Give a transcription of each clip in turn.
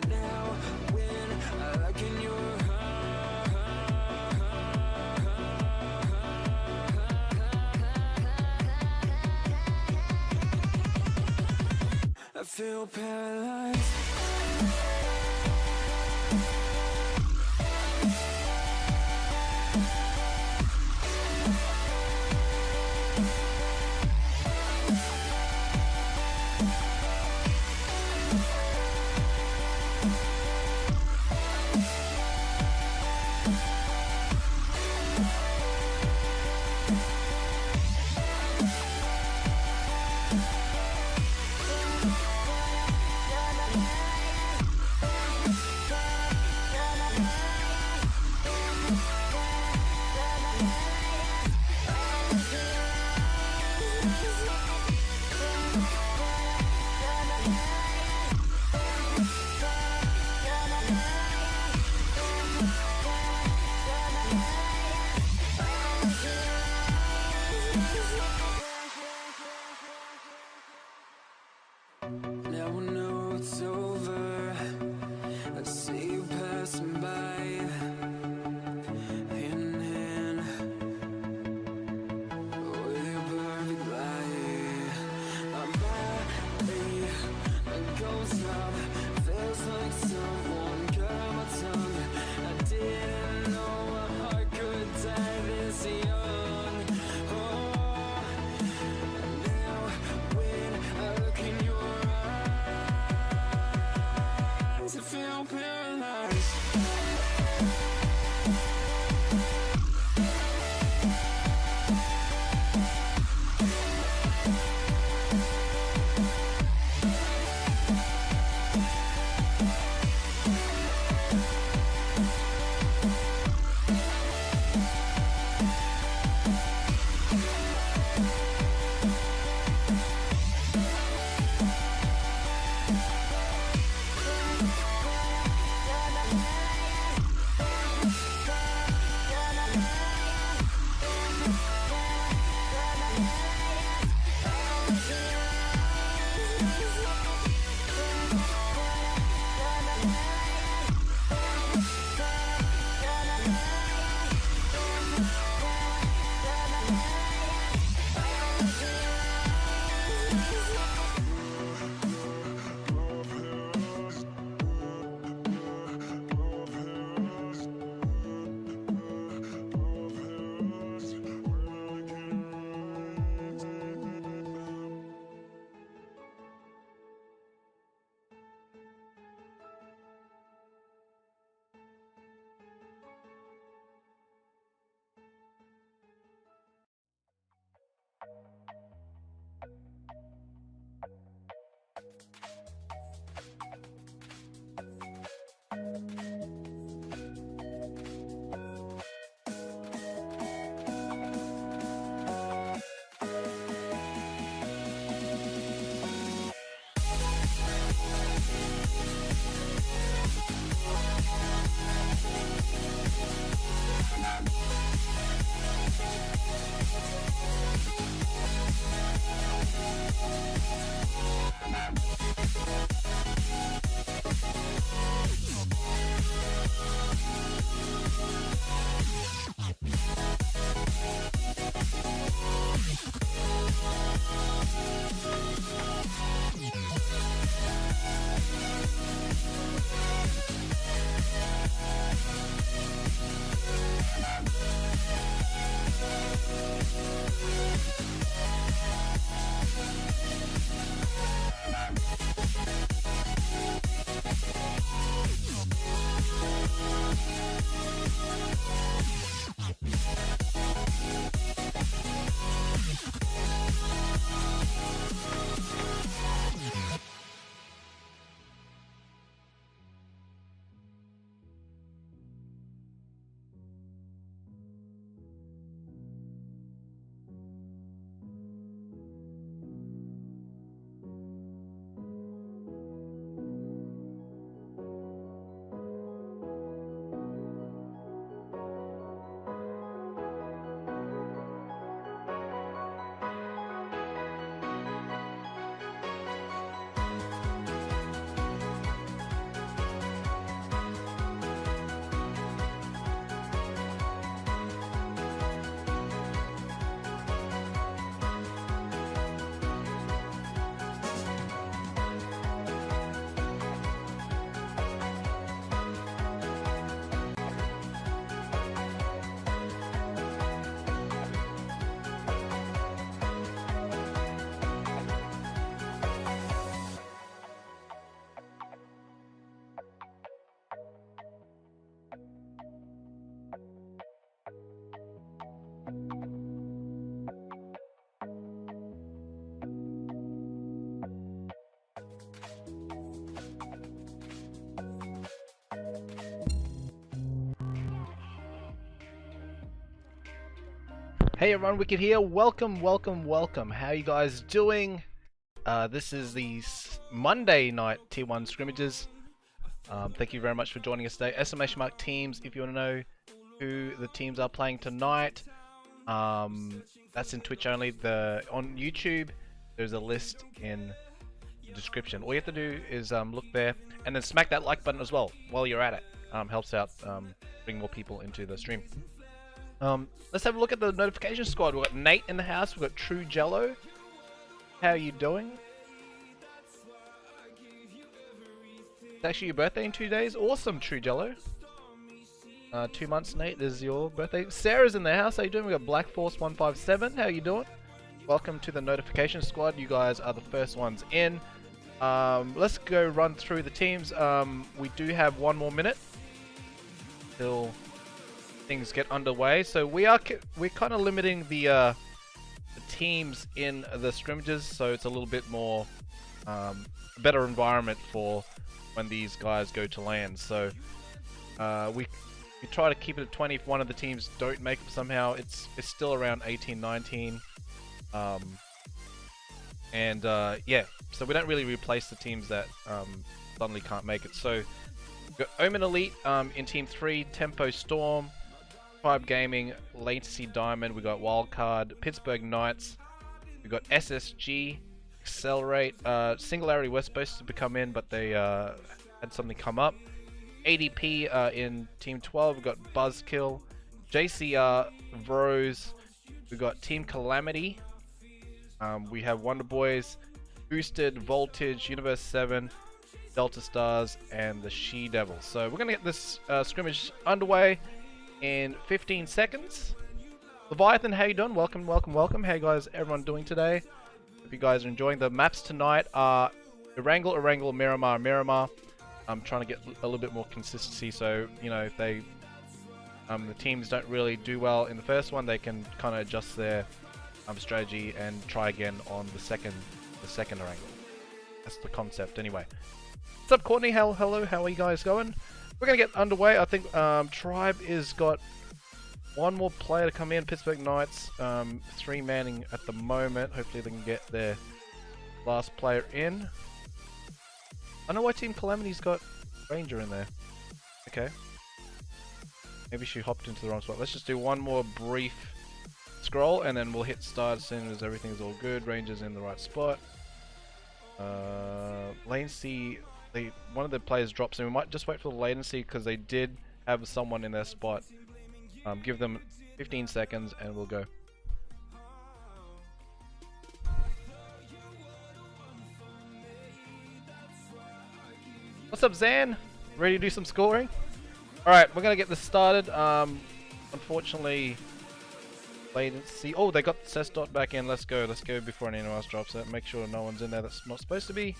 Now when I look in your I feel paralyzed. Now I know it's over. I see you passing by, hand in hand, with your perfect light. My body goes up, feels like someone cut my tongue. I didn't know my heart could die this young. Oh, now when I look in your eyes, I feel paralyzed. Hey everyone, Wicked here. Welcome. How you guys doing? This is the Monday night Tier 1 scrimmages. Thank you very much for joining us today. Exclamation mark teams if you want to know who the teams are playing tonight. That's in Twitch only. On YouTube, there's a list in the description. All you have to do is look there and then smack that like button as well while you're at it. Helps out bring more people into the stream. Let's have a look at the notification squad. We've got Nate in the house. We've got True Jello. How are you doing? It's actually your birthday in 2 days. Awesome, True Jello. 2 months, Nate, is your birthday. Sarah's in the house. How you doing? We've got Black Force 157. How you doing? Welcome to the notification squad. You guys are the first ones in. Let's go run through the teams. We do have 1 more minute till things get underway, so we're kind of limiting the teams in the scrimmages, so it's a little bit more better environment for when these guys go to land. So we try to keep it at 20. If one of the teams don't make it somehow, it's still around 18, 19, and yeah, so we don't really replace the teams that suddenly can't make it. So we've got Omen Elite in Team 3, Tempo Storm, Tribe Gaming, Latency Diamond, we got Wildcard, Pittsburgh Knights, we got SSG, Accelerate, Singularity were supposed to come in, but they had something come up. ADP in Team 12, we got Buzzkill, JCR, Vros, we got Team Calamity, we have Wonderboyz, Boosted, Voltage, Universe 7, Delta Stars, and the She Devils. So we're gonna get this scrimmage underway in 15 seconds. Leviathan, how you doing? Welcome. How you guys, everyone doing today? Hope you guys are enjoying. The maps tonight are Erangel, Miramar. I'm trying to get a little bit more consistency, so you know, if they the teams don't really do well in the first one, they can kind of adjust their strategy and try again on the second Erangel. That's the concept anyway. What's up, Courtney? Hello, how are you guys going? We're going to get underway. I think Tribe is got 1 more player to come in. Pittsburgh Knights, 3 manning at the moment. Hopefully they can get their last player in. I don't know why Team Calamity's got Ranger in there. Okay. Maybe she hopped into the wrong spot. Let's just do 1 more brief scroll and then we'll hit start as soon as everything's all good. Ranger's in the right spot. Latency, one of the players drops in. We might just wait for the latency because they did have someone in their spot. Give them 15 seconds and we'll go. What's up, Zan? Ready to do some scoring? Alright, we're gonna get this started. Unfortunately, latency. Oh, they got Cesdot back in. Let's go before anyone else drops it. Make sure no one's in there that's not supposed to be.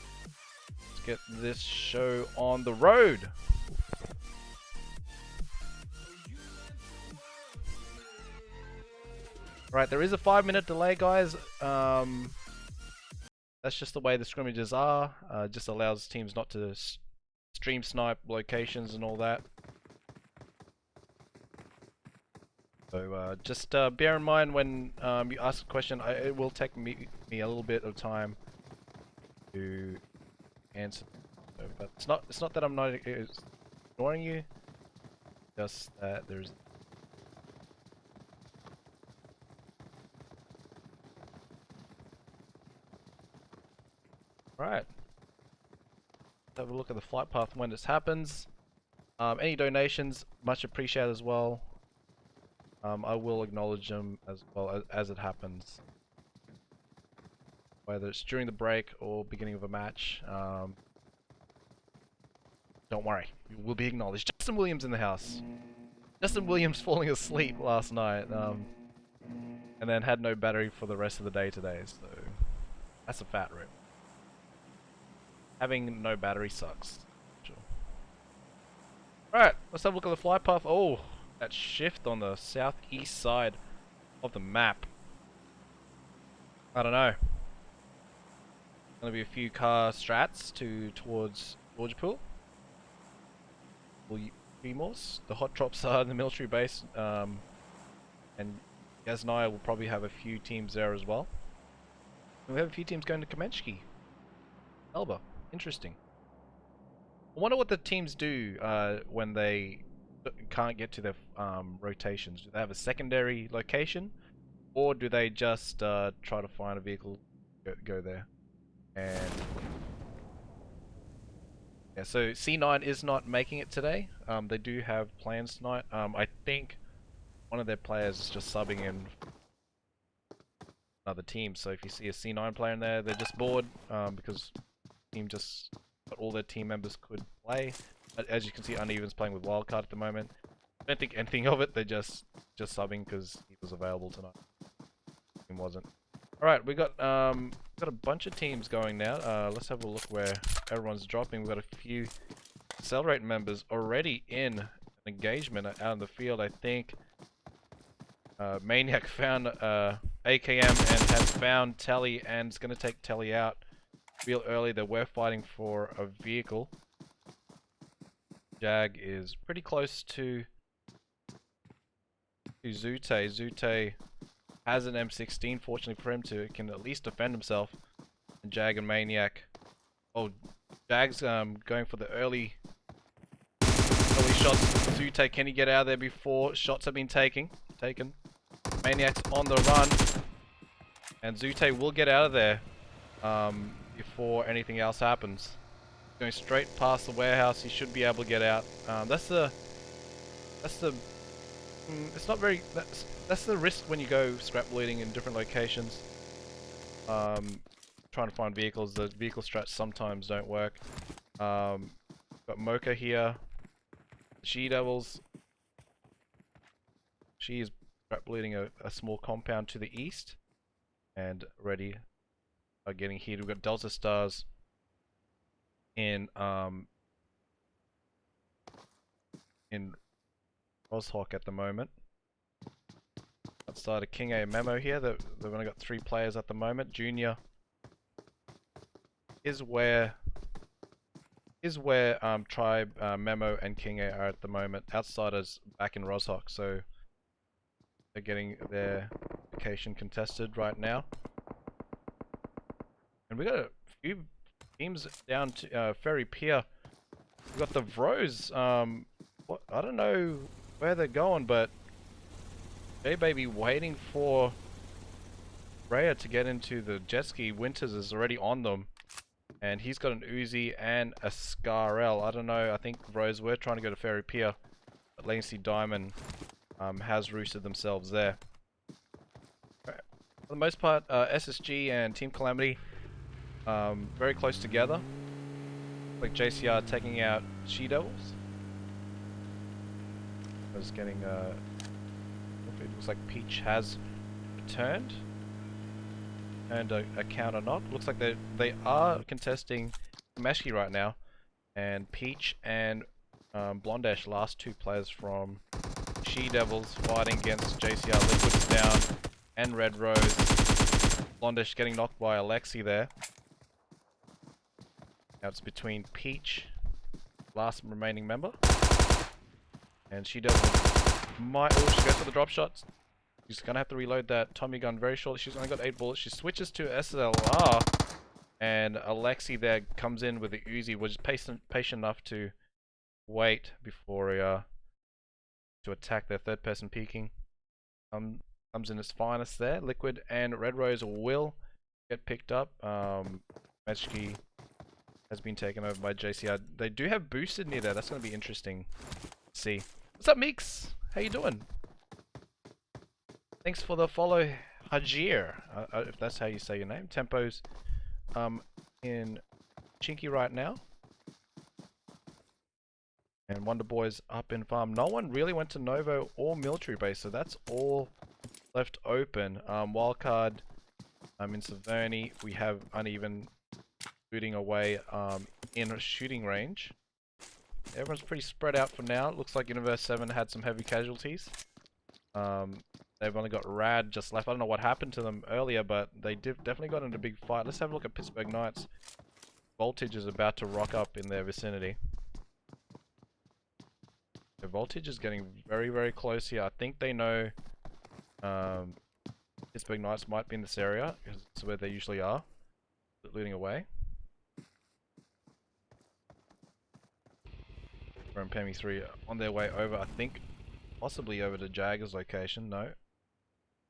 Let's get this show on the road. Right, there is a 5-minute delay, guys. That's just the way the scrimmages are. Just allows teams not to stream snipe locations and all that. So just bear in mind when you ask a question, it will take me a little bit of time to answer. So, but it's not that I'm not ignoring you. Just that there's. Right. Have a look at the flight path when this happens. Any donations, much appreciated as well. I will acknowledge them as well as it happens. Whether it's during the break or beginning of a match. Don't worry, you will be acknowledged. Justin Williams in the house. Justin Williams falling asleep last night. And then had no battery for the rest of the day today, so that's a fat rip. Having no battery sucks. Sure. Alright, let's have a look at the flight path. Oh, that shift on the southeast side of the map. I don't know. Gonna be a few car strats towards Georgia. Will you be more? The hot drops are in the military base, and Gaz and I will probably have a few teams there as well. And we have a few teams going to Kamenchki. Elba. Interesting. I wonder what the teams do when they can't get to their rotations. Do they have a secondary location? Or do they just try to find a vehicle, go there? And yeah, so C9 is not making it today. They do have plans tonight. I think one of their players is just subbing in another team. So if you see a C9 player in there, they're just bored because the team just got all their team members could play. As you can see, Uneven's playing with Wildcard at the moment. I don't think anything of it. They're just subbing because he was available tonight. He wasn't. All right, we got a bunch of teams going now. Let's have a look where everyone's dropping. We've got a few Accelerate members already in an engagement out in the field. I think Maniac found AKM and has found Telly and is going to take Telly out real early. They were fighting for a vehicle. Jag is pretty close to Zute. Zute has an M16, fortunately for him, to can at least defend himself. And Jag and Maniac. Oh, Jag's going for the early shots. Zute, can he get out of there before shots have been taken? Maniac's on the run, and Zute will get out of there before anything else happens. Going straight past the warehouse, he should be able to get out. That's the it's not very. That's the risk when you go scrap bleeding in different locations. Trying to find vehicles. The vehicle strats sometimes don't work. Got Mocha here. She Devils. She is scrap bleeding a small compound to the east, and ready. Are getting heated. We've got Delta Stars in Roshawk at the moment. Outside of King A Memo here, they've only got 3 players at the moment. Junior is where Tribe, Memo, and King A are at the moment. Outsiders back in Roshawk, so they're getting their location contested right now. And we got a few teams down to Ferry Pier. We got the Vros. What, I don't know where they're going, but J-Baby waiting for Rhea to get into the jet ski. Winters is already on them, and he's got an Uzi and a Scar-L. I don't know. I think Vros were trying to go to Ferry Pier, but Latency Diamond has roosted themselves there. Right. For the most part, SSG and Team Calamity very close together. Like JCR taking out She Devils. I was getting it looks like Peach has returned and a counter knock. Looks like they are contesting Meshki right now, and Peach and Blondash, last 2 players from She Devils, fighting against JCR. Liquid is down, and Red Rose. Blondash getting knocked by Alexi there. Now it's between Peach, last remaining member, and She Devils might. Oh, she goes for the drop shots. She's gonna have to reload that Tommy gun very shortly. She's only got 8 bullets. She switches to SLR, and Alexi there comes in with the Uzi. Was patient enough to wait before to attack their third person peeking. Comes in its finest there. Liquid and Red Rose will get picked up. Mechki has been taken over by JCR. They do have boosted near there. That's gonna be interesting to see. What's up, Meeks? How you doing? Thanks for the follow, Hajir, if that's how you say your name. Tempo's in Chinky right now. And Wonderboyz up in farm. No one really went to Novo or military base, so that's all left open. Wildcard in Severny. We have Uneven shooting away in a shooting range. Everyone's pretty spread out for now. It looks like Universe 7 had some heavy casualties. They've only got Rad just left. I don't know what happened to them earlier, but they definitely got into a big fight. Let's have a look at Pittsburgh Knights. Voltage is about to rock up in their vicinity. The Voltage is getting very, very close here. I think they know Pittsburgh Knights might be in this area, because it's where they usually are, looting away. From Pemi 3 on their way over, I think, possibly over to Jagger's location. No,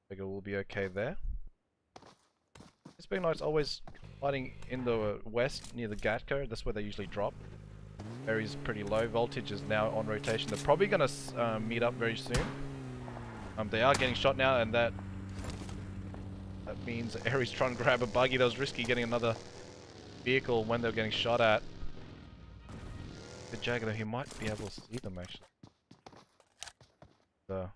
Jagger will be okay there. Pittsburgh Knights always fighting in the west near the Gatco. That's where they usually drop. Area's pretty low. Voltage is now on rotation. They're probably going to meet up very soon. They are getting shot now, and that means Aries trying to grab a buggy. That was risky, getting another vehicle when they were getting shot at. The Jagger, though, he might be able to see them actually. So,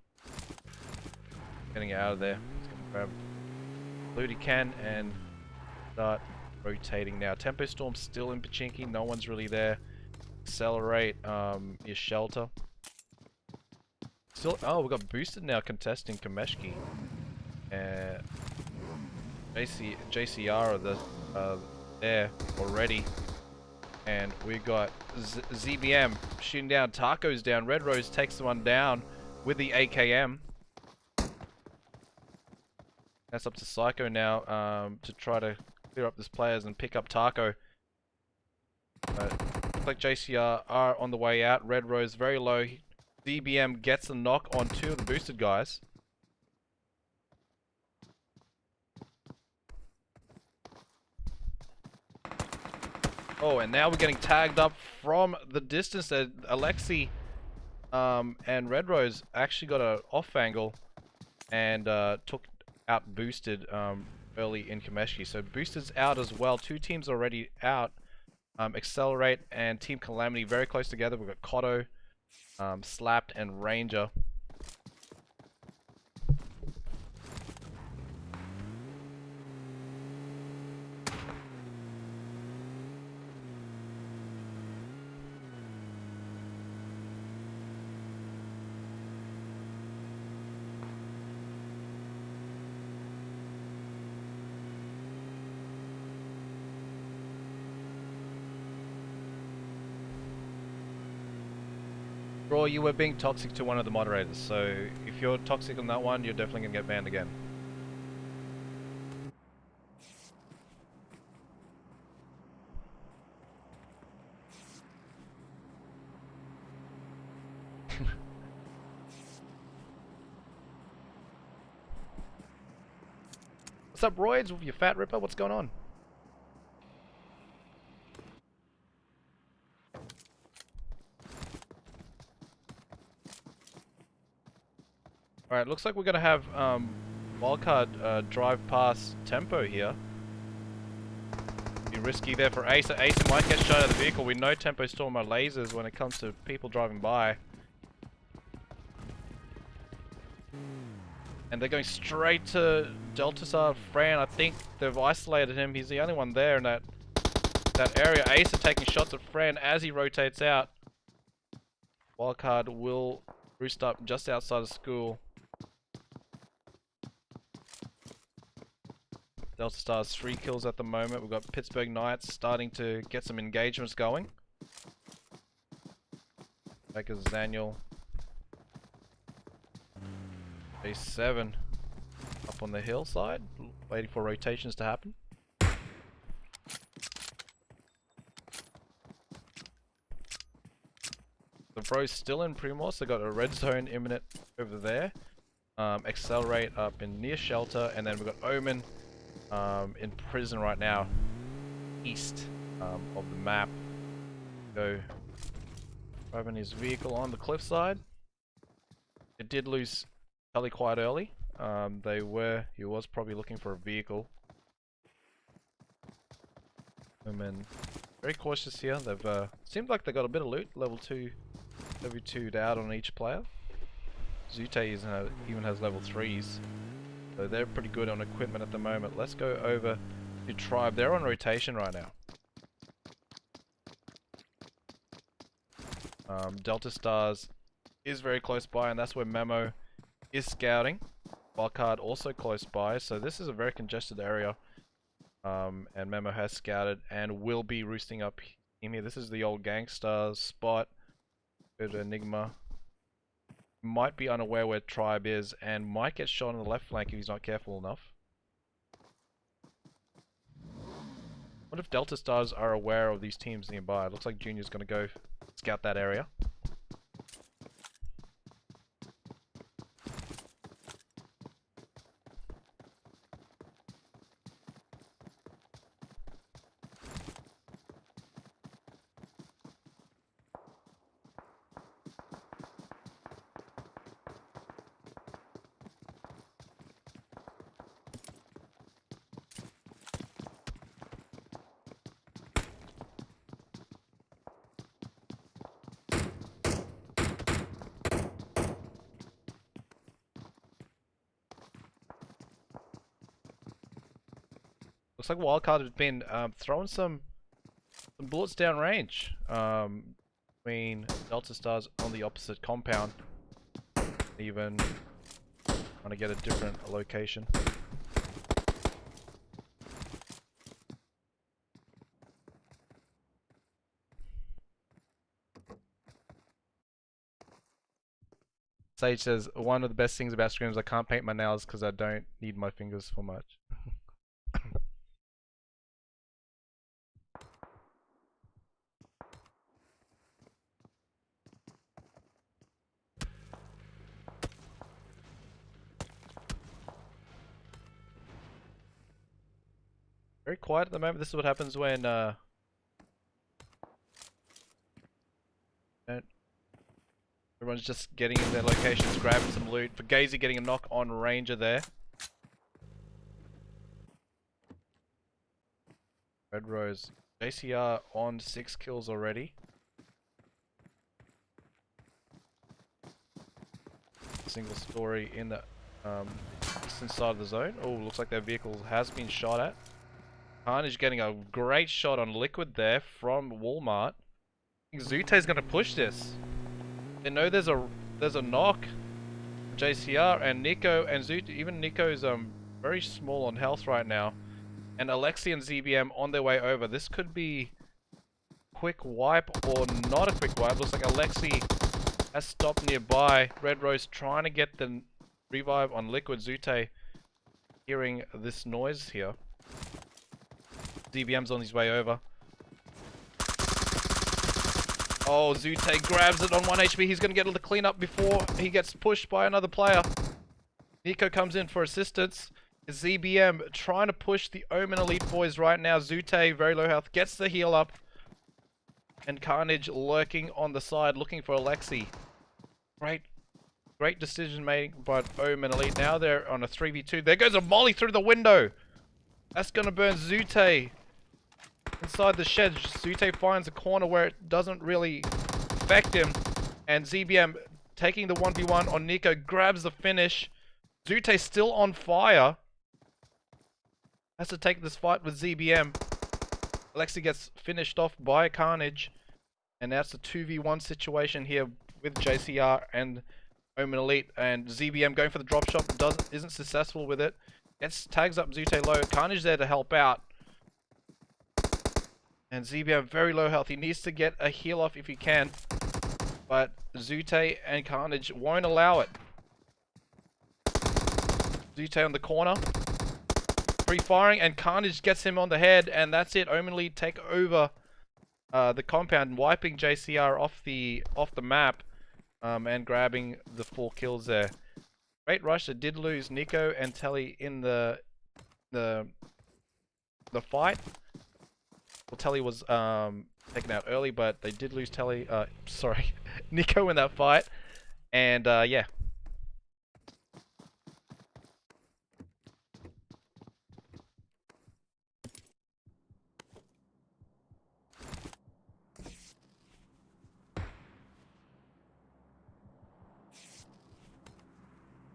getting out of there. He's gonna grab loot he can and start rotating now. Tempo Storm's still in Pachinki. No one's really there. Accelerate is shelter. Still, oh, we got boosted now contesting Kameshki. JCR are there already. And we got ZBM shooting down. Taco's down. Red Rose takes one down with the AKM. That's up to Psycho now to try to clear up this players and pick up Taco. Looks like JCR are on the way out. Red Rose very low. ZBM gets a knock on two of the boosted guys. Oh, and now we're getting tagged up from the distance. Alexi and Red Rose actually got an off angle and took out Boosted early in Kameshki. So Boosted's out as well. Two teams already out. Accelerate and Team Calamity very close together. We've got Cotto, Slapped, and Ranger. Raw, you were being toxic to one of the moderators, so if you're toxic on that one, you're definitely gonna get banned again. What's up, Roids, you fat ripper? What's going on? Alright, looks like we're gonna have Wildcard drive past Tempo here. Be risky there for Ace. Ace might get shot out of the vehicle. We know Tempo Storm are lasers when it comes to people driving by. And they're going straight to Deltasar Fran. I think they've isolated him. He's the only one there in that area. Ace are taking shots at Fran as he rotates out. Wildcard will roost up just outside of school. Delta Stars 3 kills at the moment. We've got Pittsburgh Knights starting to get some engagements going. Back as Daniel. Base 7 up on the hillside, waiting for rotations to happen. The Vros still in Primos. They got a red zone imminent over there. Accelerate up in near shelter, and then we've got Omen in prison right now, east of the map. Go driving his vehicle on the cliffside. It did lose Tully quite early. He was probably looking for a vehicle. Omen very cautious here. They've seemed like they got a bit of loot. Level 2'd out on each player. Zute even has level 3s. So they're pretty good on equipment at the moment. Let's go over to Tribe. They're on rotation right now. Delta Stars is very close by, and that's where Memo is scouting. Wildcard also close by, so this is a very congested area. And Memo has scouted and will be roosting up in here. This is the old Gangstars spot. Go to Enigma. Might be unaware where Tribe is and might get shot on the left flank if he's not careful enough. What if Delta Stars are aware of these teams nearby? It looks like Junior's gonna go scout that area. Looks like Wildcard has been throwing some bullets down range between Delta Stars on the opposite compound. Even trying to get a different location. Sage says, one of the best things about Scrims, I can't paint my nails because I don't need my fingers for much. Very quiet at the moment. This is what happens when everyone's just getting in their locations, grabbing some loot. For Gazy getting a knock on Ranger there. Red Rose. JCR on 6 kills already. Single story in the eastern side of the zone. Oh, looks like their vehicle has been shot at. Carnage getting a great shot on Liquid there from Walmart. I think Zute's going to push this. They know there's a knock. JCR and Nico and Zute. Even Nico's very small on health right now. And Alexi and ZBM on their way over. This could be quick wipe or not a quick wipe. Looks like Alexi has stopped nearby. Red Rose trying to get the revive on Liquid. Zute hearing this noise here. ZBM's on his way over. Oh, Zute grabs it on 1 HP. He's going to get the cleanup before he gets pushed by another player. Nico comes in for assistance. ZBM trying to push the Omen Elite boys right now. Zute, very low health, gets the heal up. And Carnage lurking on the side, looking for Alexi. Great decision made by Omen Elite. Now they're on a 3v2. There goes a molly through the window. That's going to burn Zute. Inside the shed, Zute finds a corner where it doesn't really affect him. And ZBM taking the 1v1 on Nico, grabs the finish. Zute still on fire. Has to take this fight with ZBM. Alexi gets finished off by Carnage. And that's a 2v1 situation here with JCR and Omen Elite. And ZBM going for the drop shot, but isn't successful with it. Tags up Zute low. Carnage there to help out. And ZBM very low health. He needs to get a heal off if he can. But Zute and Carnage won't allow it. Zute on the corner. Pre-firing and Carnage gets him on the head. And that's it. Omen Elite take over the compound, wiping JCR off the map. And grabbing the 4 kills there. Great rush. They did lose Nico and Telly in the fight. Well, Telly was taken out early, but they did lose Telly. Sorry, Nico in that fight. And yeah.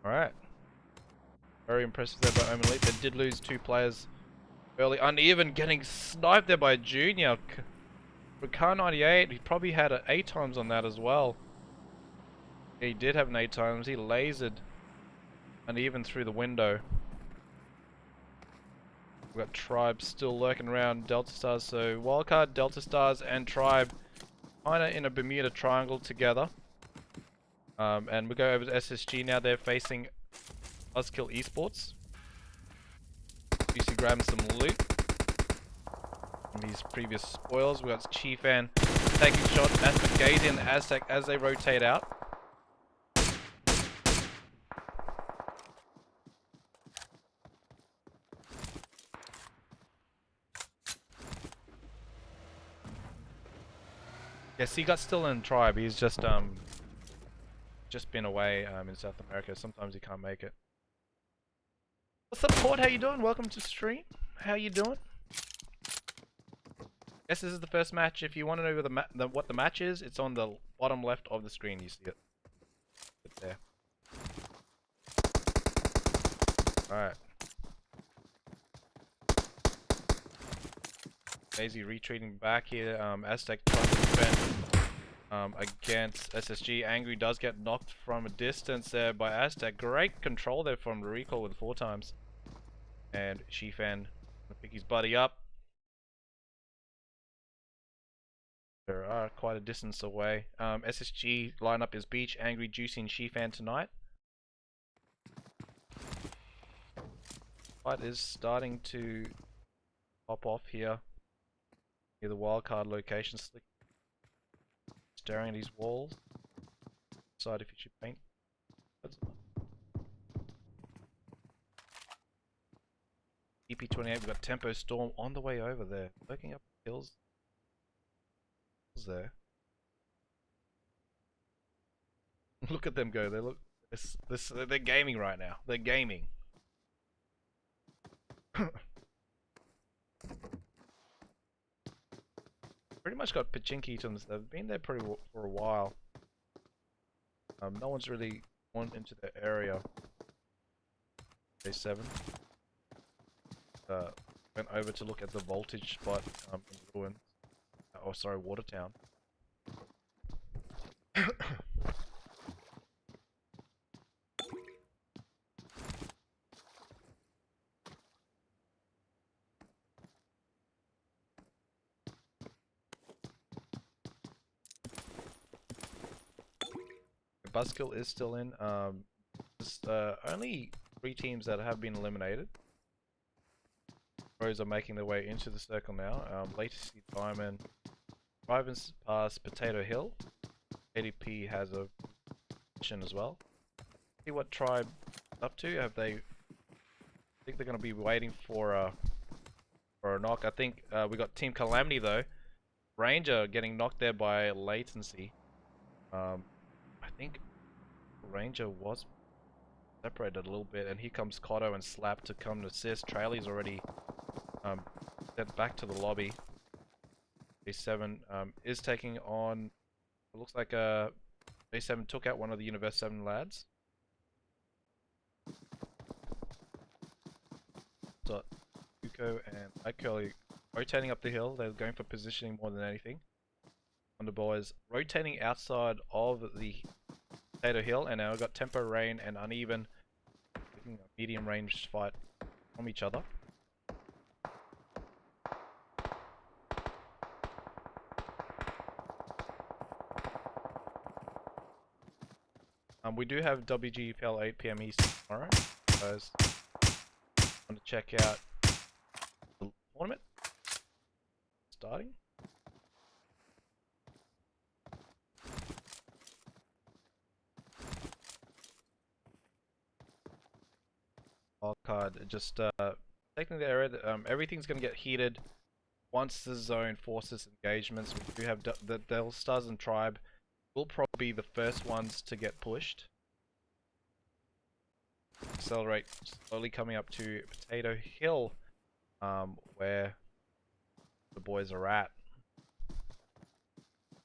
All right. Very impressive there by Omen Elite. They did lose 2 players early. Uneven getting sniped there by Junior. For Car 98, he probably had an 8 times on that as well. He did have an 8 times. He lasered Uneven through the window. We've got Tribe still lurking around Delta Stars. So Wildcard, Delta Stars, and Tribe kind of in a Bermuda Triangle together. And we go over to SSG now. They're facing Buzzkill Esports. UC grabbing some loot from these previous spoils. We got Chiefan taking shot at Fugazi and the Aztec as they rotate out. Yes, he got still in tribe. He's just been away in South America. Sometimes he can't make it. What's up, Port? How you doing? Welcome to stream. How you doing? Yes, this is the first match. If you want to know what the match is, it's on the bottom left of the screen. You see it. It's there. Alright. Daisy retreating back here. Aztec trying to defend against SSG. Angry does get knocked from a distance there by Aztec. Great control there from the recall with 4 times. And Shifan gonna pick his buddy up. They are quite a distance away. SSG lineup is Beach, Angry, Juicy, and Shifan tonight. Fight is starting to pop off here. Near the wildcard location, slick. Staring at these walls. Decide if you should paint. That's EP28, we've got Tempo Storm on the way over there. Lurking up the hills. There. Look at them go. They look. They're gaming right now. They're gaming. Pretty much got Pachinki to them. They've been there for a while. No one's really gone into the area. Day 7. Went over to look at the voltage spot in Ruin. Oh, sorry, Watertown. Buzzkill is still in. There's only 3 teams that have been eliminated. Vros are making their way into the circle now. Latency, Diamond, Drivers past Potato Hill. ADP has a mission as well. See what tribe is up to. Have they? I think they're going to be waiting for a knock. I think we got Team Calamity though. Ranger getting knocked there by Latency. I think Ranger was separated a little bit, and here comes Cotto and Slap to come to assist. Traily's already sent back to the lobby. J7 is taking on. It looks like J7 took out one of the Universe 7 lads. So Yuko and Icurly rotating up the hill. They're going for positioning more than anything. Wonderboyz rotating outside of the Potato Hill, and now we've got Tempo, Rain, and Uneven taking a medium range fight from each other. We do have WGT 8 PM Eastern tomorrow. Guys, want to check out the tournament starting. Wildcard, just taking the area that everything's going to get heated once the zone forces engagements. We do have the Devil Stars and Tribe will probably be the first ones to get pushed. Accelerate slowly coming up to Potato Hill, where the boys are at.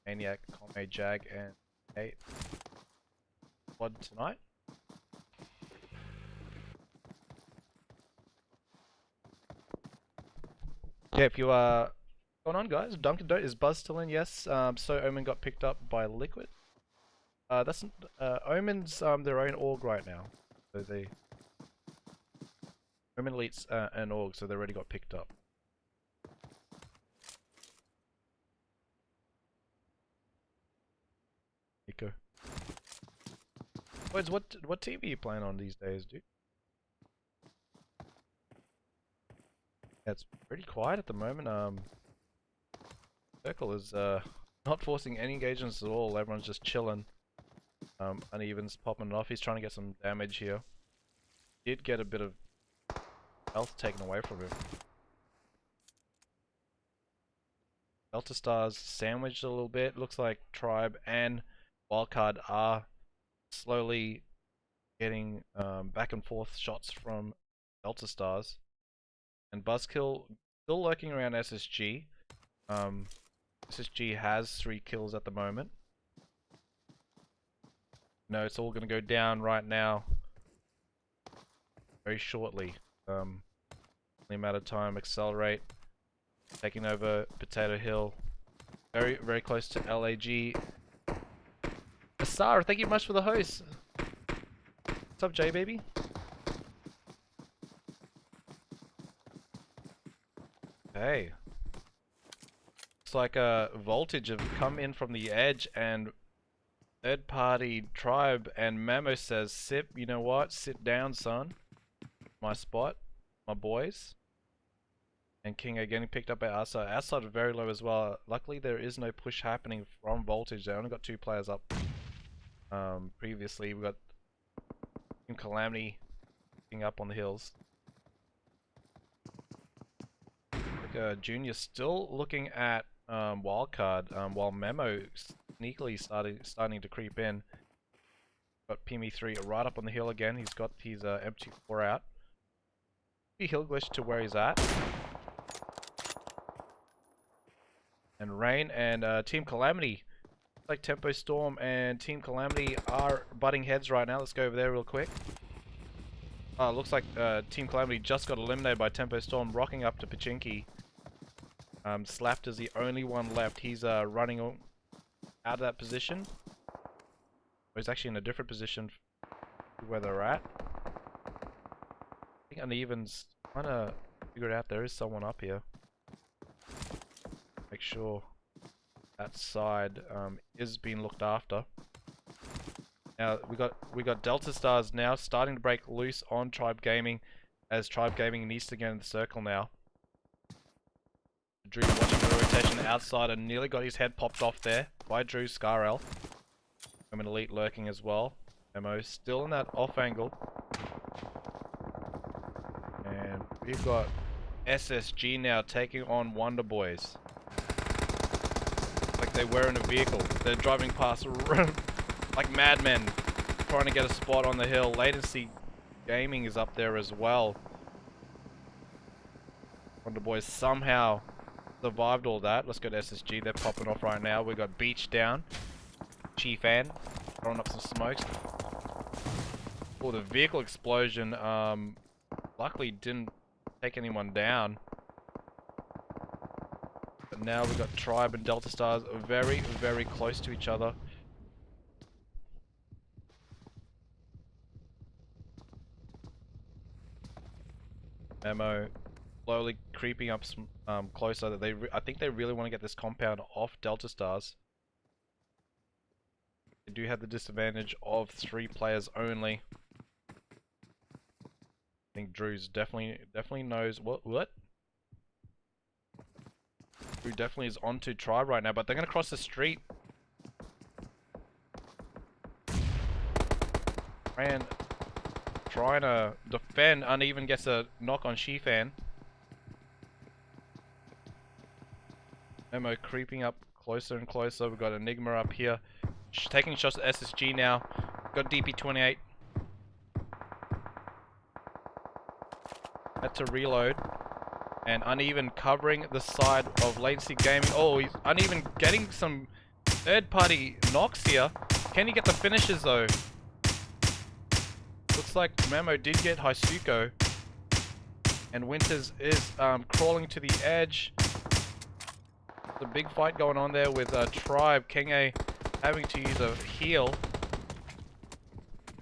Maniac, Conway, Jag, and 8 squad tonight. Yeah, if you are going on, guys. Duncan Dote, is Buzz still in? Yes. So Omen got picked up by Liquid. That's Omen's their own org right now. So they Omen Elite's an org, so they already got picked up. Nico. Boys, what team are you playing on these days, dude? Yeah, it's pretty quiet at the moment. Circle is not forcing any engagements at all. Everyone's just chilling. Uneven's popping it off. He's trying to get some damage here. Did get a bit of health taken away from him. Delta Stars sandwiched a little bit. Looks like Tribe and Wildcard are slowly getting back and forth shots from Delta Stars. And Buzzkill still lurking around SSG. SSG has 3 kills at the moment. No, it's all going to go down right now. Very shortly. Only a matter of time. Accelerate. Taking over Potato Hill. Very, very close to LAG. Asara, thank you much for the host. What's up, J baby? Hey. Looks like Voltage have come in from the edge, and third party Tribe and Memo says, Sip, you know what? Sit down, son. My spot. My boys. And King are getting picked up by our side. Our side are very low as well. Luckily there is no push happening from Voltage. They only got 2 players up. Previously we got Team Calamity picking up on the hills. Junior still looking at Wildcard, while Memo sneakily starting to creep in. Got Pimi3 right up on the hill again. He's got his M24 out. Hill glitch to where he's at. And Rain and Team Calamity, like Tempo Storm and Team Calamity are butting heads right now. Let's go over there real quick. Looks like Team Calamity just got eliminated by Tempo Storm, rocking up to Pachinki. Slapped is the only one left. He's running out of that position. He's actually in a different position where they're at. I think Uneven's trying to figure it out. There is someone up here. Make sure that side is being looked after. Now we got Delta Stars now starting to break loose on Tribe Gaming, as Tribe Gaming needs to get in the circle now. Drew watching the rotation outside and nearly got his head popped off there by Drew Scarrel. Omen Elite lurking as well. Memo still in that off angle. And we've got SSG now taking on Wonderboyz. Like they were in a vehicle. They're driving past like madmen, trying to get a spot on the hill. Latency Gaming is up there as well. Wonderboyz somehow survived all that. Let's go to SSG. They're popping off right now. We got Beach down. Chief Ann throwing up some smokes. Oh, the vehicle explosion luckily didn't take anyone down. But now we've got Tribe and Delta Stars very, very close to each other. Memo slowly creeping up closer. I think they really want to get this compound off Delta Stars. They do have the disadvantage of 3 players only. I think Drew's definitely knows what. Drew definitely is onto Tribe right now, but they're gonna cross the street. And trying to defend, Uneven gets a knock on Shifan. Memo creeping up closer and closer. We've got Enigma up here, taking shots at SSG now. Got DP28. Had to reload. And Uneven covering the side of Latency Gaming. Oh, he's Uneven getting some third-party knocks here. Can he get the finishes though? Looks like Memo did get Haisuko. And Winters is crawling to the edge. There's a big fight going on there with Tribe. Kenge having to use a heal.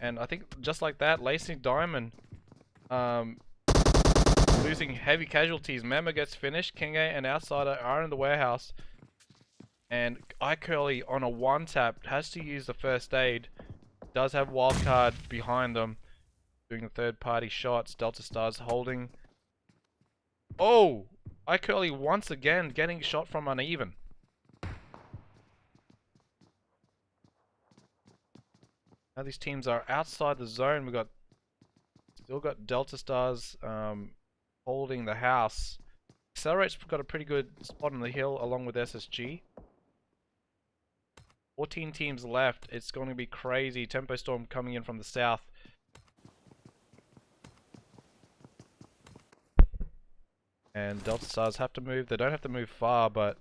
And I think just like that, Lacing Diamond losing heavy casualties. Memo gets finished. Kenge and Outsider are in the warehouse. And iCurly on a 1-tap has to use the first aid. does have Wildcard behind them, doing the third-party shots. Delta Stars holding. Oh! iCurly once again getting shot from uneven. Now these teams are outside the zone. We still got Delta Stars holding the house. Accelerate's got a pretty good spot on the hill along with SSG. 14 teams left. It's going to be crazy. Tempo Storm coming in from the south. And Delta Stars have to move. They don't have to move far, but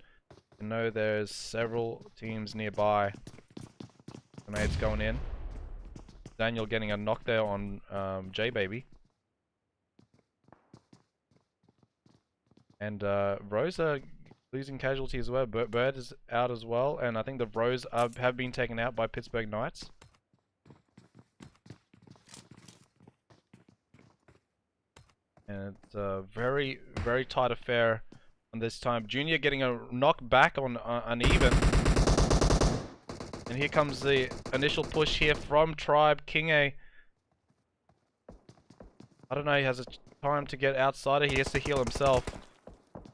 you know there's several teams nearby. Grenades going in. Daniel getting a knock there on J-Baby. And Vros are losing casualties as well. Bird is out as well, and I think the Vros have been taken out by Pittsburgh Knights. And it's a very, very tight affair on this time. Junior getting a knock back on uneven. And here comes the initial push here from Tribe. King A. I don't know, he has a time to get outside it. He has to heal himself.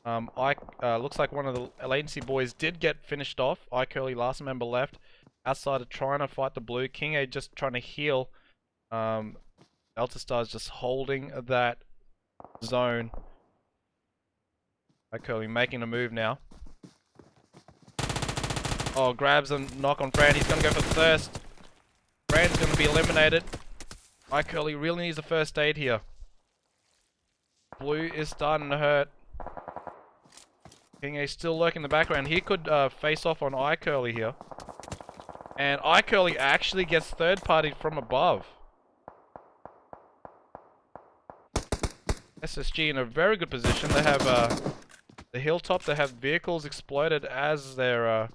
Looks like one of the Latency boys did get finished off. iCurly, last member left. Outside trying to fight the blue. King A just trying to heal. Delta Stars just holding that zone. iCurly making a move now. Oh, grabs a knock on Fran. He's going to go for Thirst. Fran's going to be eliminated. iCurly really needs a first aid here. Blue is starting to hurt. King A still lurking in the background. He could face off on iCurly here. And iCurly actually gets third party from above. SSG in a very good position. They have the hilltop. They have vehicles exploded as their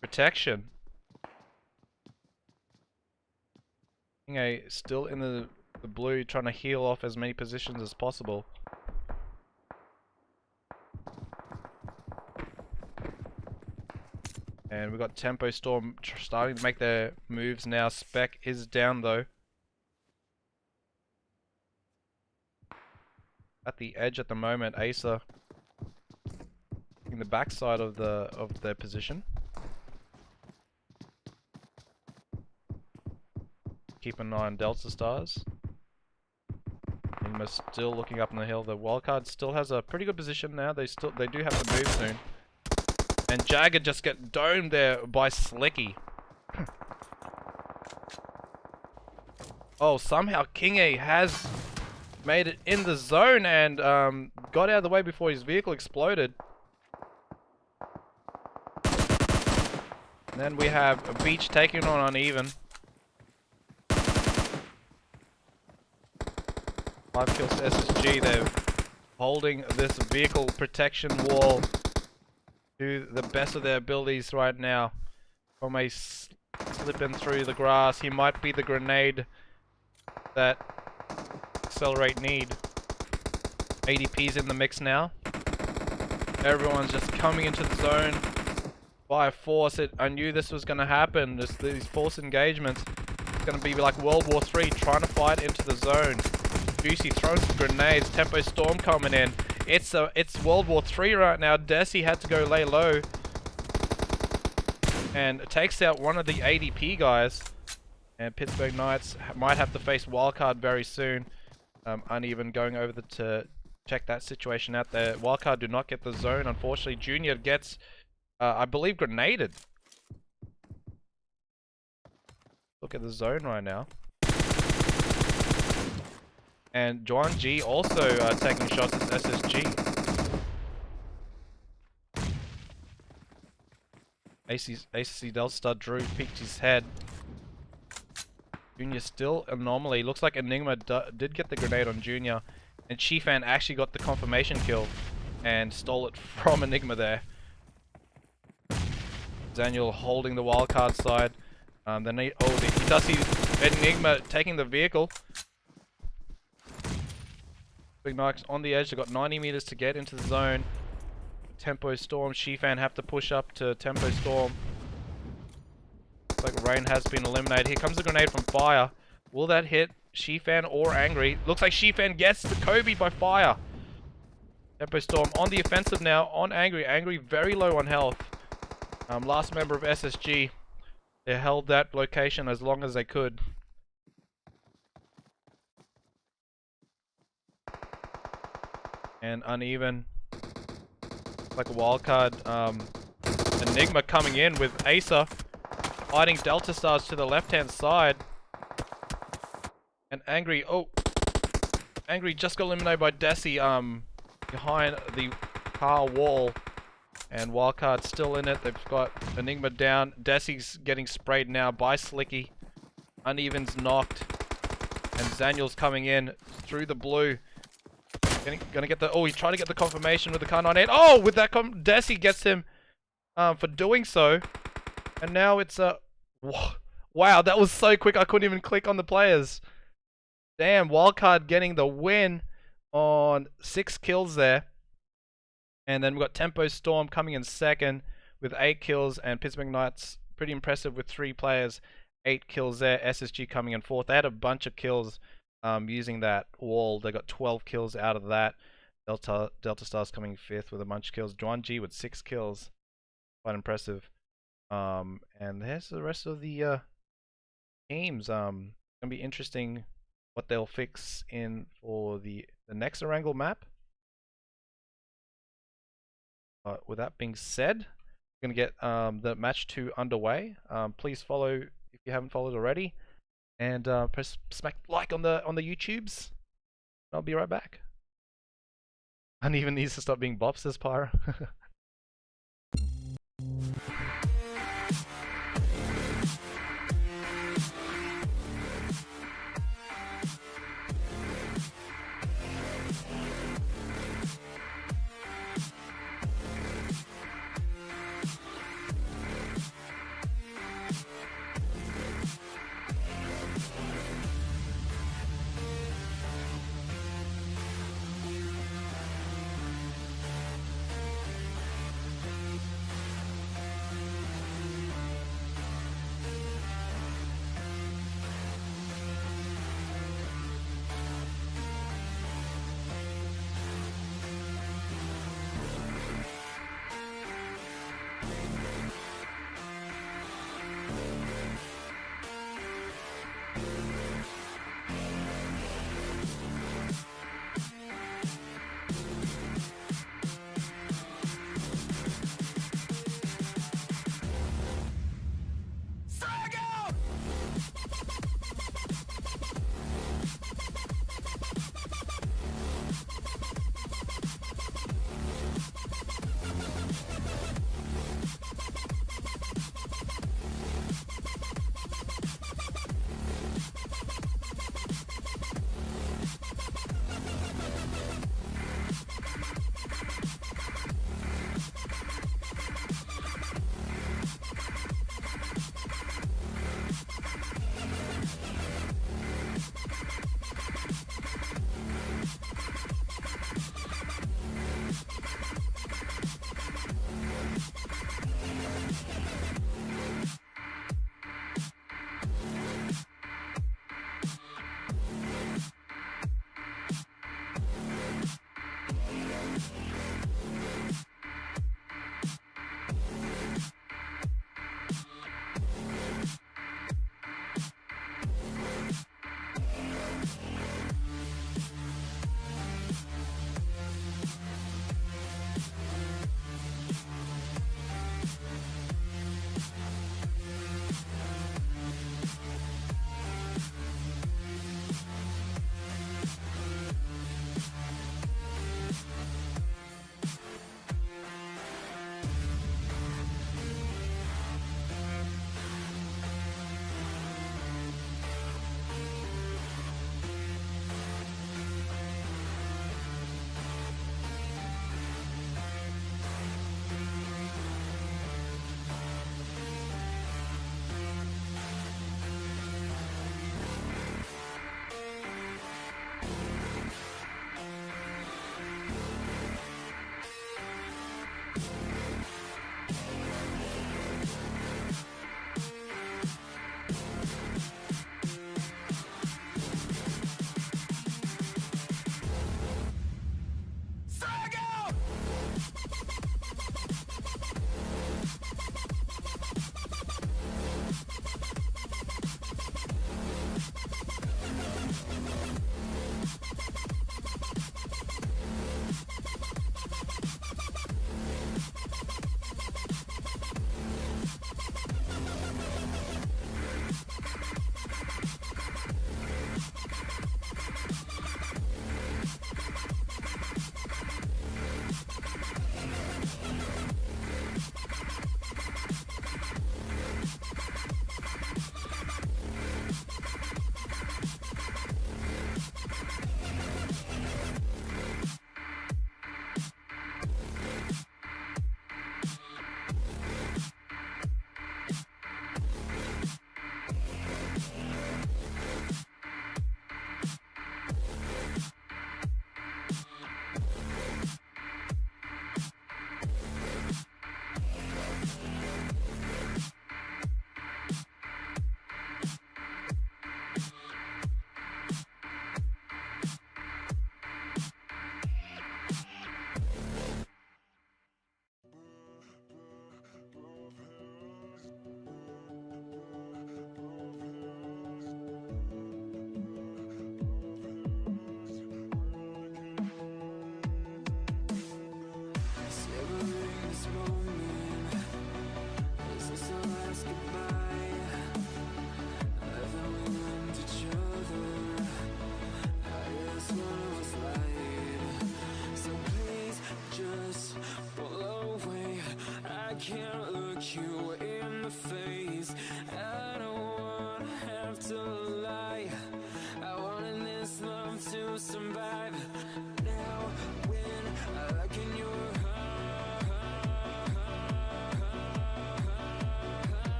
protection. King A still in the blue, trying to heal off as many positions as possible. And we've got Tempo Storm starting to make their moves now. Spec is down though. At the edge at the moment, Acer in the backside of their position. Keep an eye on Delta Stars. Enigma's still looking up on the hill. The Wildcard still has a pretty good position now. They do have to move soon. And Jagger just get domed there by Slicky. Oh, somehow King A has made it in the zone and got out of the way before his vehicle exploded. And then we have a Beach taking on uneven. 5 kills to SSG. They're holding this vehicle protection wall to the best of their abilities right now. From a slipping through the grass, he might be the grenade that Accelerate need. ADP's in the mix now. Everyone's just coming into the zone by force. I knew this was going to happen. These force engagements. It's going to be like World War III, trying to fight into the zone. Juicy throwing some grenades. Tempo Storm coming in. It's World War III right now. Desi had to go lay low and takes out one of the ADP guys. And Pittsburgh Knights might have to face Wildcard very soon. Uneven going over to check that situation out there. Wildcard do not get the zone. Unfortunately, Junior gets, I believe, grenaded. Look at the zone right now. And Juan G also taking shots at SSG. ACC Delta Star Drew peeked his head. Junior still anomaly. Looks like Enigma did get the grenade on Junior. And Chifan actually got the confirmation kill and stole it from Enigma there. Daniel holding the wildcard side. He does see Enigma taking the vehicle. Big Knights on the edge. They've got 90 meters to get into the zone. Tempo Storm. Chifan have to push up to Tempo Storm. Looks like Rain has been eliminated. Here comes a grenade from Fire. Will that hit Shifan or Angry? Looks like Shifan gets the Kobe by Fire. Tempo Storm on the offensive now on Angry. Angry very low on health. Last member of SSG. They held that location as long as they could. And Uneven. Like a wildcard. Enigma coming in with Acer. Hiding Delta Stars to the left-hand side. And Angry, Angry just got eliminated by Desi, behind the car wall. And Wildcard's still in it. They've got Enigma down. Desi's getting sprayed now by Slicky. Uneven's knocked. And Zaniel's coming in through the blue. Gonna get the, he's trying to get the confirmation with the car 98. Oh, with that Desi gets him, for doing so. And now it's a... wow, that was so quick I couldn't even click on the players. Damn, Wildcard getting the win on 6 kills there. And then we've got Tempo Storm coming in second with 8 kills. And Pittsburgh Knights, pretty impressive with 3 players. 8 kills there. SSG coming in fourth. They had a bunch of kills using that wall. They got 12 kills out of that. Delta Stars coming fifth with a bunch of kills. Juan G with 6 kills. Quite impressive. And there's the rest of the games. Gonna be interesting what they'll fix in for the next Erangel map. With that being said, we're gonna get the match 2 underway. Please follow if you haven't followed already, and press smack like on the YouTubes. I'll be right back. Uneven needs to stop being bops, says Pyra. can't look you in the face. I don't wanna have to lie. I wanted this love to survive. Now when I look in your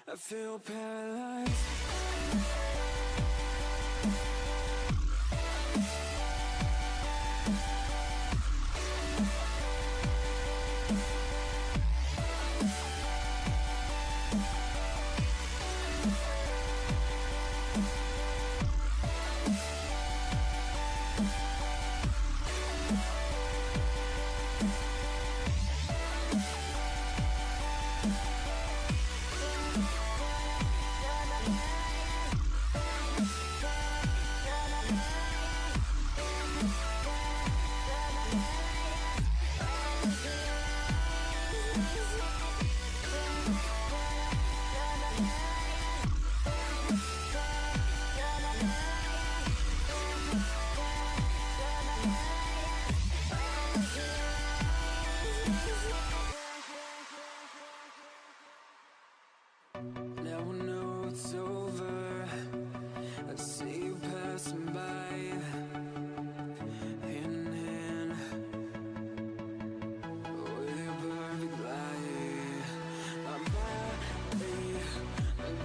I feel paralyzed. Now I know it's over. I see you passing by, hand in hand, with your perfect light. My body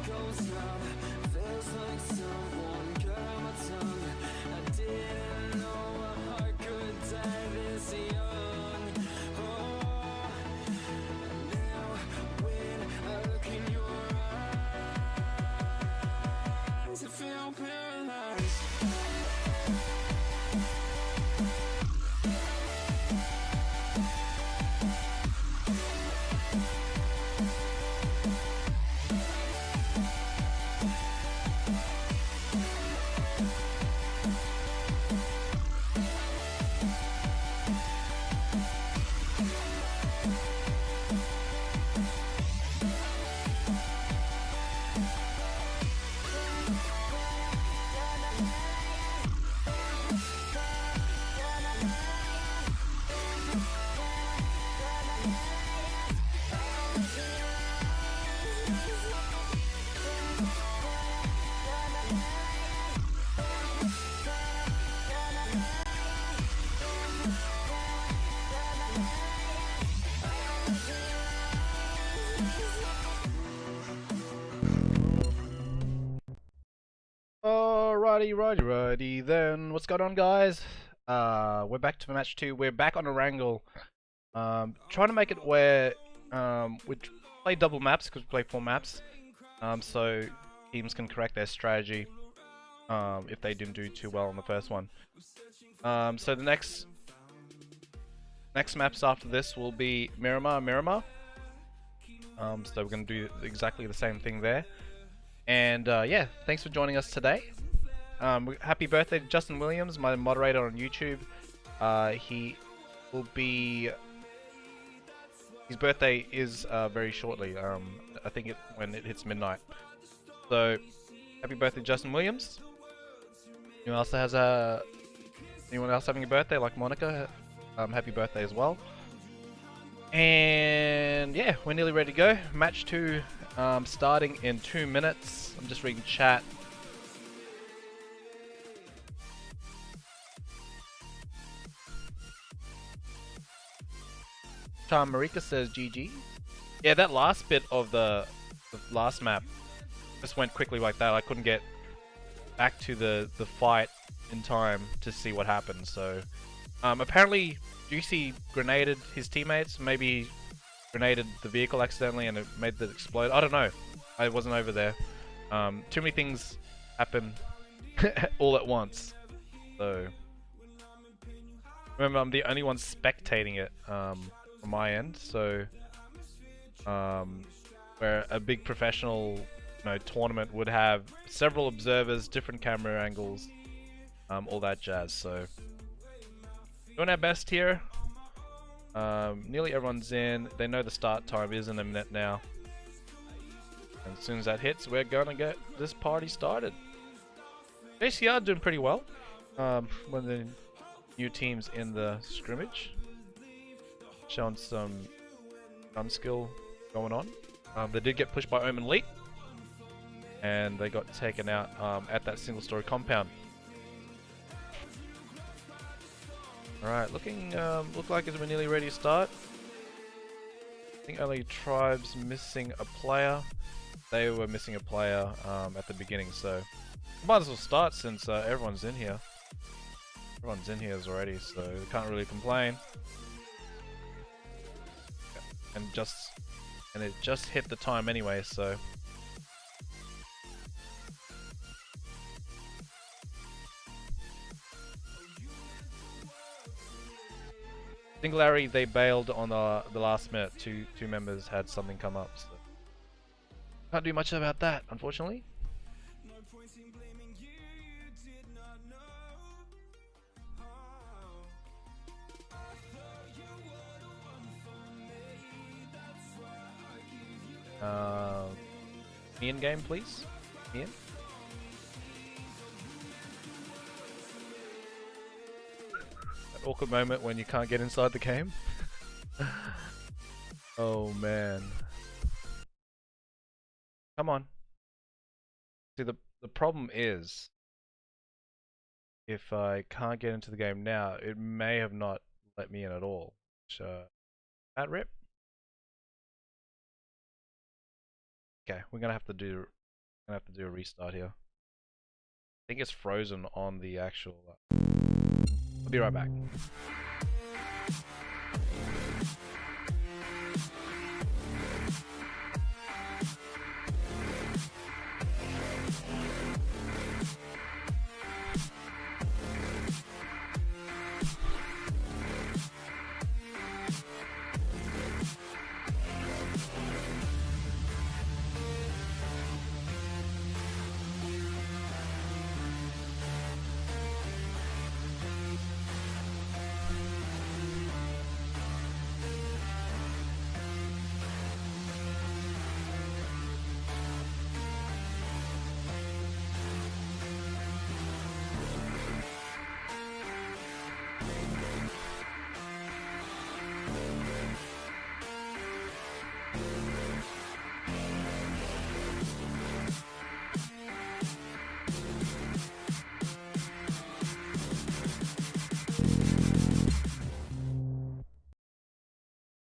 goes numb, feels like someone cut my tongue. I didn't know my heart could die this young. Oh, now when I look in your eyes, I feel paralyzed. Alrighty then. What's going on, guys? We're back to match 2. We're back on a wrangle. Trying to make it where we play double maps because we play 4 maps. So teams can correct their strategy if they didn't do too well on the first one. So the next maps after this will be Miramar. So we're gonna do exactly the same thing there. And yeah, thanks for joining us today. Happy birthday to Justin Williams, my moderator on YouTube. He will be... His birthday is very shortly. I think when it hits midnight. So, happy birthday, Justin Williams. Anyone else having a birthday, like Monica? Happy birthday as well. And yeah, we're nearly ready to go. Match 2 starting in 2 minutes. I'm just reading chat. Marika says GG. Yeah, that last bit of the last map just went quickly like that. I couldn't get back to the fight in time to see what happened. So apparently Juicy grenaded his teammates. Maybe grenaded the vehicle accidentally and it made it explode. I don't know. I wasn't over there. Too many things happen all at once. So remember, I'm the only one spectating it. From my end, so where a big professional tournament would have several observers, different camera angles, all that jazz. So doing our best here. Nearly everyone's in. They know the start time is in a minute now, and as soon as that hits, we're gonna get this party started. JCR doing pretty well. When the new teams in the scrimmage, showing some gun skill going on. They did get pushed by Omen Elite, and they got taken out at that single-story compound. Alright, look like we're nearly ready to start. I think only Tribe's missing a player. They were missing a player at the beginning, so might as well start since everyone's in here. Everyone's in here already, so we can't really complain. And it just hit the time anyway, so Singularity, they bailed on the last minute. Two members had something come up, so can't do much about that, unfortunately. Ian game, please. Ian. That awkward moment when you can't get inside the game. Oh man. Come on. See, the problem is, if I can't get into the game now, it may have not let me in at all. So, that rip. Okay, we're gonna have to do a restart here. I think it's frozen on the actual. I'll be right back.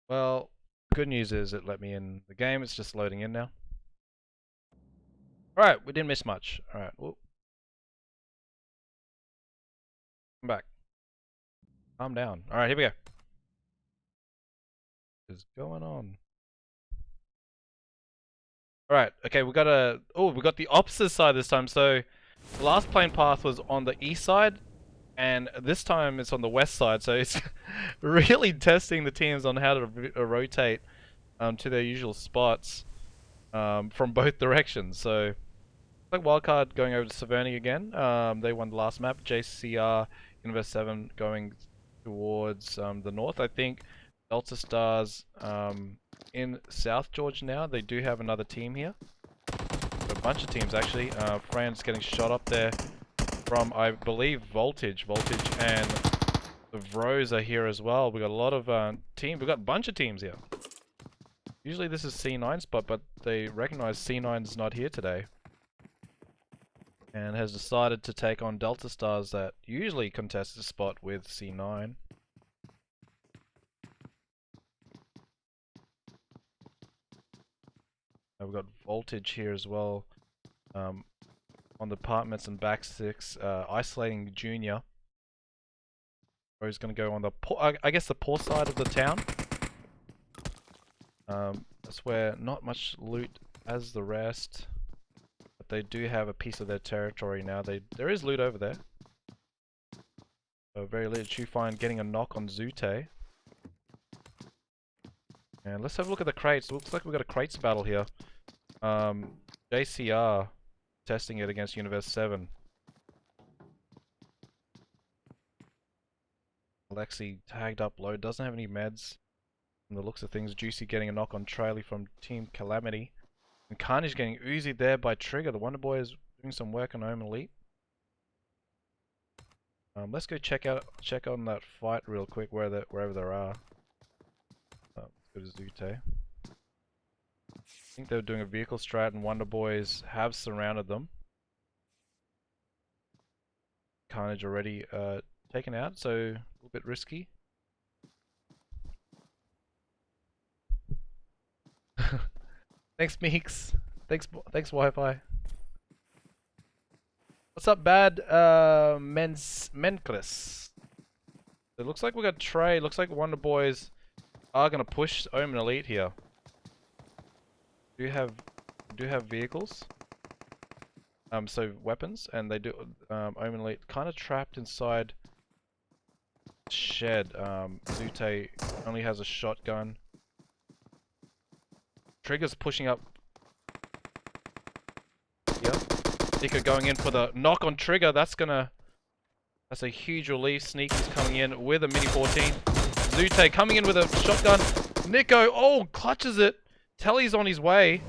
Well, good news is it let me in the game. It's just loading in now. Alright, we didn't miss much. Alright, come back. Calm down. Alright, here we go. What is going on? Alright, okay, we got the opposite side this time. So, the last plane path was on the east side, and this time it's on the west side, so it's really testing the teams on how to rotate to their usual spots from both directions. So, like Wildcard going over to Severny again. They won the last map. JCR, Universe 7 going towards the north. I think Delta Stars in South Georgia now. They do have another team here. A bunch of teams actually. Fran's getting shot up there from, I believe, Voltage and the Vros are here as well. We got a lot of teams. We got a bunch of teams here. Usually this is C9 spot, but they recognize C9's not here today, and has decided to take on Delta Stars that usually contest the spot with C9. We've got Voltage here as well. On the apartments and back six, isolating Junior. Or he's going to go on the I guess the poor side of the town. That's where not much loot as the rest, but they do have a piece of their territory now. There is loot over there. So very little you find getting a knock on Zute. And let's have a look at the crates. Looks like we've got a crates battle here. JCR testing it against Universe 7. Alexi tagged up low, doesn't have any meds. From the looks of things, Juicy getting a knock on Trailey from Team Calamity. And Carnage getting Uzi there by Trigger. The Wonderboyz doing some work on Omen Elite. Let's go check on that fight real quick wherever there are. Let's go to Zute. I think they were doing a vehicle strat and Wonderboyz have surrounded them. Carnage already taken out, so a little bit risky. Thanks, Meeks. Thanks, Wi-Fi. What's up, bad Menkris? It looks like we got Trey. Looks like Wonderboyz are gonna push Omen Elite here. Do have vehicles. So weapons, and they do. Omen Elite kind of trapped inside shed. Zute only has a shotgun. Trigger's pushing up. Yep. Nico going in for the knock on Trigger. That's a huge relief. Sneaky's coming in with a Mini 14. Zute coming in with a shotgun. Nico, oh, clutches it. Telly's on his way.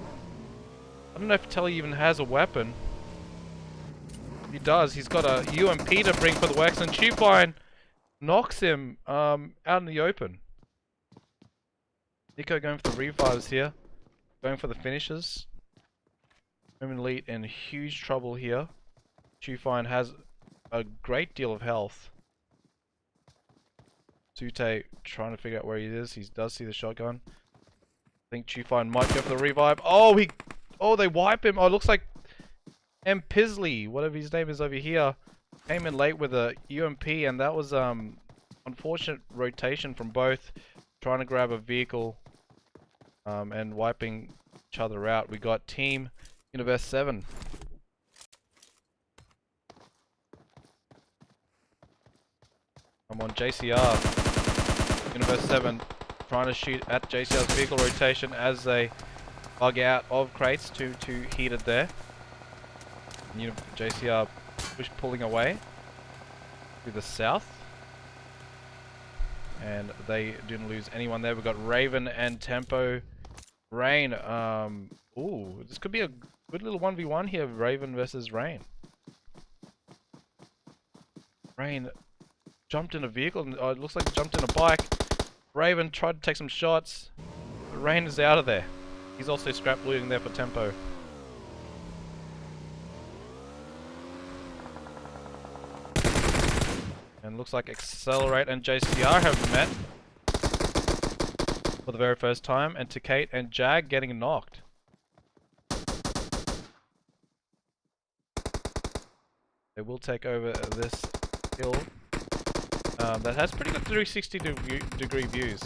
I don't know if Telly even has a weapon. He does. He's got a UMP to bring for the works, and Tubefine knocks him out in the open. Nico going for the revives here. Going for the finishes. Omen Elite in huge trouble here. Tubefine has a great deal of health. Zute trying to figure out where he is. He does see the shotgun. I think Tubefine might go for the revive. Oh, they wipe him. Oh, it looks like M. Pisley, whatever his name is over here, came in late with a UMP, and that was unfortunate rotation from both, trying to grab a vehicle and wiping each other out. We got Team Universe 7. I'm on JCR. Universe 7 trying to shoot at JCR's vehicle rotation as they bug out of crates. Too heated there. JCR pulling away to the south, and they didn't lose anyone there. We've got Raven and Tempo. Rain, ooh, this could be a good little 1v1 here, Raven versus Rain. Rain jumped in a vehicle, and it looks like he jumped in a bike. Raven tried to take some shots. Rain is out of there. He's also scrap looting there for Tempo. And looks like Accelerate and JCR have met for the very first time, and Takate and Jag getting knocked. They will take over this hill that has pretty good 360-degree views.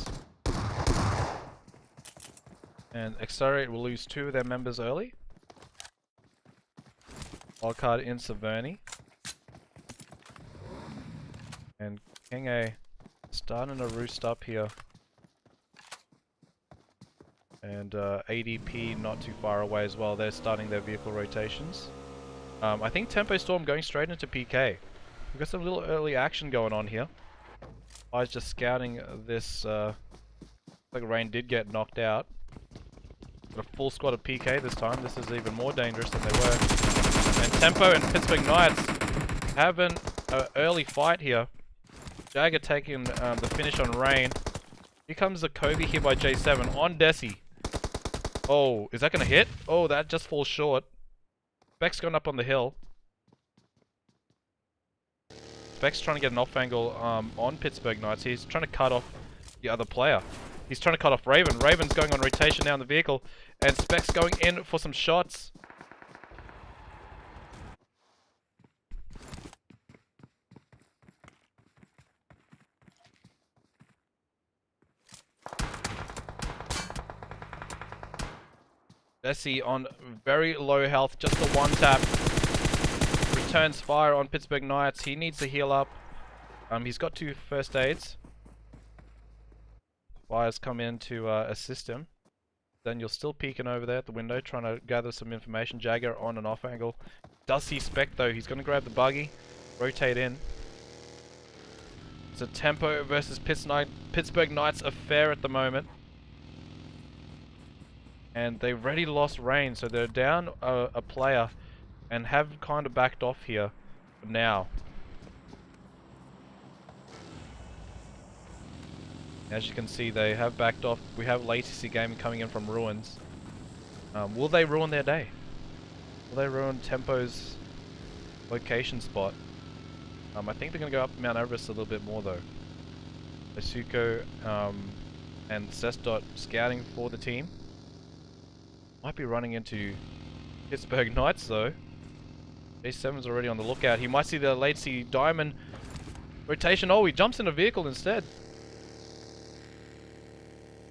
And Accelerate will lose 2 of their members early. Wildcard in Severny. And King A starting to roost up here. And ADP not too far away as well. They're starting their vehicle rotations. I think Tempo Storm going straight into PK. We've got some little early action going on here. I was just scouting this. Like Rain did get knocked out. Got a full squad of PK this time. This is even more dangerous than they were. And Tempo and Pittsburgh Knights having an early fight here. Jagger taking the finish on Rain. Here comes the Kobe here by J7 on Desi. Oh, is that going to hit? Oh, that just falls short. Specs going up on the hill. Specs trying to get an off angle on Pittsburgh Knights. He's trying to cut off the other player. He's trying to cut off Raven. Raven's going on rotation now in the vehicle. And Specs going in for some shots. Desi on very low health, just a 1 tap. Returns fire on Pittsburgh Knights. He needs to heal up. He's got 2 first aids. Fires come in to assist him. Then you're still peeking over there at the window, trying to gather some information. Jagger on an off angle. Does see Spec though. He's going to grab the buggy, rotate in. It's a Tempo versus Pittsburgh Knights affair at the moment. And they've already lost Rain, so they're down a player and have kind of backed off here now. As you can see, they have backed off. We have Latency Gaming coming in from Ruins. Will they ruin their day? Will they ruin Tempo's location spot? I think they're going to go up Mount Everest a little bit more though. Asuko and Cesdot scouting for the team. Might be running into Pittsburgh Knights though. J7's already on the lookout. He might see the Latency Diamond rotation. Oh, he jumps in a vehicle instead.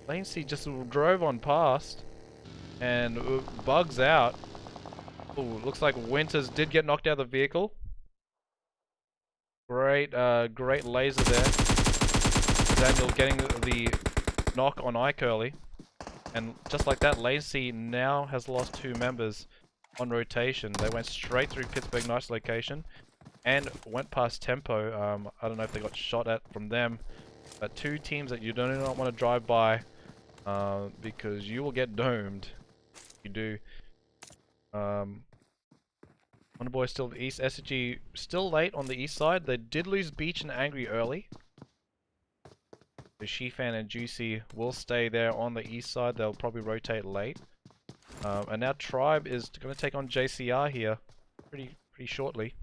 Latency just drove on past and bugs out. Oh, looks like Winters did get knocked out of the vehicle. Great laser there. Daniel getting the knock on iCurly. And just like that, Latency now has lost 2 members on rotation. They went straight through Pittsburgh Knights location and went past Tempo. I don't know if they got shot at from them, but 2 teams that you do not want to drive by because you will get domed if you do. Wonderboyz still the east. SSG still late on the east side. They did lose Beach and Angry early. So Shifan and Juicy will stay there on the east side. They'll probably rotate late. And now Tribe is going to take on JCR here pretty shortly.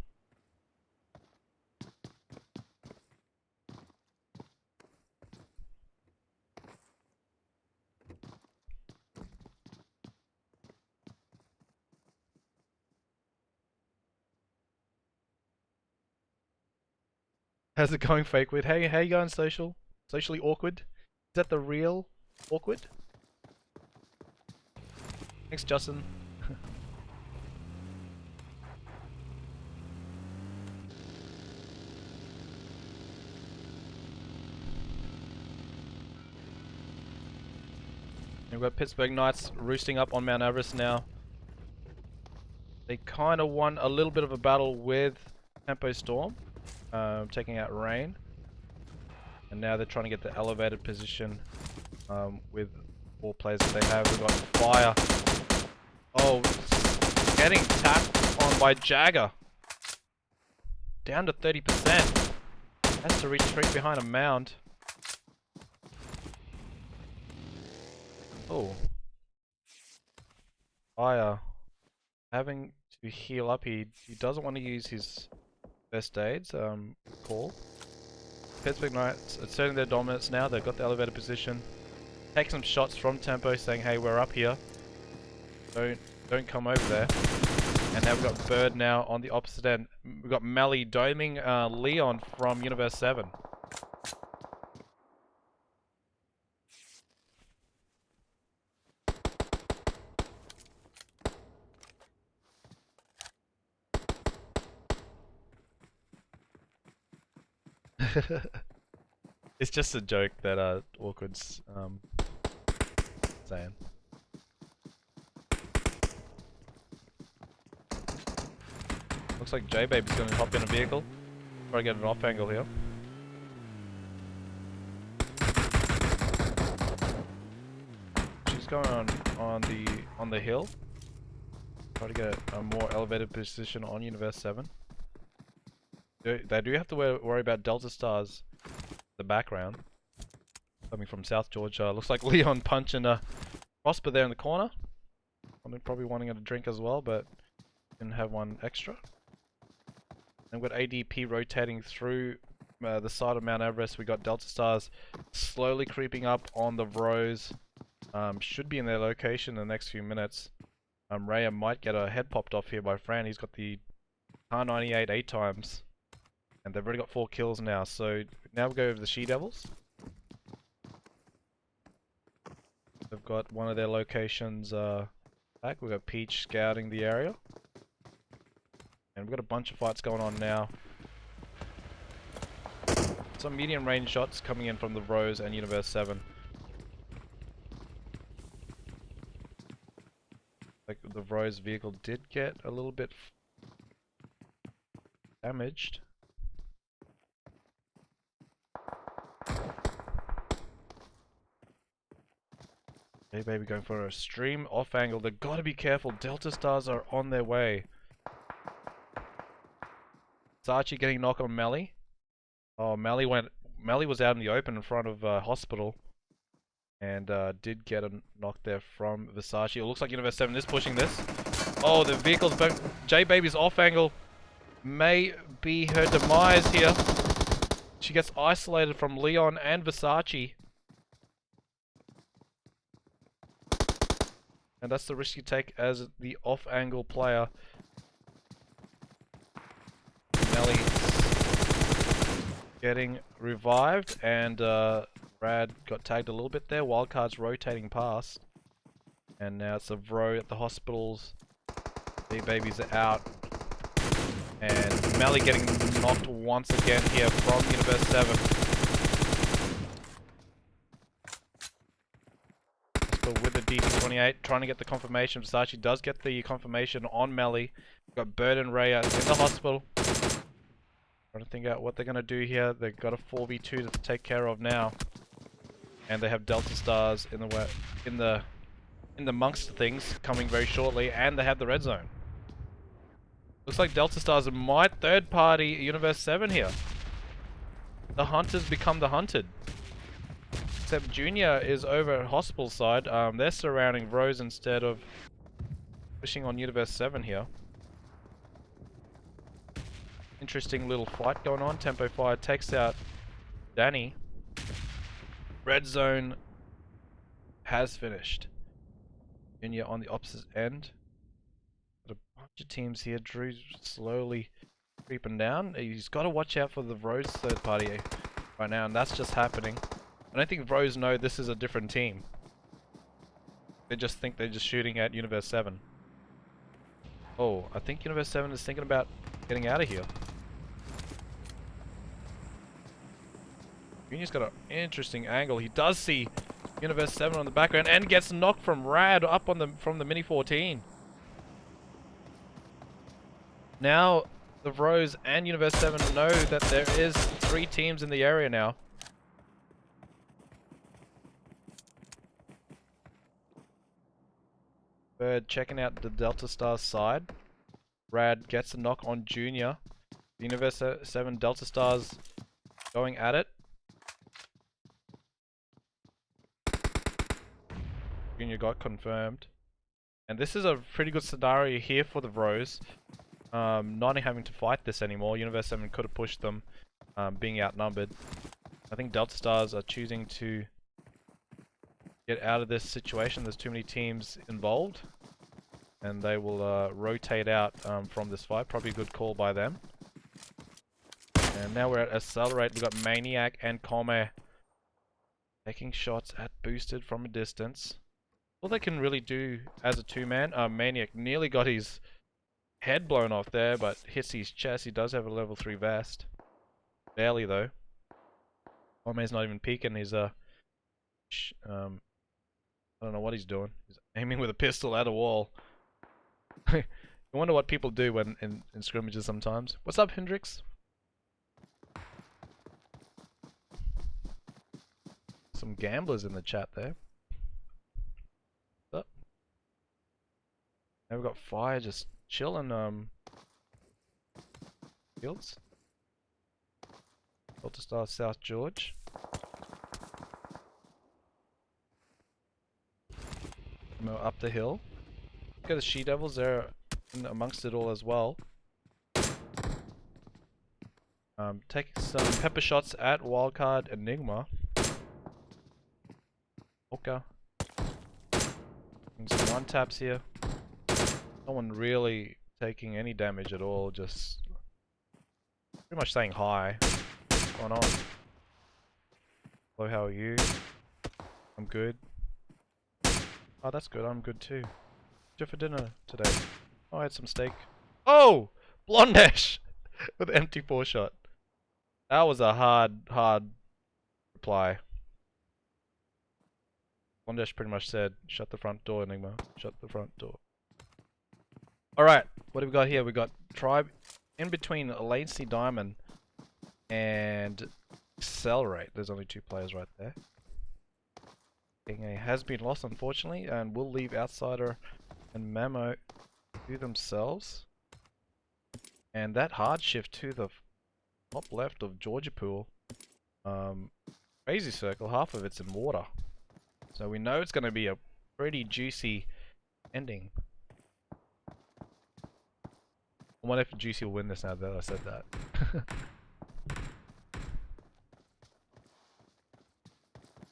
How's it going, Fake Wit? Hey, how you going, social? Socially awkward? Is that the real awkward? Thanks, Justin. We've got Pittsburgh Knights roosting up on Mount Everest now. They kind of won a little bit of a battle with Tempo Storm, taking out Rain. And now they're trying to get the elevated position with 4 players that they have. We've got Fire. Oh, getting tapped on by Jagger. Down to 30%. Has to retreat behind a mound. Oh. Fire. Having to heal up. He doesn't want to use his first aids. Call. Pittsburgh Knights asserting their dominance now. They've got the elevated position. Take some shots from Tempo saying, hey, we're up here. Don't come over there. And now we've got Bird now on the opposite end. We've got Melly doming Leon from Universe 7. It's just a joke that Awkward's saying. Looks like J-Baby's gonna hop in a vehicle. Try to get an off angle here. She's going on the hill. Try to get a more elevated position on Universe 7. They do have to worry about Delta Stars in the background. Coming from South Georgia. Looks like Leon punching a Prosper there in the corner. I'm probably wanting a drink as well, but didn't have one extra. And we've got ADP rotating through the side of Mount Everest. We got Delta Stars slowly creeping up on the Vros. Should be in their location in the next few minutes. Raya might get a head popped off here by Fran. He's got the R98 8 times. And they've already got 4 kills now. So now we go over the She-Devils. They've got one of their locations back. We've got Peach scouting the area. And we've got a bunch of fights going on now. Some medium range shots coming in from the Vros and Universe 7. Like the Vros vehicle did get a little bit damaged. Hey baby, going for a stream off angle. They've got to be careful. Delta Stars are on their way. Sachi getting knocked on Melly. Oh, Melly went Melly was out in the open in front of hospital. And did get a knock there from Versace. It looks like Universe 7 is pushing this. Oh, the vehicle's back. J-Baby's off angle may be her demise here. She gets isolated from Leon and Versace. And that's the risk you take as the off-angle player. Melly getting revived, and Rad got tagged a little bit there. Wildcard's rotating past. And now it's a Vro at the hospitals. The babies are out. And Melly getting knocked once again here from Universe 7. But with the DT28, trying to get the confirmation. Versace does get the confirmation on Melly. We've got Bird and Raya in the hospital. Trying to think out what they're going to do here. They've got a 4v2 to take care of now. And they have Delta Stars in the way, in the amongst things coming very shortly, and they have the red zone. Looks like Delta Stars might third party Universe 7 here. The hunters become the hunted. Except Junior is over at hospital side. They're surrounding Vros instead of pushing on Universe 7 here. Interesting little fight going on. Tempo Fire takes out Danny. Red zone has finished. Junior on the opposite end. Got a bunch of teams here. Drew's slowly creeping down. He's got to watch out for the Vros third party right now, and that's just happening. I don't think Vros know this is a different team. They just think they're just shooting at Universe 7. Oh, I think Universe 7 is thinking about getting out of here. Junior's got an interesting angle. He does see Universe 7 on the background and gets knocked from Rad up on from the Mini 14. Now the Vros and Universe 7 know that there is 3 teams in the area now. Bird checking out the Delta Stars side. Rad gets a knock on Junior. The Universe 7 Delta Stars going at it. Junior got confirmed. And this is a pretty good scenario here for the Vros. Not having to fight this anymore. Universe 7 could have pushed them, being outnumbered. I think Delta Stars are choosing to get out of this situation. There's too many teams involved. And they will rotate out from this fight. Probably a good call by them. And now we're at Accelerate. We've got Maniac and Come taking shots at Boosted from a distance. All they can really do as a two-man. Maniac nearly got his head blown off there, but hits his chest. He does have a level 3 vest. Barely though. Omen's not even peeking. He's I don't know what he's doing. He's aiming with a pistol at a wall. I wonder what people do when in scrimmages sometimes. What's up, Hendrix? Some gamblers in the chat there. What's up? Now we've got Fire just chilling fields. Delta Star South George. Up the hill. Look at the She Devils there in amongst it all as well. Taking some pepper shots at Wildcard Enigma. Oka. Some one taps here. No one really taking any damage at all, just pretty much saying hi. What's going on? Hello, how are you? I'm good. Oh, that's good. I'm good too. What'd you have for dinner today? Oh, I had some steak. Oh! Blondesh! With an empty 4-shot. That was a hard reply. Blondesh pretty much said, shut the front door, Enigma. Shut the front door. Alright, what do we got here? We got Tribe in between Latency Diamond and Accelerate. There's only 2 players right there. A has been lost, unfortunately, and will leave Outsider and Memo to themselves. And that hard shift to the top left of Georgia Pool Crazy circle, half of it's in water. So we know it's going to be a pretty juicy ending. I wonder if Juicy will win this now that I said that.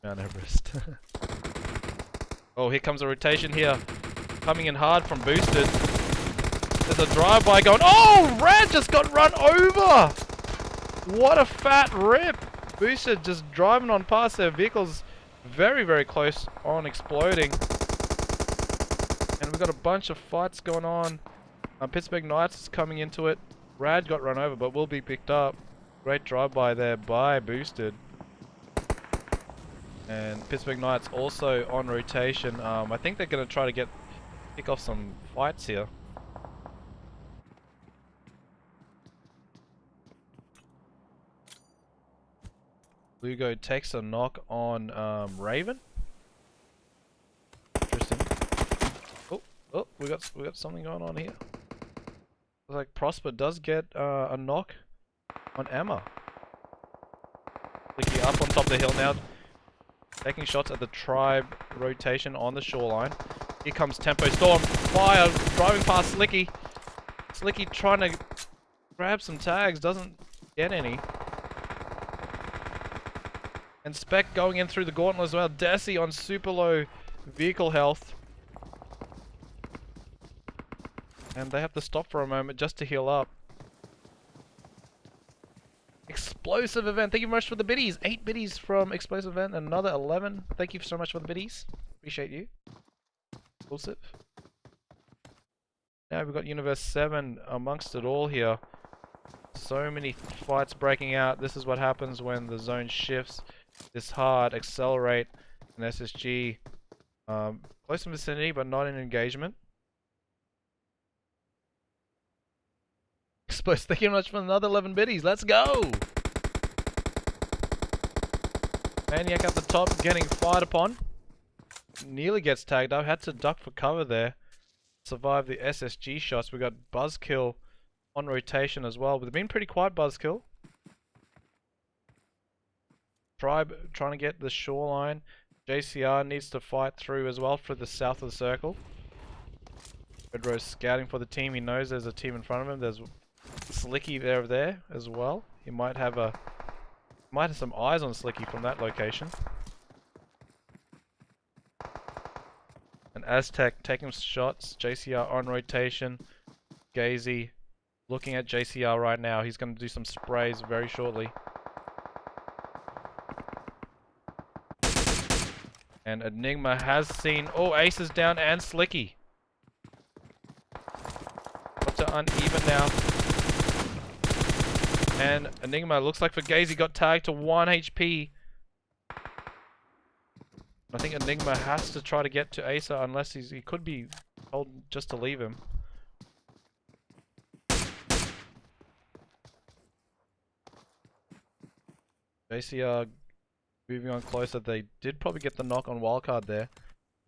Mount Everest. Oh, here comes a rotation here. Coming in hard from Boosted. There's a drive-by going. Oh, Rad just got run over! What a fat rip! Boosted just driving on past their vehicles very, very close on exploding. And we've got a bunch of fights going on. Pittsburgh Knights is coming into it. Rad got run over, but will be picked up. Great drive-by there by Boosted. And Pittsburgh Knights also on rotation. I think they're going to try to pick off some fights here. Lugo takes a knock on Raven. Interesting. Oh, we got something going on here. Looks like Prosper does get a knock on Emma. Flicky up on top of the hill now. Taking shots at the tribe rotation on the shoreline. Here comes Tempo Storm. Fire driving past Slicky. Slicky trying to grab some tags. Doesn't get any. And Spec going in through the gauntlet as well. Desi on super low vehicle health. And they have to stop for a moment just to heal up. Explosive event. Thank you very much for the biddies. 8 biddies from Explosive event. Another 11. Thank you so much for the biddies. Appreciate you. Exclusive. Now we've got Universe 7 amongst it all here. So many fights breaking out. This is what happens when the zone shifts this hard. Accelerate and SSG. Close in vicinity but not in engagement. Explosive. Thank you very much for another 11 biddies. Let's go! Maniac at the top getting fired upon. Nearly gets tagged up. Had to duck for cover there. Survive the SSG shots. We got Buzzkill on rotation as well. They've been pretty quiet, Buzzkill. Tribe trying to get the shoreline. JCR needs to fight through as well for the south of the circle. Red Rose scouting for the team. He knows there's a team in front of him. There's Slicky there as well. He might have some eyes on Slicky from that location. And Aztec taking shots. JCR on rotation. Gazy looking at JCR right now. He's going to do some sprays very shortly. And Enigma has seen... Oh, Ace is down and Slicky. Up to uneven now. And Enigma looks like Fugazi got tagged to 1 HP. I think Enigma has to try to get to Asa unless he could be told just to leave him. JCR moving on closer. They did probably get the knock on Wildcard there.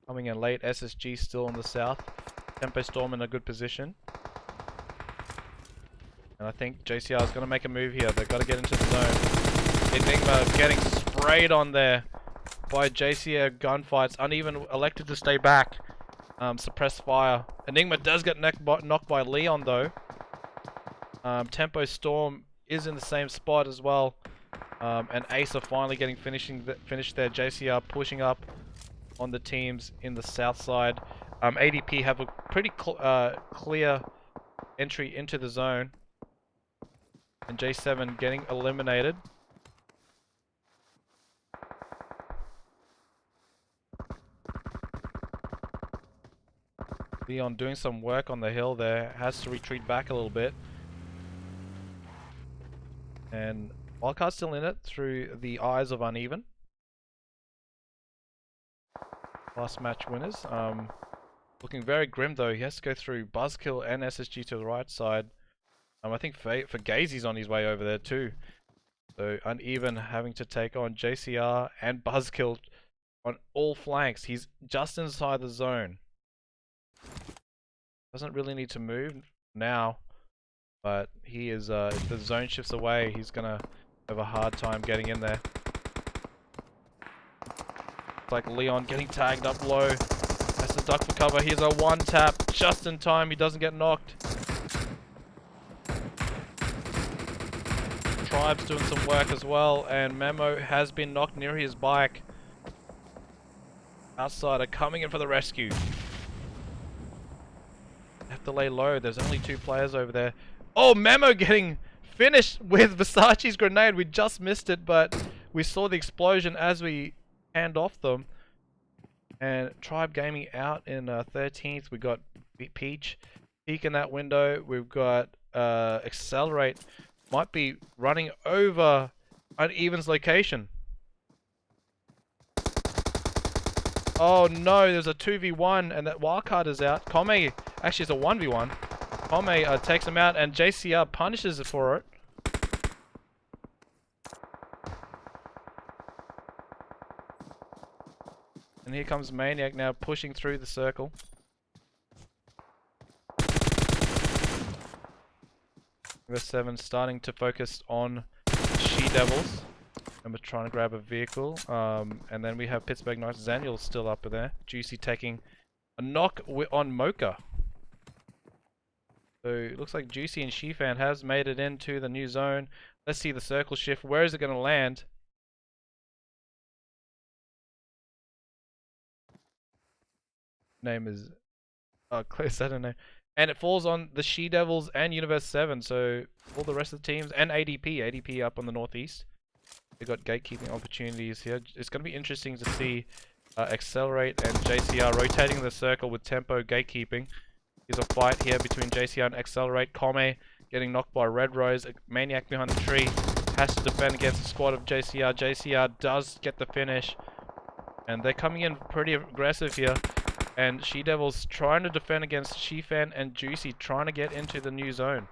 Coming in late. SSG still on the south. Tempo Storm in a good position. And I think JCR is going to make a move here. They've got to get into the zone. Enigma getting sprayed on there by JCR gunfights. Uneven elected to stay back. Suppress fire. Enigma does get knocked by Leon though. Tempo Storm is in the same spot as well. And Ace are finally getting finished there. JCR pushing up on the teams in the south side. ADP have a pretty clear entry into the zone. And J7 getting eliminated. Leon doing some work on the hill there. Has to retreat back a little bit. And Wildcard's still in it through the eyes of Uneven. Last match winners. Looking very grim though. He has to go through Buzzkill and SSG to the right side. I think Fugazi's on his way over there too. So Uneven having to take on JCR and Buzzkill on all flanks. He's just inside the zone. Doesn't really need to move now. But he is, if the zone shifts away, he's gonna have a hard time getting in there. It's like Leon getting tagged up low. Has to duck for cover. Here's a one tap just in time. He doesn't get knocked. Tribe's doing some work as well, and Memo has been knocked near his bike. Outsider coming in for the rescue. Have to lay low. There's only 2 players over there. Oh, Memo getting finished with Versace's grenade. We just missed it, but we saw the explosion as we hand off them. And Tribe Gaming out in 13th. We got Peach peek in that window. We've got Accelerate. Might be running over Uneven's location. Oh no, there's a 2v1 and that Wildcard is out. Kome, actually it's a 1v1. Kome takes him out and JCR punishes it for it. And here comes Maniac now pushing through the circle. Verse 7 starting to focus on She-Devils. And we're trying to grab a vehicle. And then we have Pittsburgh Knights. Zaniel's still up there. Juicy taking a knock on Mocha. So it looks like Juicy and Shifan has made it into the new zone. Let's see the circle shift. Where is it going to land? Name is... Oh, close, I don't know. And it falls on the She-Devils and Universe 7. So all the rest of the teams and ADP. ADP up on the northeast. They got gatekeeping opportunities here. It's going to be interesting to see Accelerate and JCR rotating the circle with tempo gatekeeping. There's a fight here between JCR and Accelerate. Kome getting knocked by Red Rose. A Maniac behind the tree has to defend against the squad of JCR. JCR does get the finish. And they're coming in pretty aggressive here. And She-Devils trying to defend against Shifan and Juicy, trying to get into the new zone.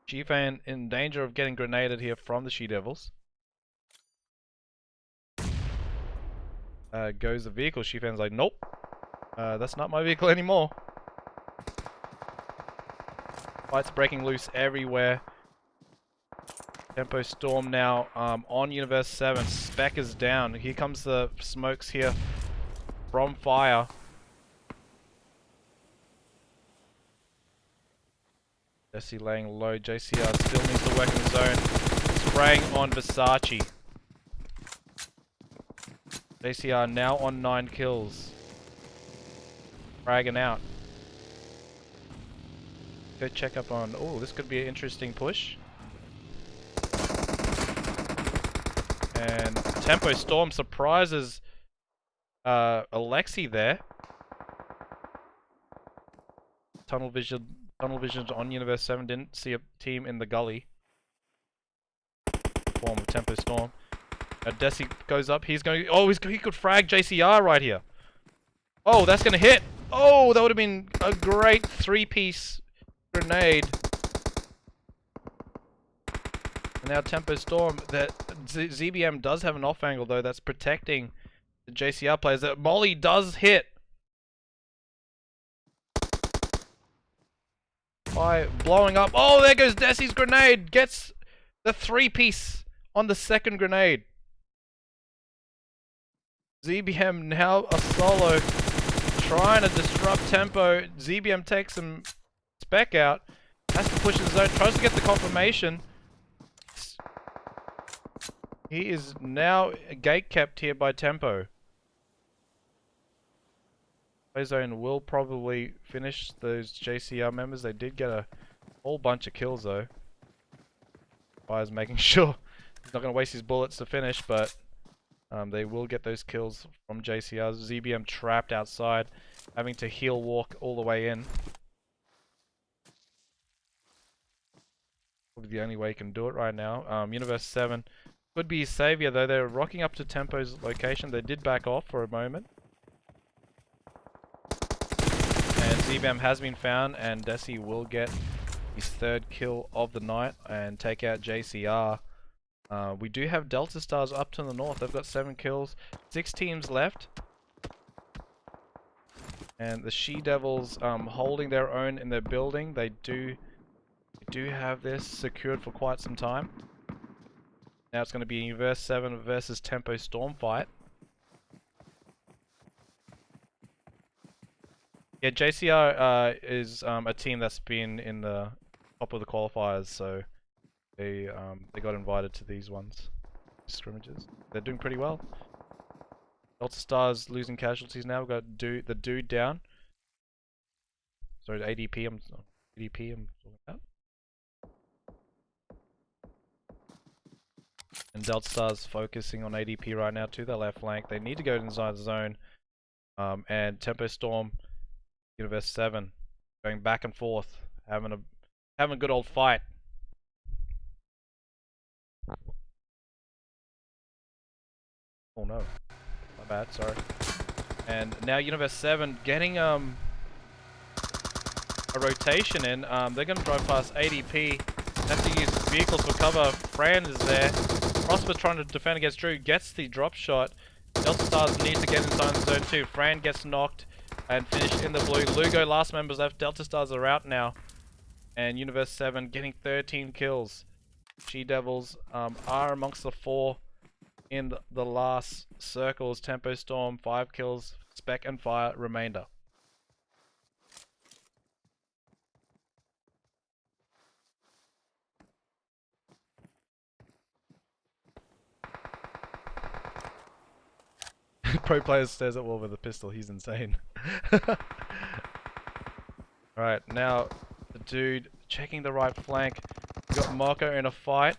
Shifan in danger of getting grenaded here from the She-Devils. Goes the vehicle. Shifan's like, nope. That's not my vehicle anymore. Fights breaking loose everywhere. Tempo Storm now on Universe 7. Spec is down. Here comes the smokes here from fire. Jesse laying low. JCR still needs to work in the zone. Spraying on Versace. JCR now on 9 kills. Fragging out. Go check up on... Oh, this could be an interesting push. And Tempo Storm surprises Alexi there. Tunnel vision on Universe 7. Didn't see a team in the gully. Form of Tempo Storm. Desi goes up. He's going. Oh, he could frag JCR right here. Oh, that's gonna hit. Oh, that would have been a great 3-piece grenade. And now Tempo Storm. That ZBM does have an off angle though. That's protecting the JCR players. That Molly does hit. By blowing up. Oh, there goes Desi's grenade. Gets the 3-piece on the second grenade. ZBM now a solo. Trying to disrupt Tempo. ZBM takes some spec out. Has to push his zone. Tries to get the confirmation. He is now gate kept here by Tempo. Zone will probably finish those JCR members. They did get a whole bunch of kills though. Fire's making sure he's not going to waste his bullets to finish, but they will get those kills from JCR. ZBM trapped outside, having to heel walk all the way in. Probably the only way he can do it right now. Universe 7 could be his savior though. They're rocking up to Tempo's location. They did back off for a moment. And ZBM has been found, and Desi will get his 3rd kill of the night and take out JCR. We do have Delta Stars up to the north. They've got 7 kills. 6 teams left. And the She-Devils holding their own in their building. They do have this secured for quite some time. Now it's going to be Verse 7 versus Tempo Storm fight. Yeah, JCR is a team that's been in the top of the qualifiers, so they got invited to these ones, scrimmages. They're doing pretty well. Delta Stars losing casualties now. We've got the dude down. Sorry, ADP. I'm talking about. And Delta Stars focusing on ADP right now to their left flank. They need to go inside the zone. And Tempo Storm, Universe 7, going back and forth, having a good old fight. Oh no, my bad. Sorry. And now Universe 7 getting a rotation in. They're gonna drive past ADP. Have to use vehicles for cover. Fran is there. Prosper trying to defend against Drew, gets the drop shot. Delta Stars need to get inside the zone too. Fran gets knocked and finished in the blue. Lugo, last members left. Delta Stars are out now. And Universe 7 getting 13 kills. She-Devils are amongst the 4 in the last circles. Tempo Storm, 5 kills. Spec and Fire, remainder. Pro player stares at wall with a pistol. He's insane. Alright, now the dude checking the right flank. We got Marco in a fight,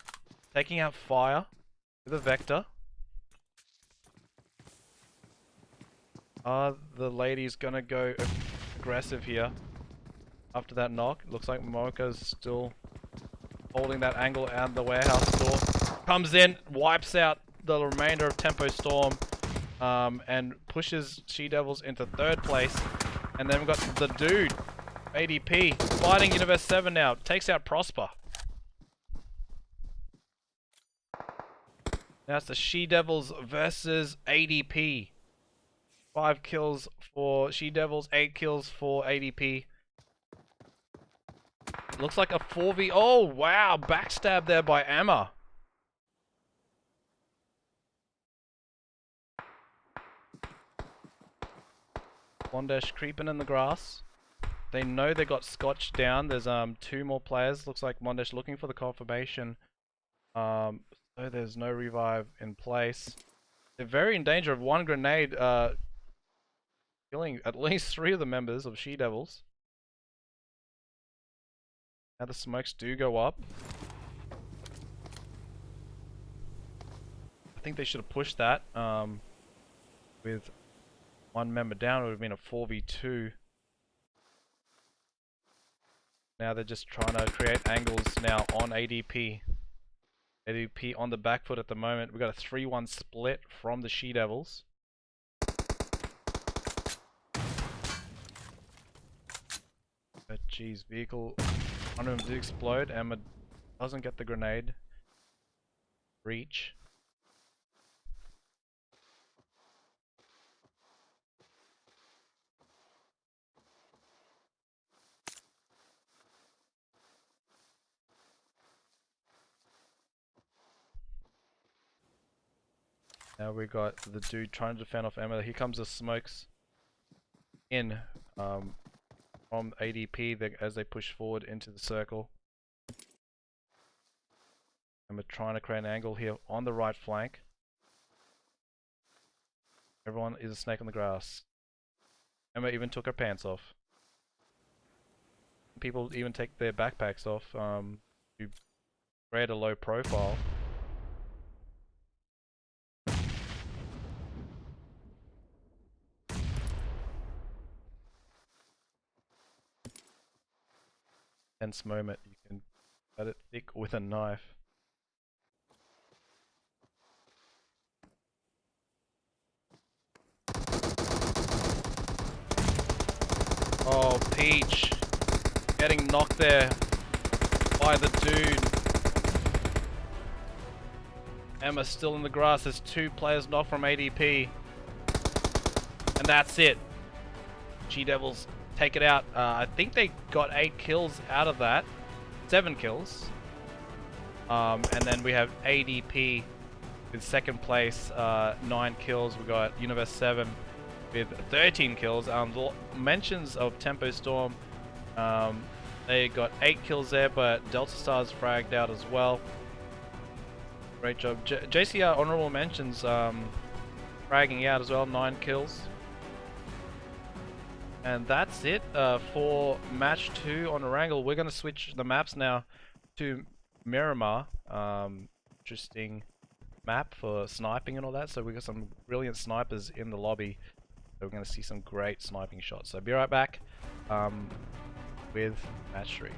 taking out Fire with a Vector. Are the ladies gonna go aggressive here after that knock? Looks like Marco's still holding that angle and the warehouse door. Comes in, wipes out the remainder of Tempo Storm. And pushes She-Devils into 3rd place. And then we've got the dude, ADP, fighting Universe 7 now. Takes out Prosper. Now it's the She-Devils versus ADP. 5 kills for She-Devils, 8 kills for ADP. Looks like a 4v. Oh, wow. Backstab there by Emma. Wonderboyz creeping in the grass. They know they got Scotch down. There's 2 more players. Looks like Wonderboyz looking for the confirmation. So there's no revive in place. They're very in danger of 1 grenade killing at least 3 of the members of She-Devils. Now the smokes do go up. I think they should have pushed that with 1 member down. It would have been a 4v2. Now they're just trying to create angles now on ADP. ADP on the back foot at the moment. We've got a 3-1 split from the She-Devils. But geez, vehicle, one of them did explode. Emma doesn't get the grenade. Reach. Now we got the dude trying to defend off Emma. Here comes the smokes in from ADP as they push forward into the circle. Emma trying to create an angle here on the right flank. Everyone is a snake on the grass. Emma even took her pants off. People even take their backpacks off to create a low profile. Tense moment, you can cut it thick with a knife. Oh, Peach getting knocked there by the dude. Emma's still in the grass. There's 2 players knocked from ADP, and that's it. She-Devils take it out. I think they got 8 kills out of that. 7 kills. And then we have ADP with second place, 9 kills. We got Universe 7 with 13 kills. Mentions of Tempo Storm, they got 8 kills there, but Delta Stars fragged out as well. Great job. JCR honorable mentions, fragging out as well, 9 kills. And that's it for match 2 on Erangel. We're going to switch the maps now to Miramar. Interesting map for sniping and all that. So we got some brilliant snipers in the lobby. So we're going to see some great sniping shots. So be right back with match 3.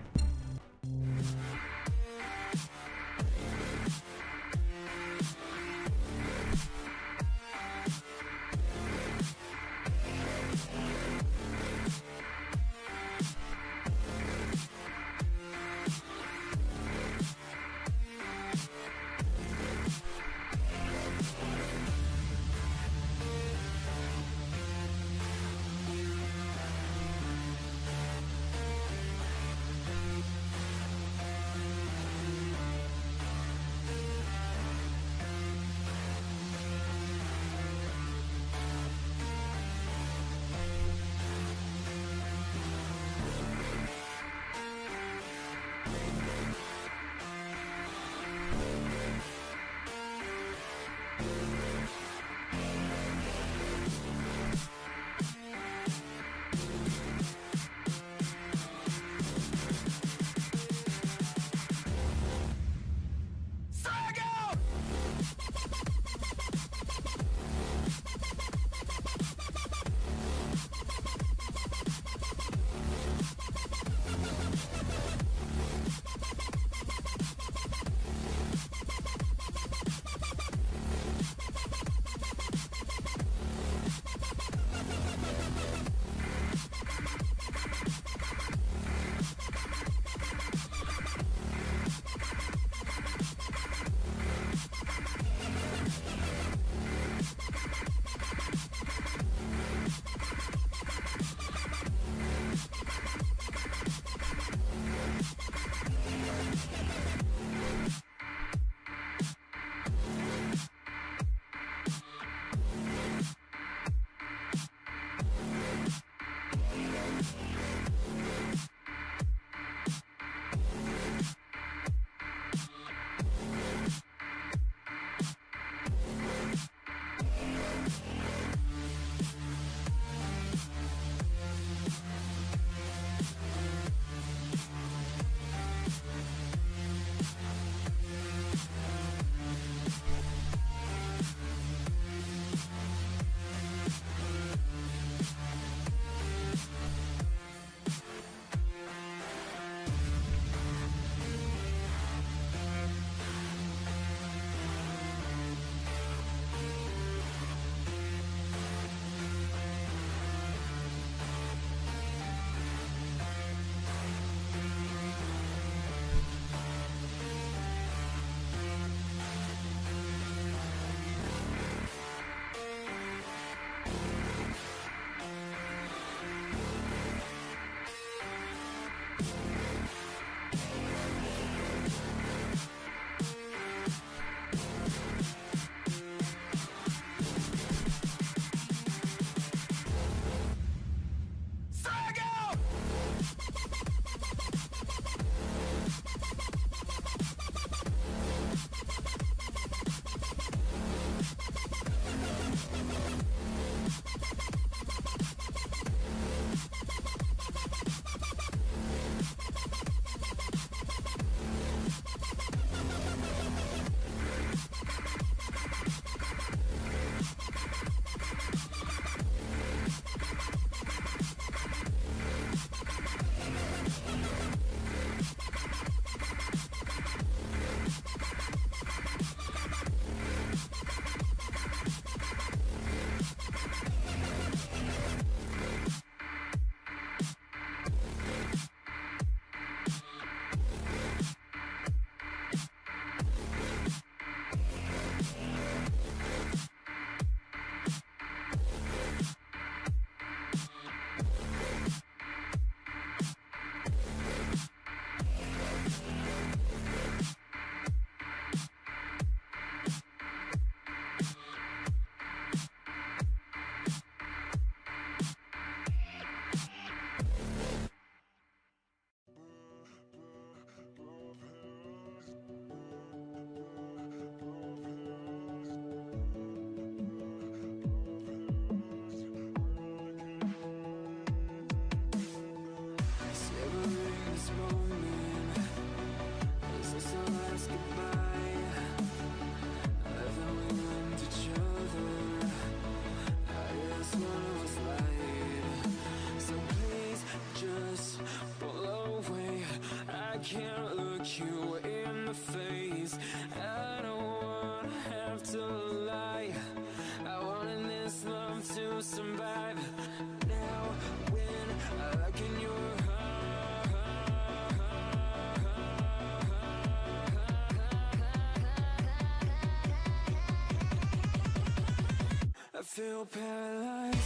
feel paralyzed.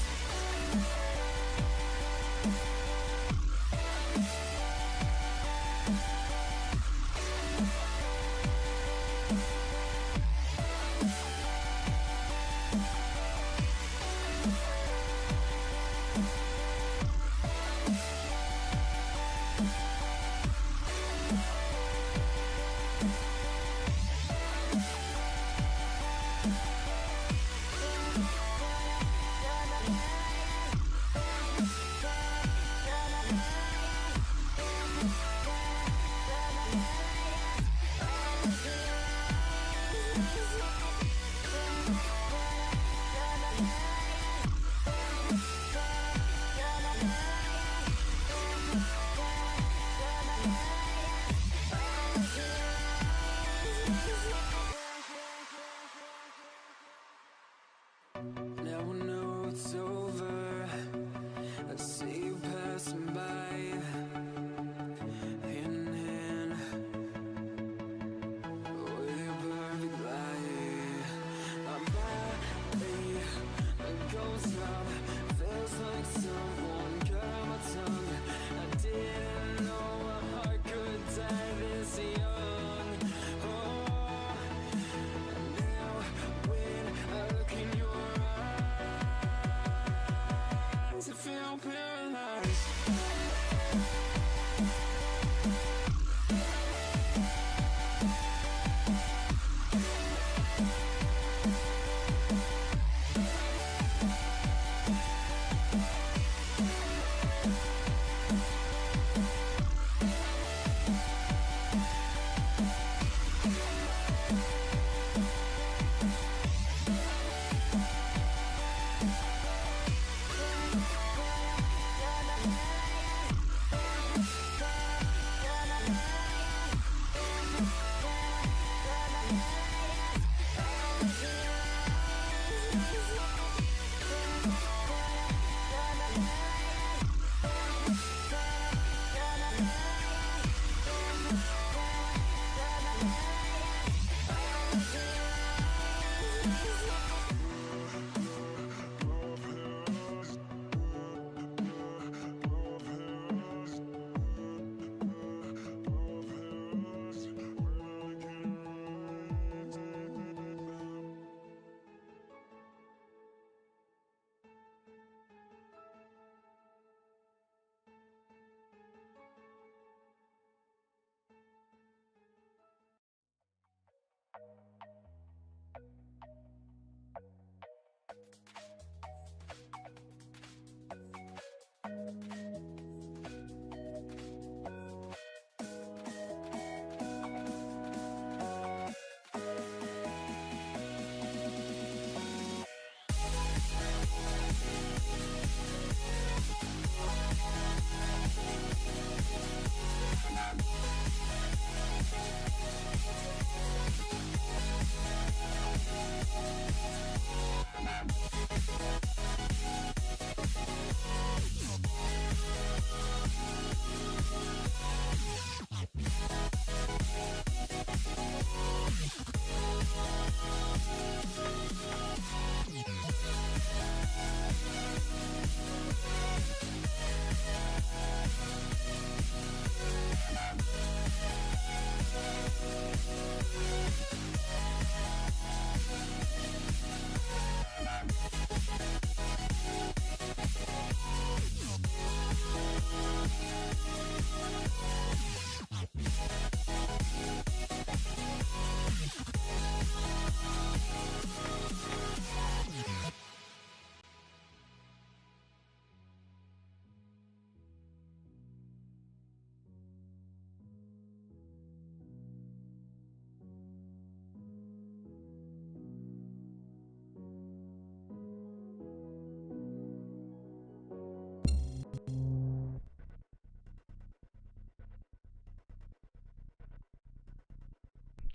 Now I know it's over. I see you passing by, hand in hand, with your perfect light. My body, it goes up, feels like someone cut out my tongue. I didn't know my heart could die this young. Oh, now when I look in your eyes, I feel paralyzed.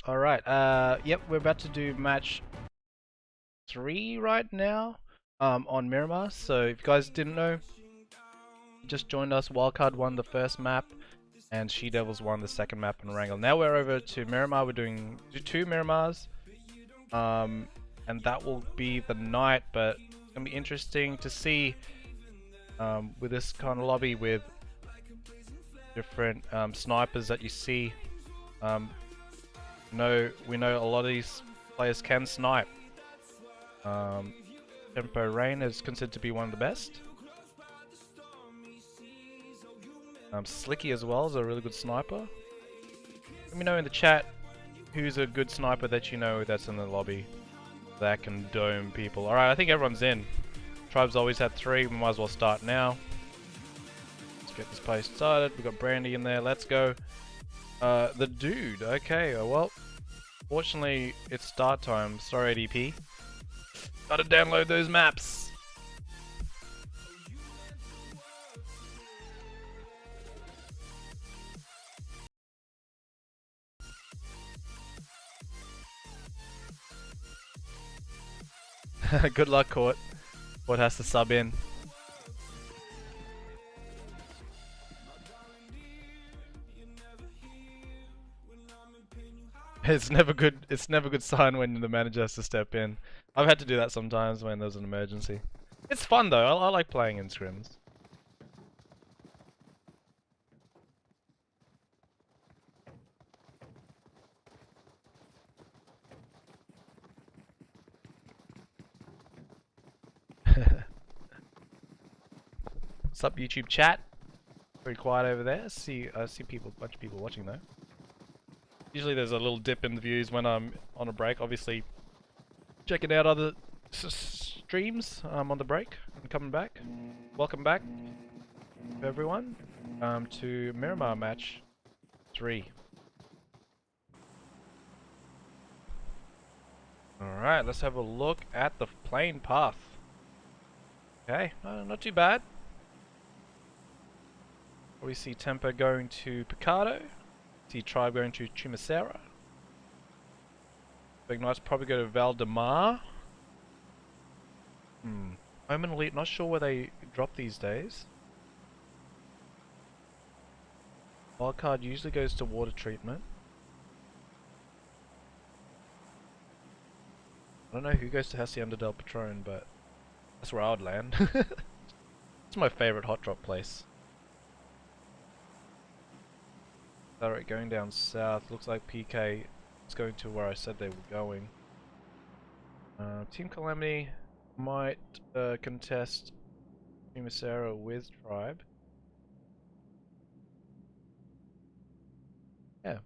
Alright, yep, we're about to do match 3 right now on Miramar. So if you guys didn't know, just joined us, Wildcard won the first map and She Devils won the second map in Wrangle. Now we're over to Miramar, we're doing 2 Miramars, and that will be the night, but It's gonna be interesting to see with this kind of lobby with different snipers that you see. We know a lot of these players can snipe. Tempo Rain is considered to be one of the best. Slicky as well is a really good sniper. Let me know in the chat who's a good sniper that you know that's in the lobby that can dome people. Alright, I think everyone's in. Tribe's always had 3, we might as well start now. Let's get this place started. We've got Brandy in there, let's go. The dude, okay, well, fortunately it's start time. Sorry ADP. Gotta download those maps. Good luck, Court. Court has to sub in. It's never good. It's never a good sign when the manager has to step in. I've had to do that sometimes when there's an emergency. It's fun though. I like playing in scrims. What's up, YouTube chat? Very quiet over there. I see people, a bunch of people watching though. Usually there's a little dip in the views when I'm on a break. Obviously, checking out other streams on the break and coming back. Welcome back, everyone, to Miramar match 3. Alright, let's have a look at the plane path. Okay, not too bad. We see Tempo going to Picardo. See Tribe going to Chimicera. Big Knights probably go to Valdemar. Omen Elite, not sure where they drop these days. Wildcard usually goes to water treatment. I don't know who goes to Hacienda del Patron, but that's where I would land. It's my favorite hot drop place. Alright, going down south. Looks like PK is going to where I said they were going. Team Calamity might contest Chimicera with Tribe. Yeah.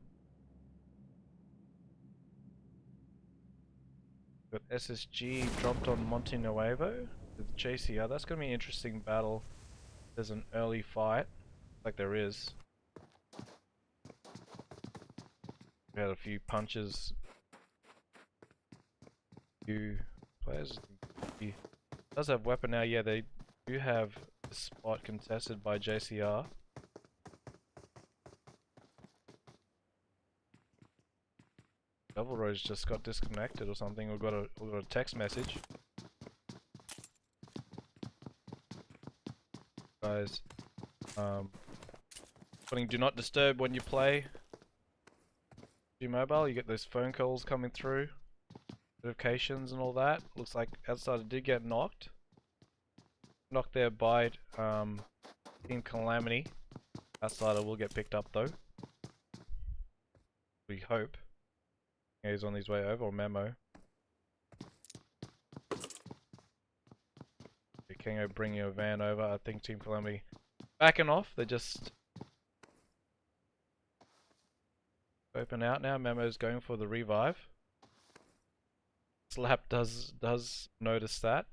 Got SSG dropped on Monte Nuevo with JCR. That's going to be an interesting battle. There's an early fight, like there is. We had a few punches. Few players. He does have weapon now. Yeah, they do have the spot contested by JCR. Double Rose just got disconnected or something. We got a text message. Guys, putting do not disturb when you play Mobile. You get those phone calls coming through, notifications and all that. Looks like Outsider did get knocked there by Team Calamity. Outsider will get picked up though, we hope. Yeah, he's on his way over, or Memo. Kingo bringing a van over. I think Team Calamity backing off. They just open out now. Memo's going for the revive. Slap does notice that,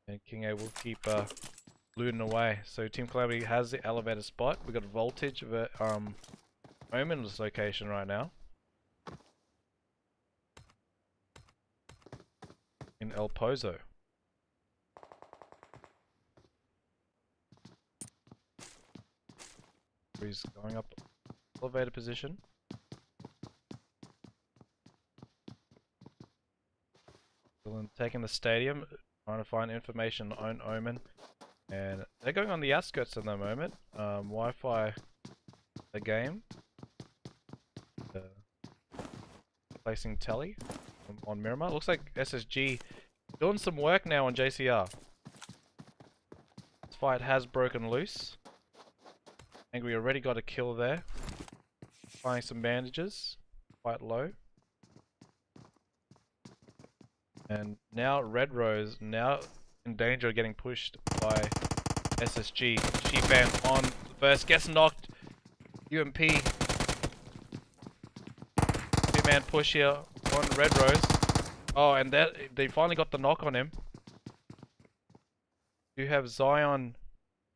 and Kingo will keep looting away. So Team Calamity has the elevator spot. We got voltage of Omen's location right now in El Pozo. He's going up elevator position. Taking the stadium, trying to find information on Omen, and they're going on the outskirts at the moment. Wi-Fi the game. Placing telly on Miramar. Looks like SSG Doing some work now on JCR. This fight has broken loose. Angry already got a kill there. Applying some bandages. Quite low. And now Red Rose, now in danger of getting pushed by SSG. She-Fan on the first, gets knocked. UMP. Two-man push here on Red Rose. Oh, and that they finally got the knock on him. You have Zion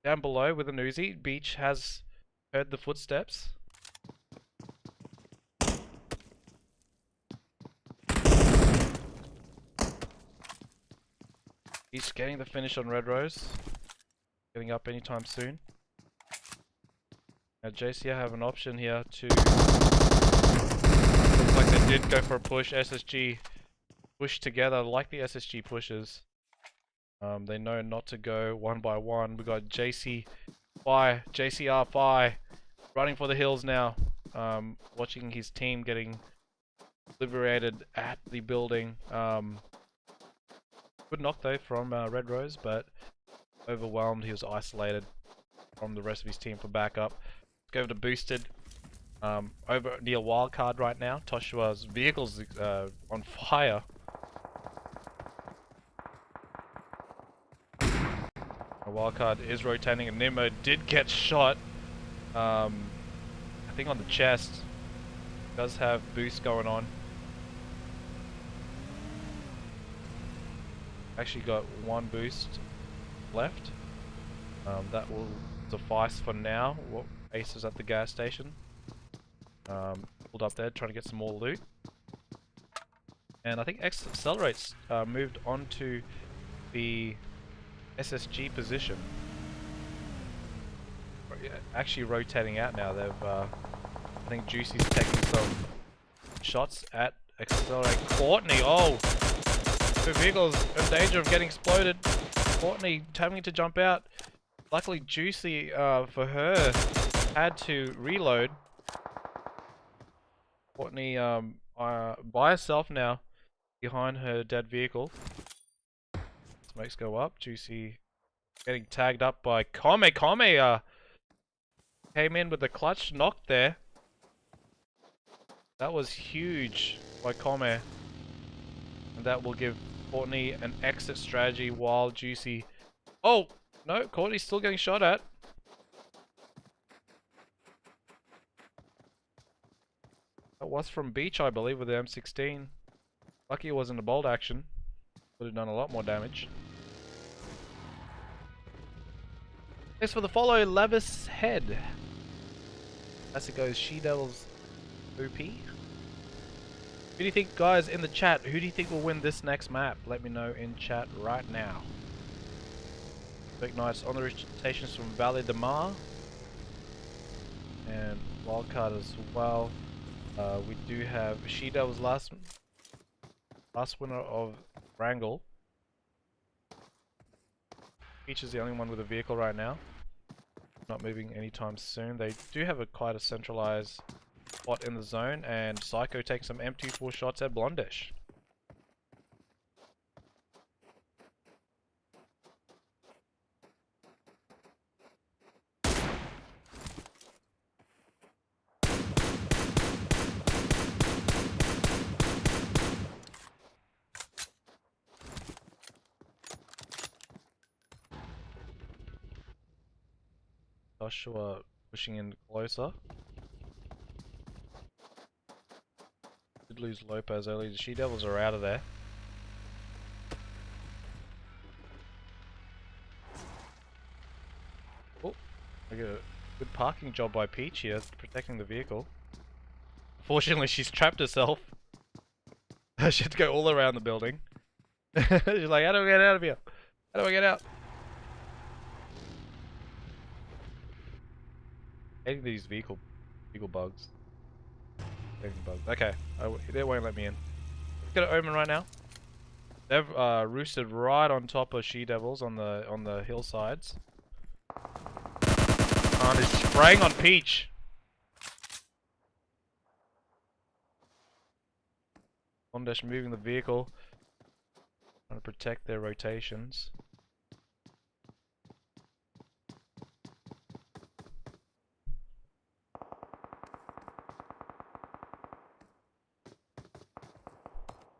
down below with an Uzi. Beach has heard the footsteps. He's getting the finish on Red Rose. Getting up anytime soon. Now JCR have an option here to... Looks like they did go for a push. SSG push together like the SSG pushes. They know not to go one by one. We got JCR Phi running for the hills now. Watching his team getting liberated at the building. Good knock though from Red Rose, but overwhelmed. He was isolated from the rest of his team for backup. Let's go over to Boosted. Over near Wildcard right now. Toshua's vehicle's on fire. Wildcard is rotating, and Nimmo did get shot. I think on the chest. Does have boost going on. Actually got one boost left. That will suffice for now. Ace is at the gas station. Pulled up there trying to get some more loot. And I think Accelerates moved on to the SSG position. Actually rotating out now. They've I think Juicy's taking some shots at Accelerate. Courtney, oh! Two vehicles in danger of getting exploded. Courtney having to jump out. Luckily Juicy for her had to reload. Courtney by herself now behind her dead vehicle. Smokes go up. Juicy getting tagged up by Kame. Kame came in with the clutch knock there. That was huge by Kame. And that will give Courtney an exit strategy while Juicy... Oh! No, Courtney's still getting shot at. That was from Beach, I believe, with the M16. Lucky it wasn't a bolt action. Would have done a lot more damage. Thanks for the follow, Lavis Head. As it goes, She-Devils OP. Who do you think, guys, in the chat, who do you think will win this next map? Let me know in chat right now. Big Knights on the rotations from Valley de Mar. And Wildcard as well. We do have She-Devils last winner of Wrangle. Peach is the only one with a vehicle right now. Not moving anytime soon. They do have quite a centralized spot in the zone, and Psycho takes some M24 shots at Blondish. Joshua pushing in closer. Did lose Lopez early. The She-Devils are out of there. Oh, I get a good parking job by Peach here, protecting the vehicle. Fortunately, she's trapped herself. She had to go all around the building. She's like, how do I get out of here? How do I get out? Hating these vehicle bugs. Okay, they won't let me in. Let's go to Omen right now. They've roosted right on top of She-Devils on the hillsides. And is spraying on Peach. Ondesh moving the vehicle. Trying to protect their rotations.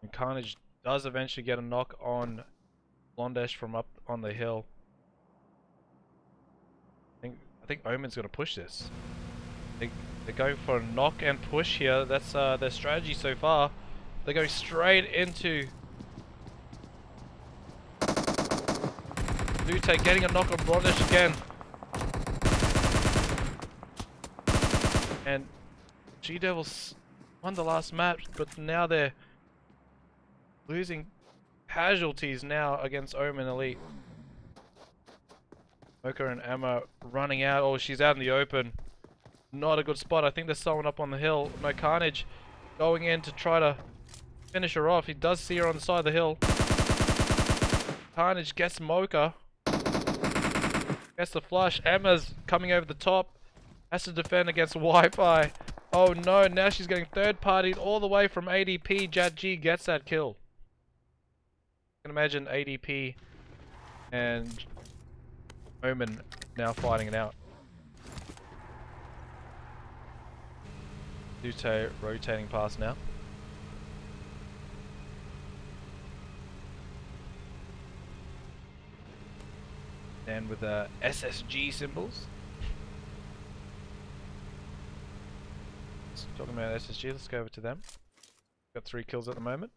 And Carnage does eventually get a knock on Blondesh from up on the hill. I think Omen's gonna push this. They're going for a knock and push here. That's their strategy so far. They're going straight into Lute getting a knock on Blondesh again. And G-Devils won the last match, but now they're losing casualties now against Omen Elite. Mocha and Emma running out. Oh, she's out in the open. Not a good spot. I think there's someone up on the hill. No Carnage going in to try to finish her off. He does see her on the side of the hill. Carnage gets Mocha. Gets the flush. Emma's coming over the top. Has to defend against Wi-Fi. Oh no, now she's getting third partied all the way from ADP. JatG gets that kill. I can imagine ADP and Omen now fighting it out. Lute rotating past now. And with the SSG symbols. Talking about SSG, let's go over to them. Got 3 kills at the moment.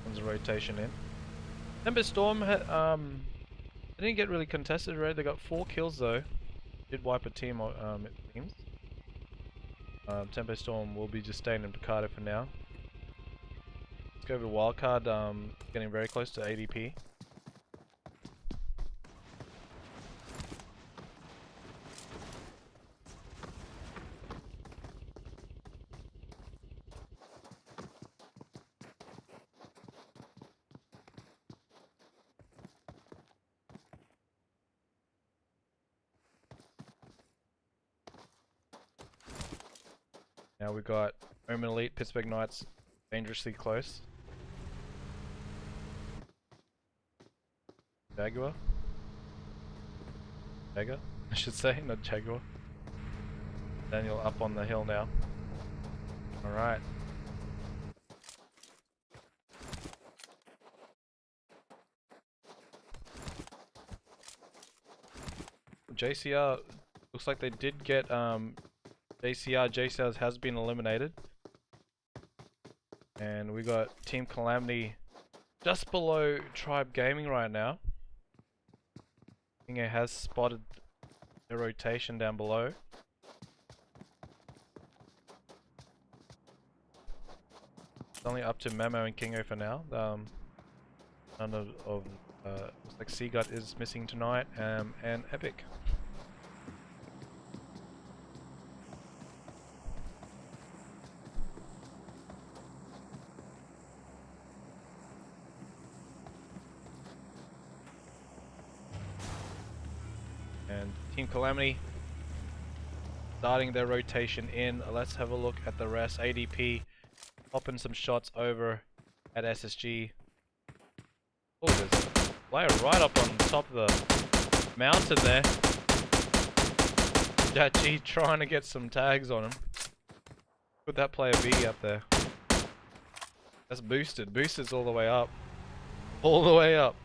One's a rotation in. Tempest Storm had, they didn't get really contested, right? They got 4 kills though. Did wipe a team, it seems. Tempest Storm will be just staying in Picardo for now. Let's go over to Wildcard, getting very close to ADP. Now we've got Omen Elite, Pittsburgh Knights, dangerously close. Jaguar? Jaguar, I should say, not Jaguar. Daniel up on the hill now. Alright. JCR, looks like they did get JCR has been eliminated. And we got Team Calamity just below Tribe Gaming right now. I think it has spotted the rotation down below. It's only up to Memo and Kingo for now. None of looks like Seagut is missing tonight, and Epic. And Team Calamity starting their rotation in. Let's have a look at the rest. ADP popping some shots over at SSG. Oh, there's a player right up on top of the mountain there. JatG trying to get some tags on him. Put that player be up there. That's boosted. Boosted's all the way up. All the way up.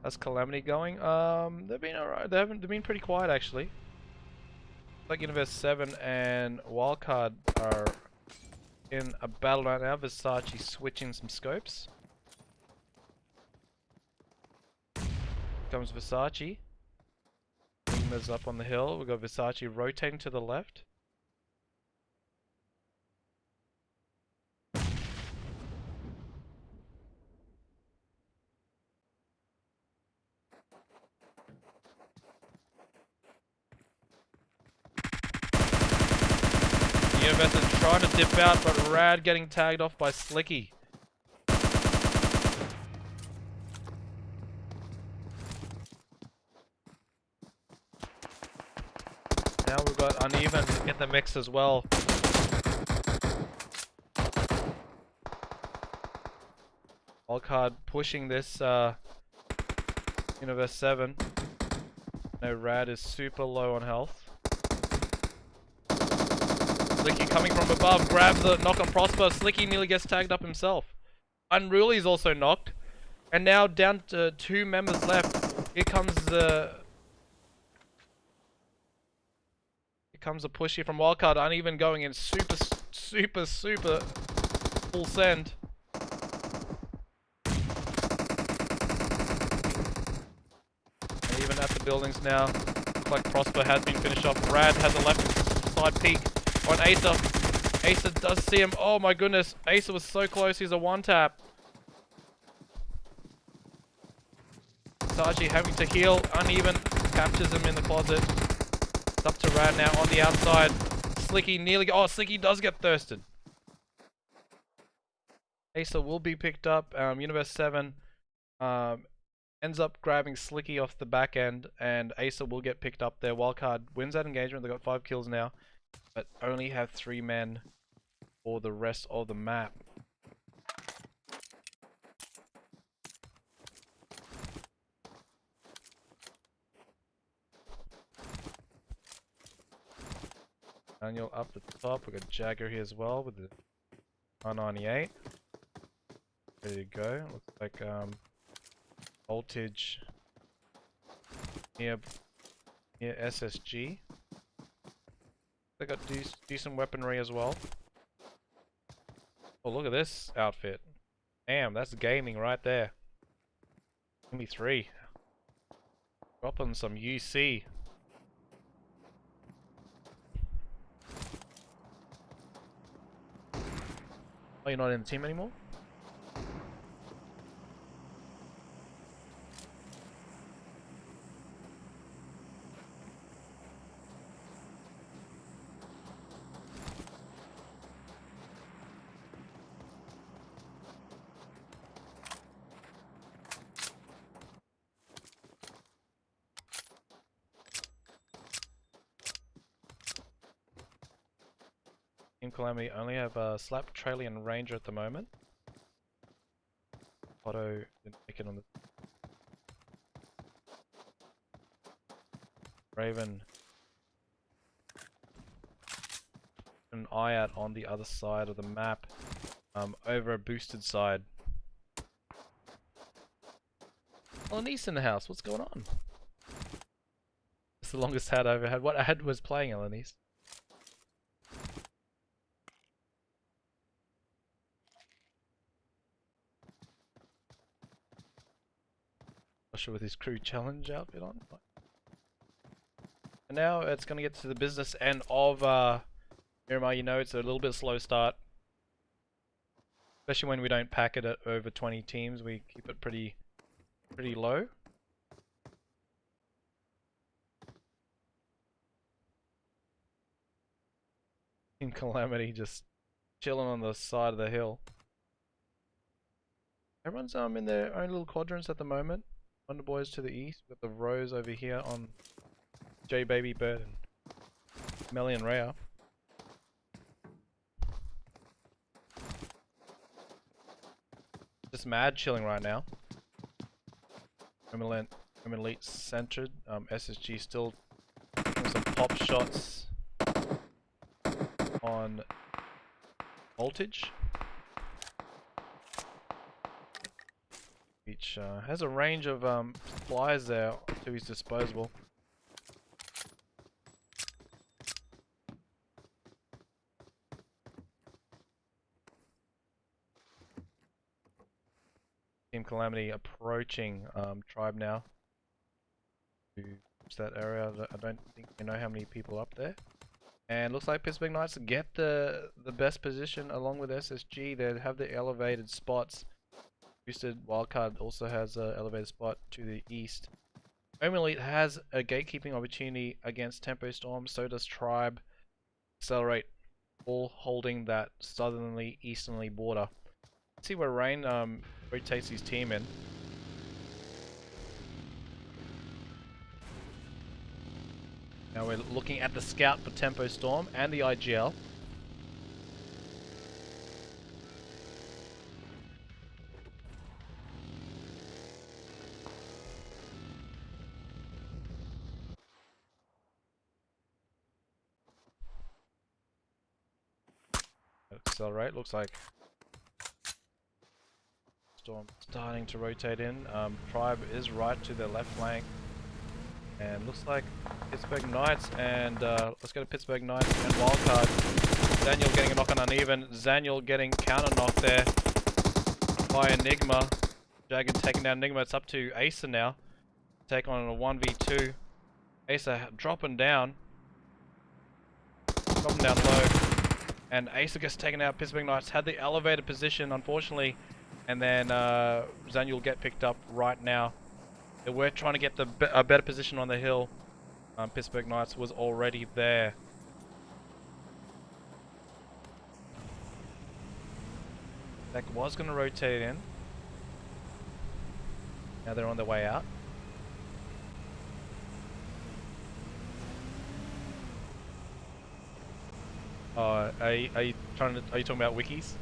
That's Calamity going. They've been alright. They've been pretty quiet actually. Like Universe 7 and Wildcard are in a battle right now. Versace switching some scopes. Comes Versace. Enigma's up on the hill. We've got Versace rotating to the left. Universe is trying to dip out, but Rad getting tagged off by Slicky. now we've got Uneven in the mix as well. Wildcard pushing this Universe 7. No, Rad is super low on health. Slicky coming from above, grabs the knock on Prosper. Slicky nearly gets tagged up himself. Unruly's also knocked. And now down to 2 members left. Here comes a push here from Wildcard. Uneven going in super full send. And even at the buildings now, looks like Prosper has been finished off. Rad has a left side peek on Acer. Acer does see him. Oh my goodness, Acer was so close. He's a one tap. Saji having to heal. Uneven captures him in the closet. It's up to Rad now on the outside. Slicky nearly... Oh, Slicky does get thirsted. Acer will be picked up. Universe 7 ends up grabbing Slicky off the back end, and Acer will get picked up there. Wildcard wins that engagement. They've got 5 kills now, but only have 3 men for the rest of the map. Daniel up the top. We got Jagger here as well with the R98. Ready to go. Looks like voltage near SSG. They got decent weaponry as well. Oh, look at this outfit. Damn, that's gaming right there. Give me 3. Dropping some UC. Oh, you're not in the team anymore? Team Calamity only have Slap, Trailer, and Ranger at the moment. Otto didn't make it on the... Raven. An eye out on the other side of the map. Over a boosted side. Elenice in the house, what's going on? It's the longest ad I ever had. What ad was playing, Elenice? With his crew challenge outfit on. And now it's going to get to the business end of Miramar. You know, it's a little bit slow start. Especially when we don't pack it at over 20 teams. We keep it pretty low. In Calamity just chilling on the side of the hill. Everyone's in their own little quadrants at the moment. Wonderboyz to the east, with the Vros over here on J Baby Bird and Melly and Rhea. Just mad chilling right now. Omen Elite centered. SSG still taking some pop shots on voltage. Each has a range of supplies there to his disposal. Team Calamity approaching Tribe now. To that area, I don't think you know how many people up there. And looks like Pittsburgh Knights get the best position along with SSG. They have the elevated spots. Boosted Wildcard also has an elevated spot to the east. Omen Elite has a gatekeeping opportunity against Tempo Storm, so does Tribe. Accelerate, all holding that southerly, easternly border. Let's see where Rain rotates his team in. Now we're looking at the scout for Tempo Storm and the IGL. Accelerate, looks like Storm starting to rotate in. Tribe is right to their left flank. And looks like Pittsburgh Knights and let's go to Pittsburgh Knights and Wildcard. Zaniel getting a knock on uneven. Zaniel getting counter knocked there by Enigma. Jagged taking down Enigma. It's up to Acer now. Take on a 1v2. Acer dropping down. Dropping down low. And Acer gets taken out. Pittsburgh Knights had the elevated position, unfortunately. And then Zaniel will get picked up right now. They were trying to get a better position on the hill. Pittsburgh Knights was already there. That was going to rotate in. Now they're on their way out. Are you talking about wikis?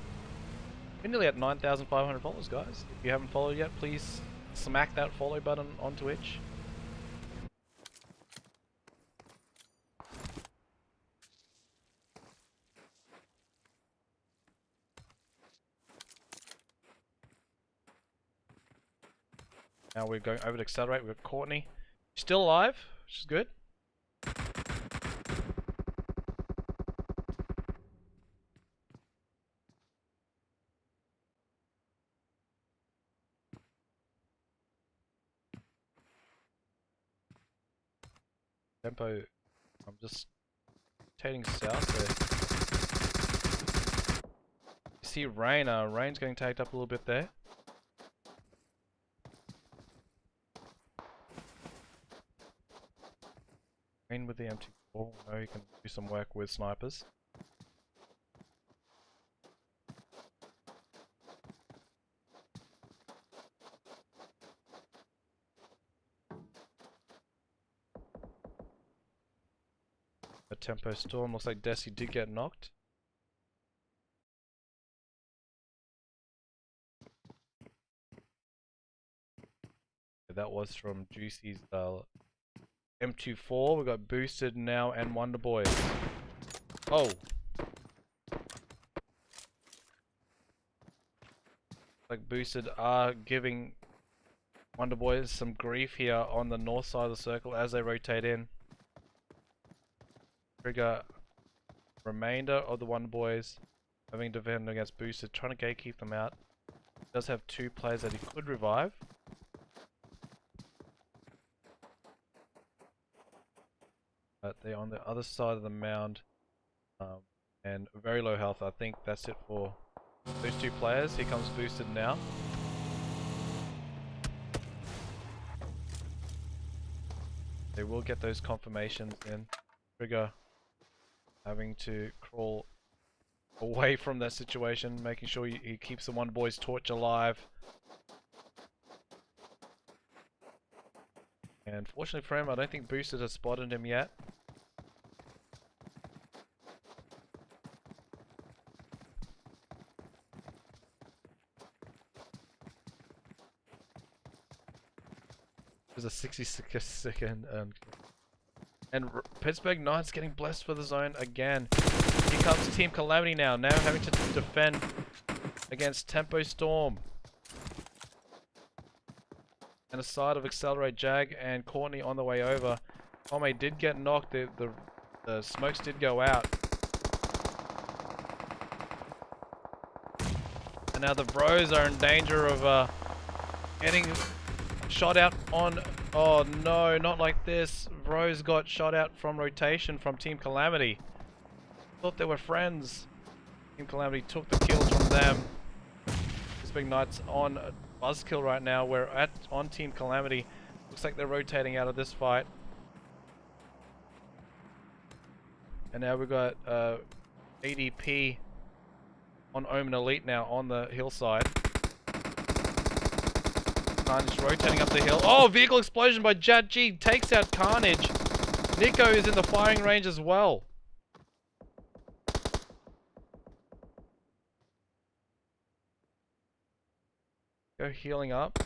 We're nearly at 9,500 followers, guys. If you haven't followed yet, please smack that follow button on Twitch. Now we're going over to Accelerate. We've got Courtney. Still alive, which is good. Tempo, I'm just rotating south there. You see Rain, Rain's getting tagged up a little bit there. Rain with the MT4, I know he can do some work with snipers. A Tempo Storm, looks like Desi did get knocked. That was from Juicy's M24. We got Boosted now and Wonderboyz. Oh! Like Boosted are giving Wonderboyz some grief here on the north side of the circle as they rotate in. Trigger remainder of the Wonderboyz having to defend against Boosted, trying to gatekeep them out. Does have two players that he could revive. But they're on the other side of the mound and very low health. I think that's it for those two players. Here comes Boosted now. They will get those confirmations in. Trigger having to crawl away from that situation, making sure he keeps the Wonderboyz torch alive. And fortunately for him, I don't think Boosted has spotted him yet. There's a 60-second and Pittsburgh Knights getting blessed for the zone again. Here comes Team Calamity now having to defend against Tempo Storm. And a side of Accelerate Jag and Courtney on the way over. Omen did get knocked, the smokes did go out. And now the Vros are in danger of getting shot out on... Oh no, not like this. Vros got shot out from rotation from Team Calamity. Thought they were friends. Team Calamity took the kills from them. Pittsburgh Knights on Buzzkill right now. We're on Team Calamity. Looks like they're rotating out of this fight. And now we've got ADP on Omen Elite now on the hillside. Carnage rotating up the hill. Oh, vehicle explosion by Jat G takes out Carnage. Nico is in the firing range as well. Go healing up.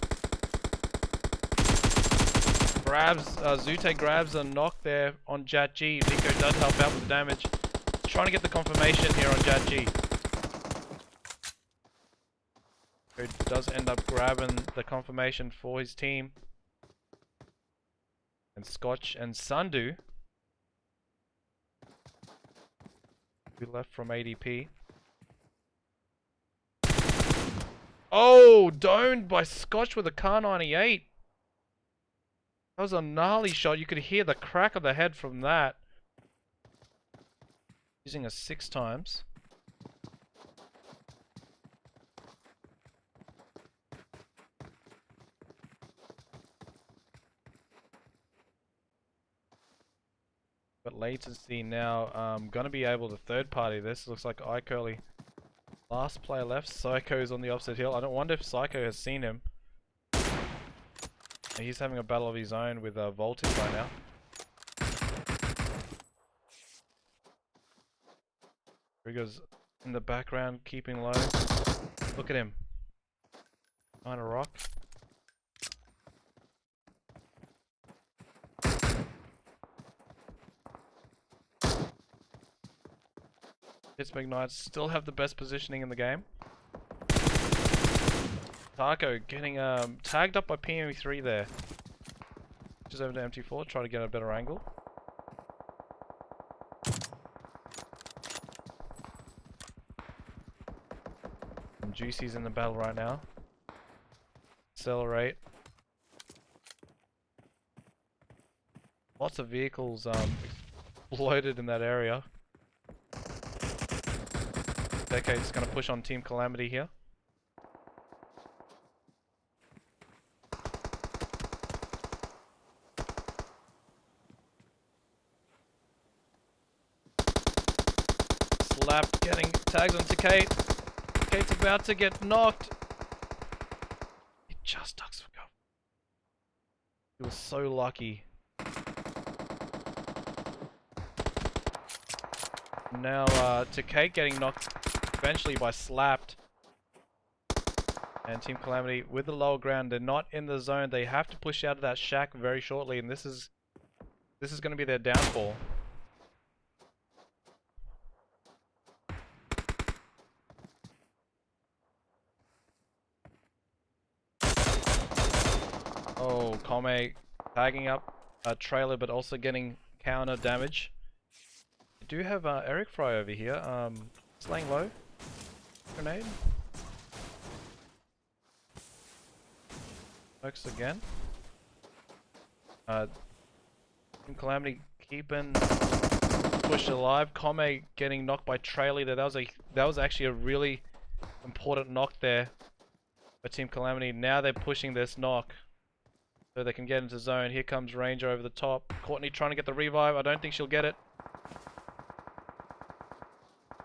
Grabs, Zute grabs a knock there on Jat G. Nico does help out with the damage. Trying to get the confirmation here on Jat G. Who does end up grabbing the confirmation for his team. And Scotch and Sundu, who left from ADP. Oh, domed by Scotch with a Kar 98. That was a gnarly shot. You could hear the crack of the head from that. Using a 6 times. But Latency now gonna be able to third party this. Looks like iCurly. Last player left. Psycho's on the opposite hill. I don't wonder if Psycho has seen him. He's having a battle of his own with Voltage right now. Trigger's in the background, keeping low. Look at him. Behind a rock. Pittsburgh Knights still have the best positioning in the game. Taco getting tagged up by PME3 there. Just over to MT4, try to get a better angle. And Juicy's in the battle right now. Accelerate. Lots of vehicles exploded in that area. Decade's going to push on Team Calamity here. Slap getting tags onto Kate. Kate's about to get knocked. He just ducks for cover. He was so lucky. Now to Kate getting knocked eventually by Slapped. And Team Calamity with the lower ground. They're not in the zone. They have to push out of that shack very shortly, and this is going to be their downfall. Oh, Kome tagging up a trailer, but also getting counter damage. I do have Eric Fry over here, slaying low. Grenade. Works again. Team Calamity keeping pushed alive. Kome getting knocked by Trailer there. That was actually a really important knock there for Team Calamity. Now they're pushing this knock so they can get into zone. Here comes Ranger over the top. Courtney trying to get the revive. I don't think she'll get it.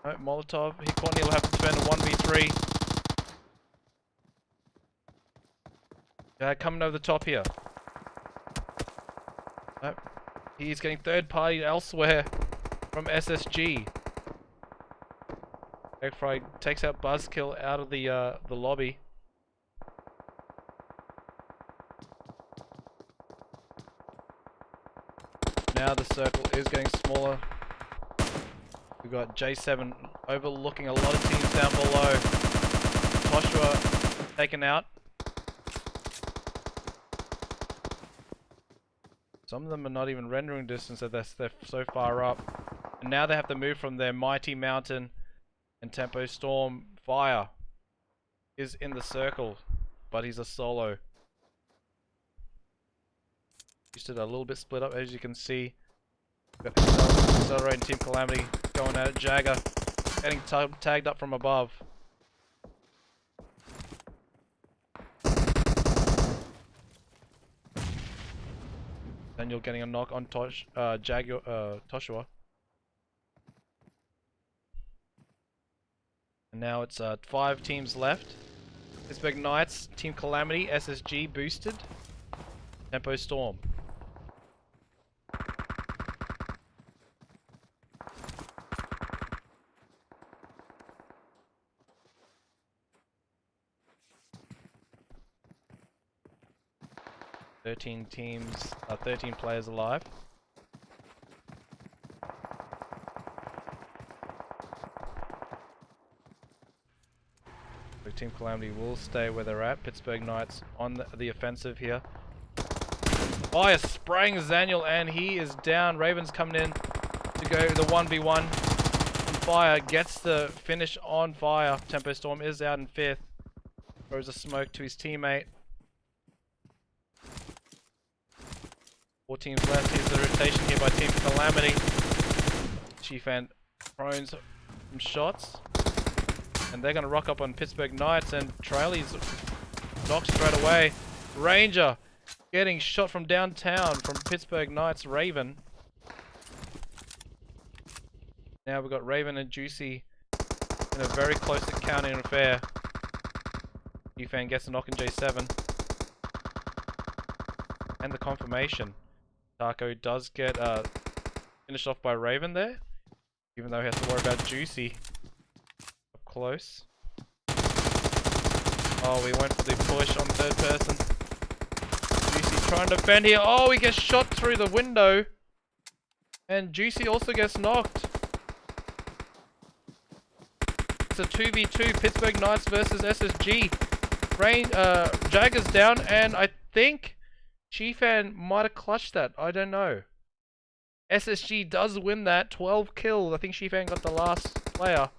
No, Molotov. Here Courtney will have to defend a 1v3. Coming over the top here. Nope. He's getting third party elsewhere from SSG. Fry takes out Buzzkill out of the lobby. Now the circle is getting smaller. We've got J7 overlooking a lot of teams down below. Toshua taken out. Some of them are not even rendering distance, so they're so far up. And now they have to move from their Mighty Mountain and Tempo Storm. Fire is in the circle, but he's a solo. Just a little bit split up, as you can see. We've got Accelerating Team Calamity going at it. Jagger getting tagged up from above. Daniel getting a knock on Toshua. And now it's 5 teams left. Pittsburgh Knights, Team Calamity, SSG boosted. Tempo Storm. 13 teams, 13 players alive. So Team Calamity will stay where they're at. Pittsburgh Knights on the offensive here. Fire spraying Zaniel, and he is down. Raven's coming in to go the 1v1. Fire gets the finish on Fire. Tempo Storm is out in 5th. Throws a smoke to his teammate. 4 teams left. Here's the rotation here by Team Calamity. Chief and Crones some shots. And they're going to rock up on Pittsburgh Knights, and Trailey's knocked straight away. Ranger getting shot from downtown from Pittsburgh Knights. Raven. Now we've got Raven and Juicy in a very close encounter and affair. Ufan gets a knock in J7. And the confirmation. Taco does get finished off by Raven there. Even though he has to worry about Juicy up close. Oh, we went for the push on 3rd person. Juicy trying to defend here. Oh, he gets shot through the window. And Juicy also gets knocked. It's a 2v2, Pittsburgh Knights versus SSG. Jagger's down, and I think Chiefan might have clutched that. I don't know. SSG does win that. 12 kills. I think Chiefan got the last player.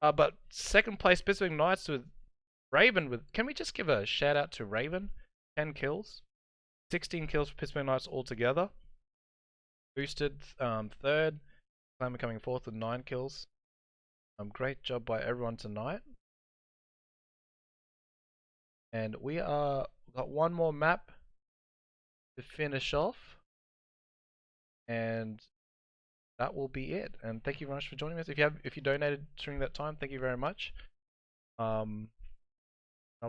But 2nd place Pittsburgh Knights with Raven. Can we just give a shout out to Raven? 10 kills. 16 kills for Pittsburgh Knights altogether. Boosted 3rd. Clam coming 4th with 9 kills. Great job by everyone tonight. And we got one more map to finish off. And that will be it. And thank you very much for joining us. If you donated during that time, thank you very much. I'll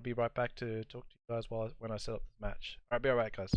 be right back to talk to you guys when I set up the match. Alright, be right back, guys.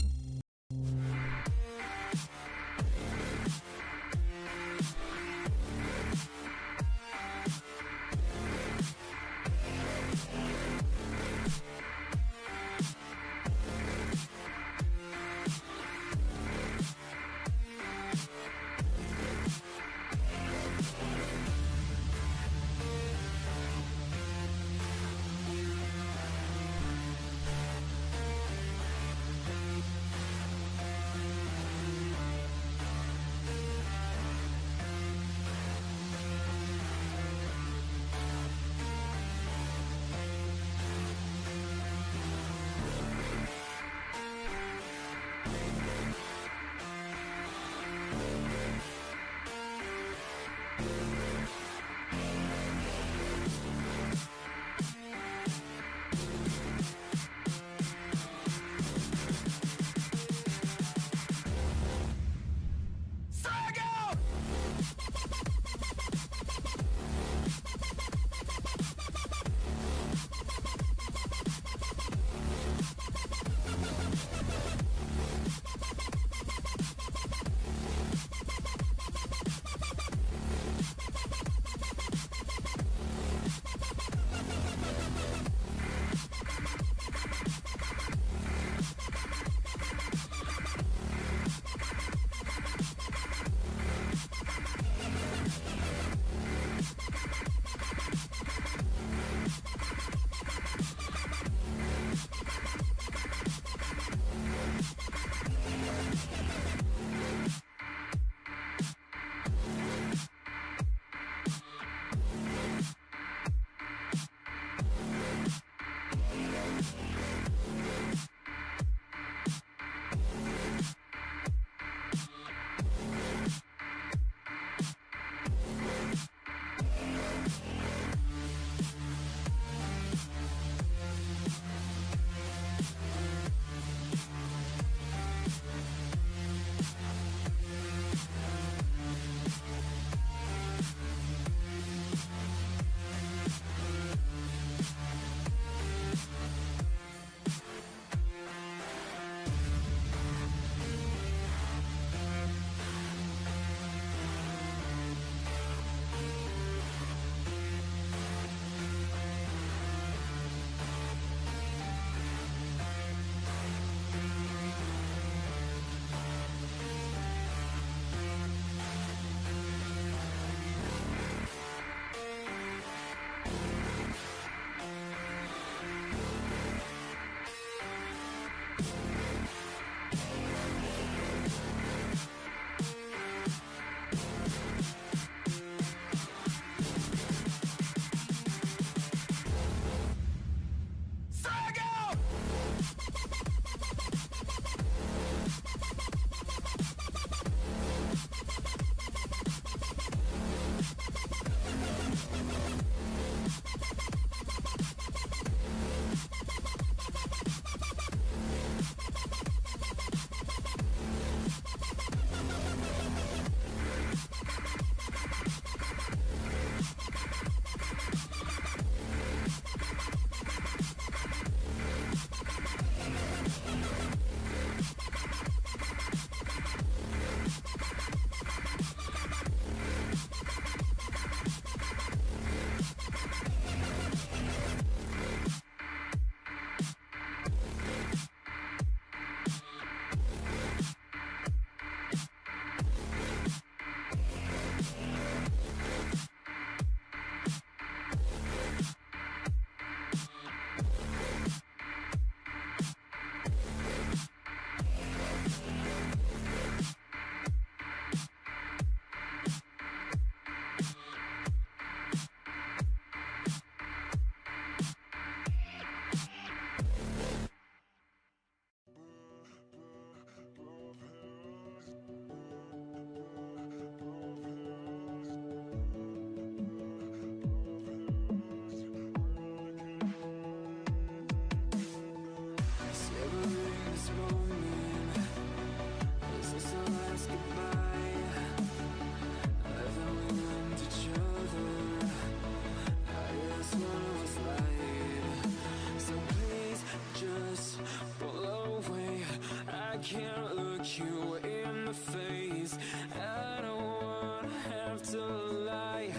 can't look you in the face. I don't wanna have to lie.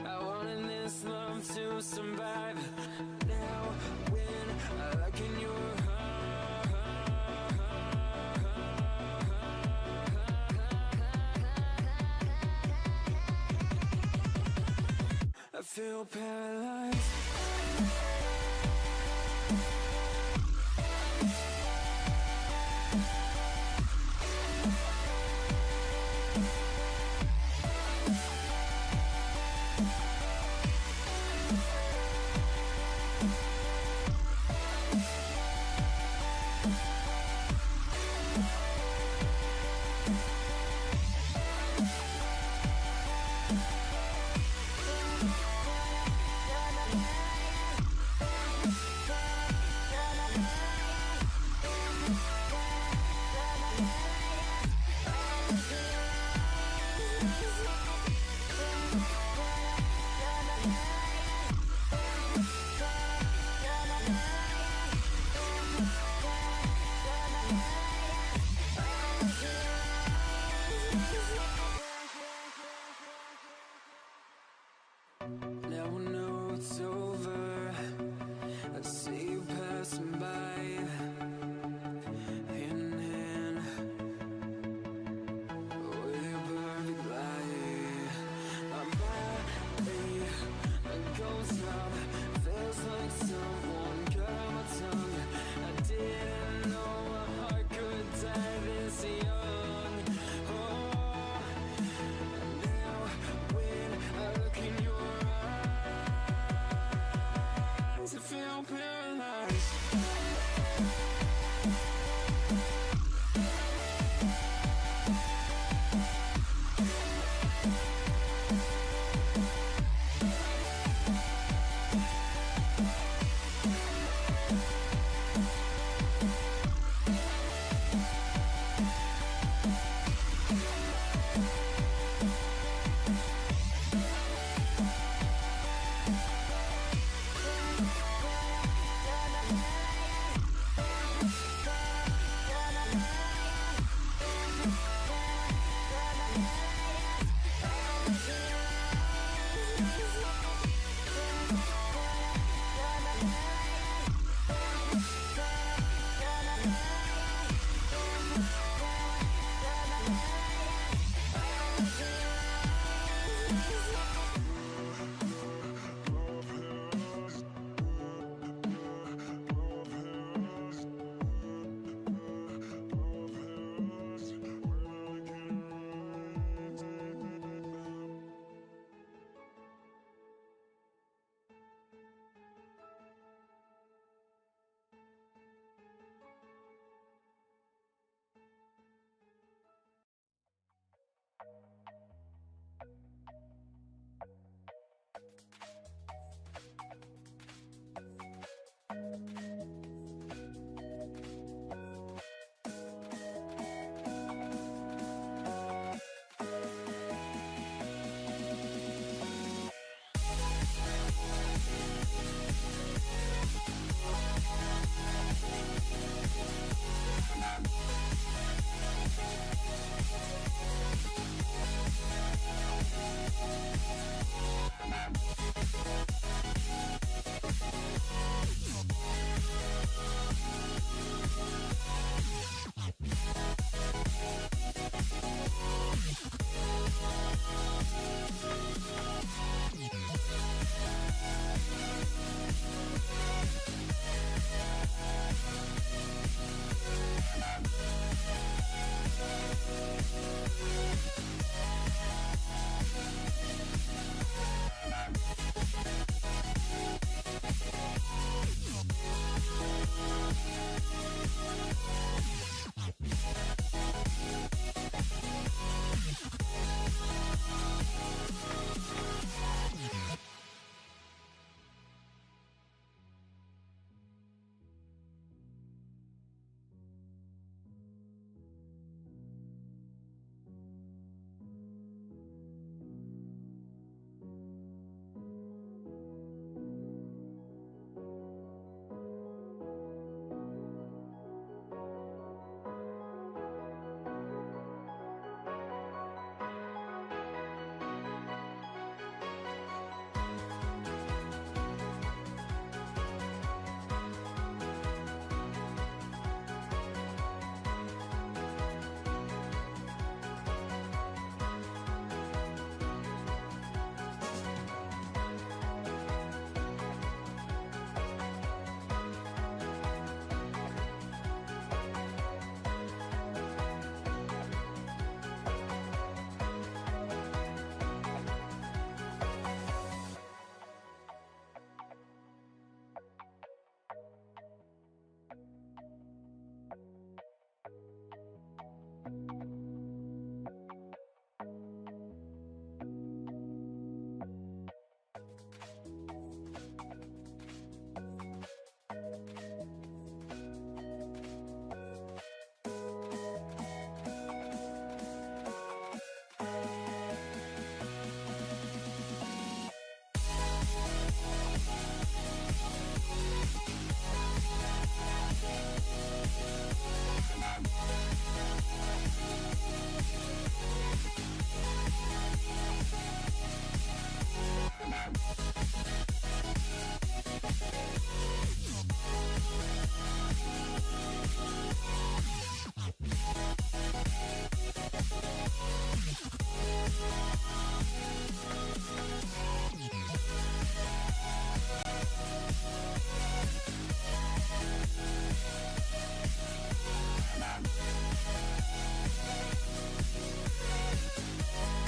I wanted this love to survive. Now when I look in your I feel paralyzed. Now I know it's over. I see you passing by, hand in hand, with your perfect light. My body goes up, feels like someone cut my tongue. I didn't know my heart could die this young. Oh, now when I look in your I feel paralyzed.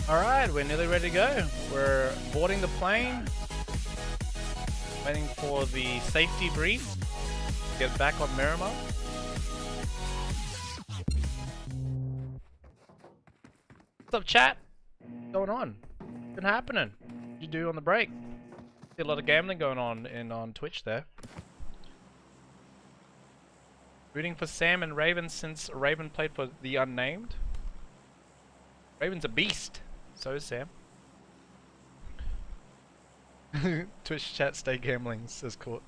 Alright, we're nearly ready to go. We're boarding the plane. Waiting for the safety brief. Get back on Miramar. What's up, chat? What's going on? What's been happening? What did you do on the break? See a lot of gambling going on on Twitch there. Rooting for Sam and Raven since Raven played for the Unnamed. Raven's a beast. So is Sam. Twitch chat, stay gambling, says Court.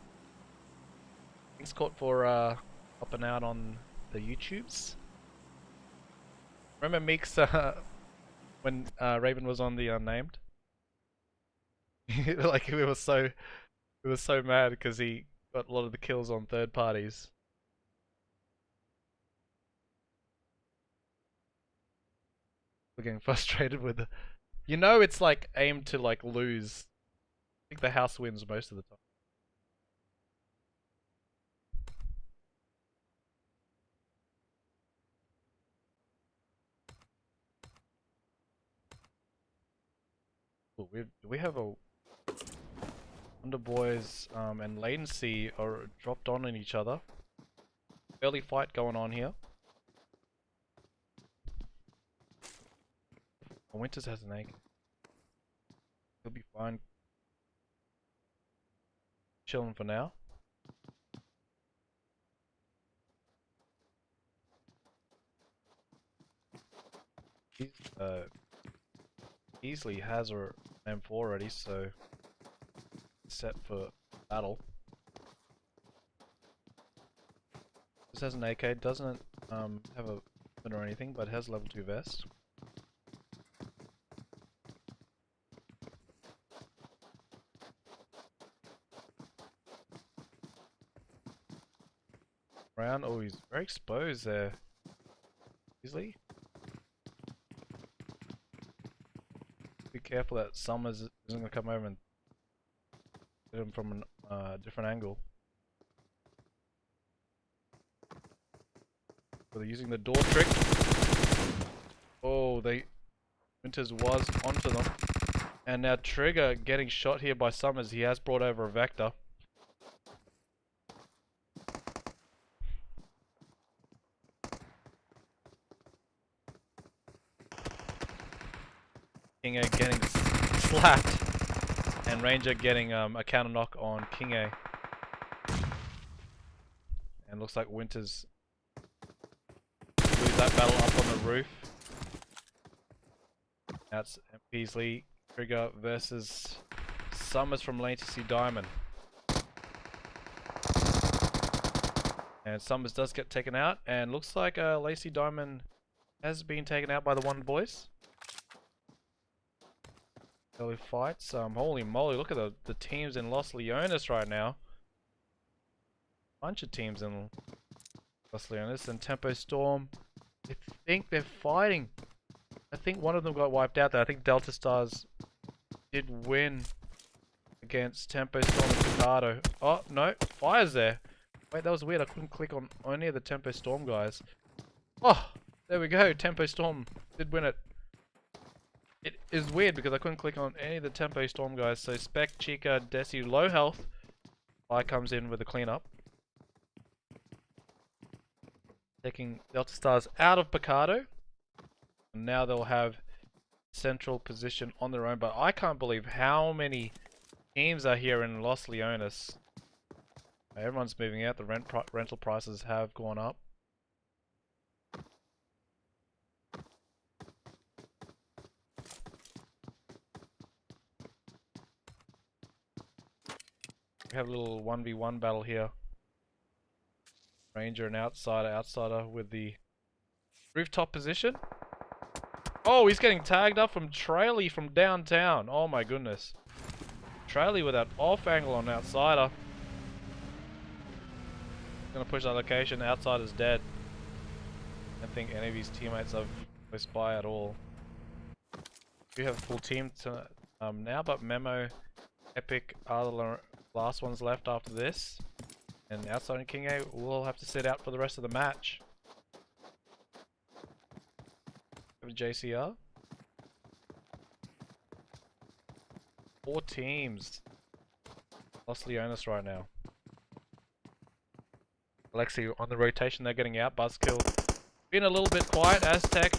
Thanks, Court, for helping out on the YouTubes. Remember Meeks when Raven was on the Unnamed? Like we were so mad because he got a lot of the kills on third parties. We're getting frustrated with the, you know, it's like aimed to like lose. I think the house wins most of the time. Ooh, we have a Wonderboyz and Latency are dropped on each other. Early fight going on here. Winters has an egg. He'll be fine. Chilling for now. He's easily has a M4 already, so set for battle. This has an AK, doesn't have a weapon or anything, but it has level 2 vest. Around, oh, he's very exposed there. Easily. Be careful that Summers isn't gonna come over and hit him from a different angle. So they're using the door trick. Oh, Winters was onto them. And now Trigger getting shot here by Summers. He has brought over a Vector. King A getting slapped. And Ranger getting a counter knock on King A. And looks like Winters lose that battle up on the roof. That's Peasley, Trigger versus Summers from Latency Diamond. And Summers does get taken out, and looks like Latency Diamond has been taken out by the Wonderboyz. Early fights. Holy moly, look at the teams in Los Leones right now. Bunch of teams in Los Leones and Tempo Storm. I think they're fighting. I think one of them got wiped out there. I think Delta Stars did win against Tempo Storm and Picado. Oh, no. Fire's there. Wait, that was weird. I couldn't click on any of the Tempo Storm guys. Oh, there we go. Tempo Storm did win it. It is weird because I couldn't click on any of the Tempo Storm guys. So Spec, Chica, Desi, low health. Fire comes in with a cleanup. Taking Delta Stars out of Picado. And now they'll have central position on their own. But I can't believe how many teams are here in Los Leones. Everyone's moving out. The rental prices have gone up. We have a little 1v1 battle here. Ranger and outsider with the rooftop position. Oh, he's getting tagged up from Trailey from downtown. Oh my goodness. Trailey with that off angle on outsider. Gonna push that location. Outsider's dead. I don't think any of his teammates are close by at all. We have a full team to, now, but Memo, Epic are the last ones left after this. And Outside and King A will have to sit out for the rest of the match. JCR. 4 teams. Lost Leonis right now. Alexi on the rotation, they're getting out. Buzzkill been a little bit quiet. Aztec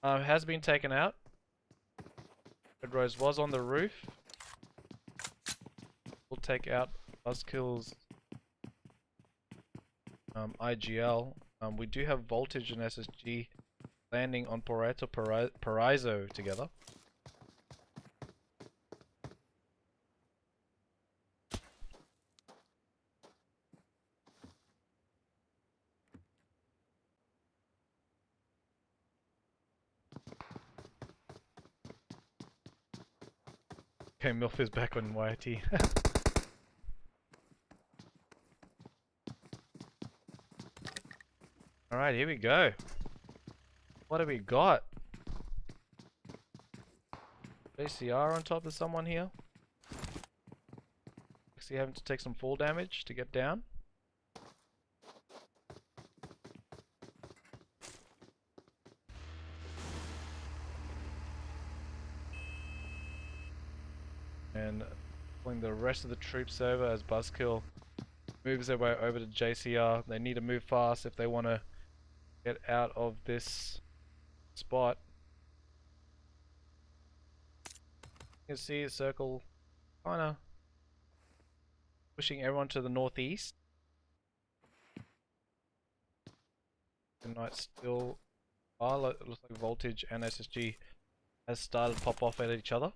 has been taken out. Red Rose was on the roof. We'll take out Buzzkill's IGL. We do have Voltage and SSG landing on Paraiso together. Okay, Milf is back on YT. Alright, here we go. What have we got? ACR on top of someone here. Actually having to take some fall damage to get down. And pulling the rest of the troops over as Buzzkill moves their way over to JCR. They need to move fast if they want to get out of this spot. You can see a circle kind of pushing everyone to the northeast. The night still it looks like Voltage and SSG has started to pop off at each other.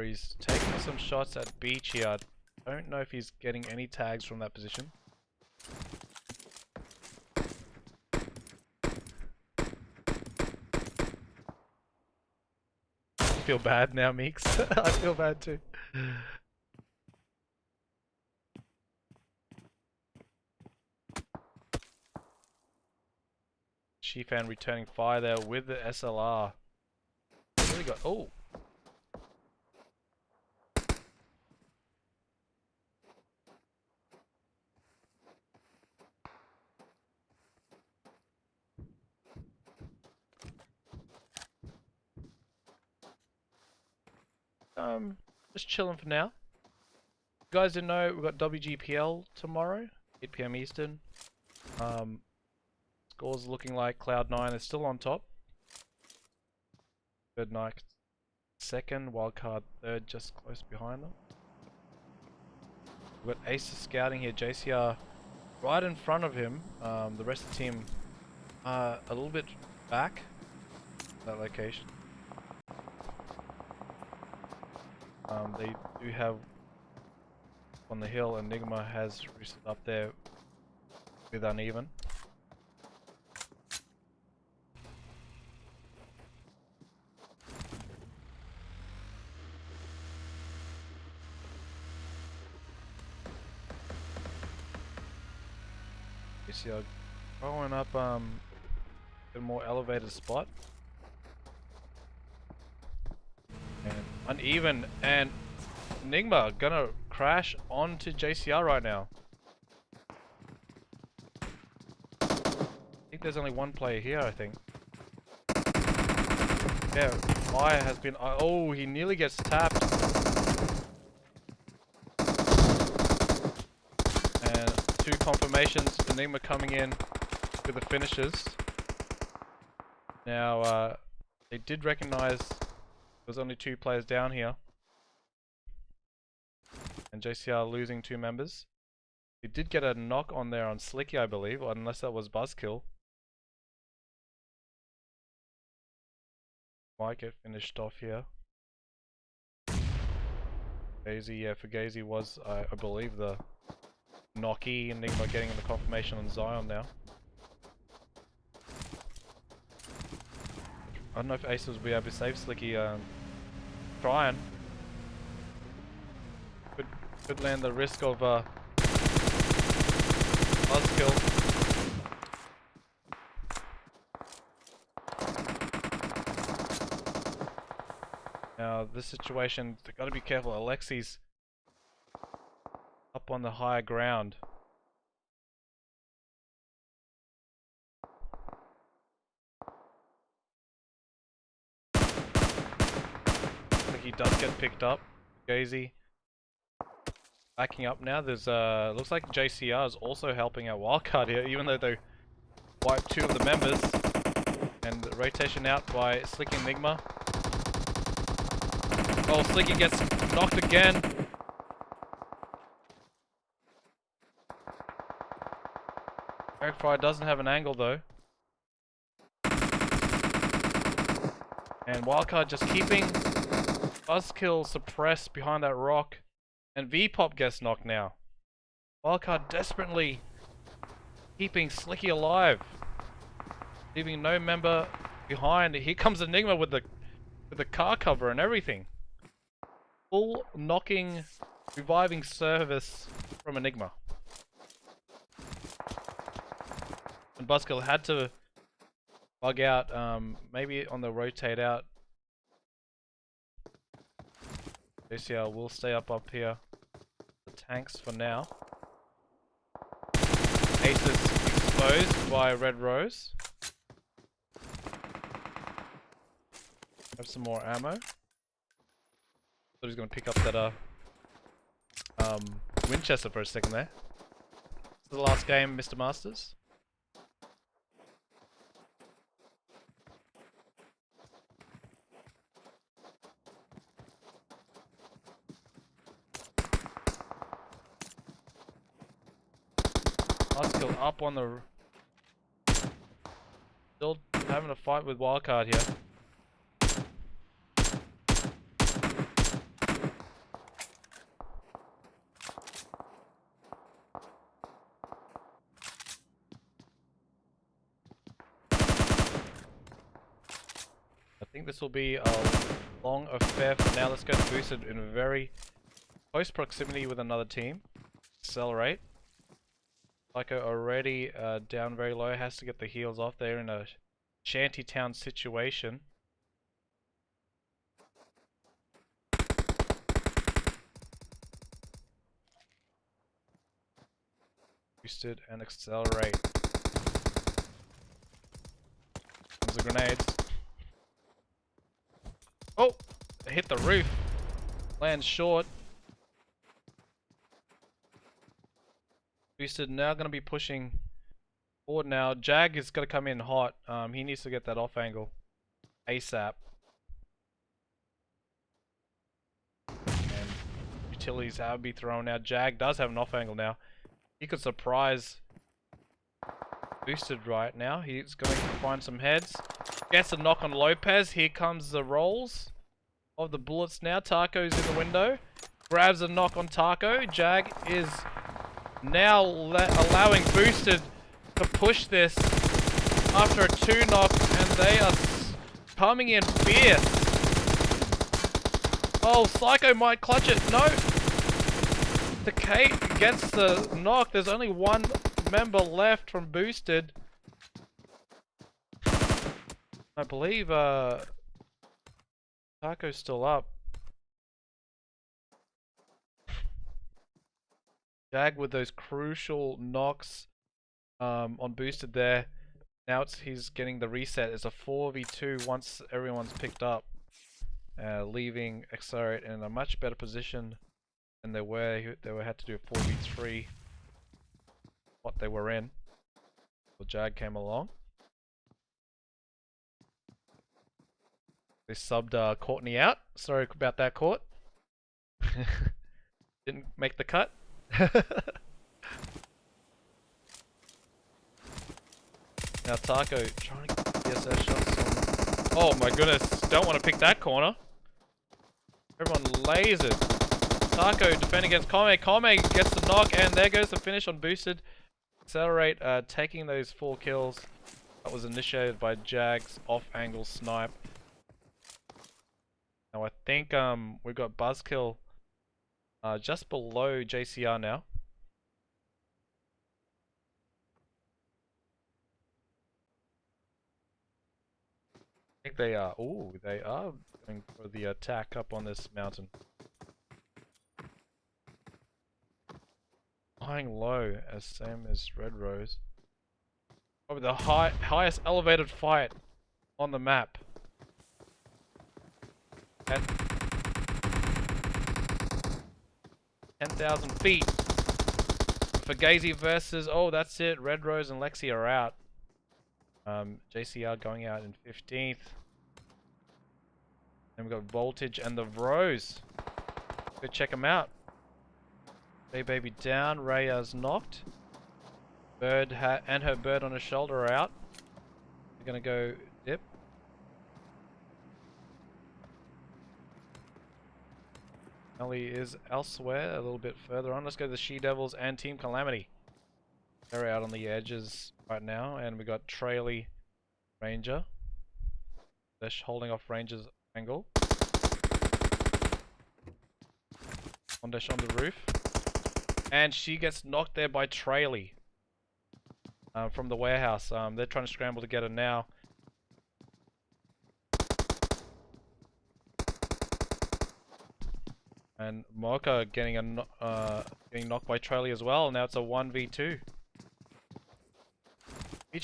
He's taking some shots at Beach here. I don't know if he's getting any tags from that position. I feel bad now, Meeks. I feel bad too. Shifan returning fire there with the SLR. Really got just chilling for now. You guys didn't know we've got WGPL tomorrow, 8 PM Eastern. Scores looking like Cloud9 is still on top. Good night. Second, Wildcard third, just close behind them. We've got Aces scouting here, JCR right in front of him. The rest of the team a little bit back that location. They do have on the hill, Enigma has roosted up there with Uneven. JCR going up a more elevated spot. And Uneven and Enigma gonna crash onto JCR right now. I think there's only one player here, I think. Yeah, fire has been... oh, he nearly gets tapped. And 2 confirmations, Enigma coming in with the finishes. Now, they did recognize there's only 2 players down here. And JCR losing 2 members. He did get a knock on there on Slicky, I believe, or unless that was Buzzkill. Might get finished off here. Fugazi, yeah, Fugazi was, I believe, the knocky. Enigma getting the confirmation on Zion now. I don't know if Aces will be able to save Slicky. Trying. Could land the risk of Buzzkill. Now this situation, they gotta be careful. Alexi's up on the higher ground. does get picked up. Gazy backing up now. There's looks like JCR is also helping out Wildcard here, even though they wiped 2 of the members. And the rotation out by Slicky Enigma. Oh, Slicky gets knocked again. Eric Fry doesn't have an angle though. And Wildcard just keeping Buzzkill suppressed behind that rock. And V-Pop gets knocked now. Wildcard desperately keeping Slicky alive, leaving no member behind. Here comes Enigma with the car cover and everything. Full knocking, reviving service from Enigma. And Buzzkill had to bug out, maybe on the rotate out. JCR will stay up here. The tanks for now. Aces exposed by Red Rose. Have some more ammo. Thought he was gonna pick up that Winchester for a second there. This is the last game, Mr. Masters. Buzzkill up on the... Still having a fight with Wildcard here. I think this will be a long affair for now. Let's go boosted in very close proximity with another team. Accelerate. Psycho already down very low, has to get the heals off there in a shantytown situation. Boosted and accelerate. Comes the grenades. Oh! They hit the roof. Lands short. Boosted now going to be pushing forward now. Jag is going to come in hot. He needs to get that off angle ASAP. And utilities have to be thrown out. Jag does have an off angle now. He could surprise Boosted right now. He's going to find some heads. Gets a knock on Lopez. Here comes the rolls of the bullets now. Taco's in the window. Grabs a knock on Taco. Jag is now allowing Boosted to push this after a 2-knock, and they are coming in fierce. Oh, Psycho might clutch it. No. Decay gets the knock. There's only one member left from Boosted. I believe Taco's still up. Jag with those crucial knocks on Boosted there. Now he's getting the reset. It's a 4v2 once everyone's picked up. Leaving Accelerate in a much better position than they were. They had to do a 4v3. What they were in. Well, Jag came along. They subbed Courtney out. Sorry about that, Court. Didn't make the cut. Now Taco trying to get DSS shots on. Oh my goodness, don't want to pick that corner. Everyone lays it. Taco defending against Kame. Kame gets the knock, and there goes the finish on Boosted. Accelerate, taking those 4 kills. That was initiated by Jag's off-angle snipe. Now I think we've got Buzzkill just below JCR now. I think they are. Ooh, they are going for the attack up on this mountain. Flying low, as same as Red Rose. Probably the highest elevated fight on the map. And 10,000 feet. Fugazi versus... Oh, that's it. Red Rose and Lexi are out. JCR going out in 15th. Then we've got Voltage and the Vros. Go check them out. Hey baby down. Raya's knocked. Bird and her bird on her shoulder are out. We're gonna go dip. Ellie is elsewhere, a little bit further on. Let's go to the She-Devils and Team Calamity. They're out on the edges right now, and we got Traily Ranger. They're holding off Ranger's angle. Ondash on the roof. And she gets knocked there by Traily. From the warehouse. They're trying to scramble to get her now. And Mocha getting getting knocked by Traily as well. Now it's a 1v2.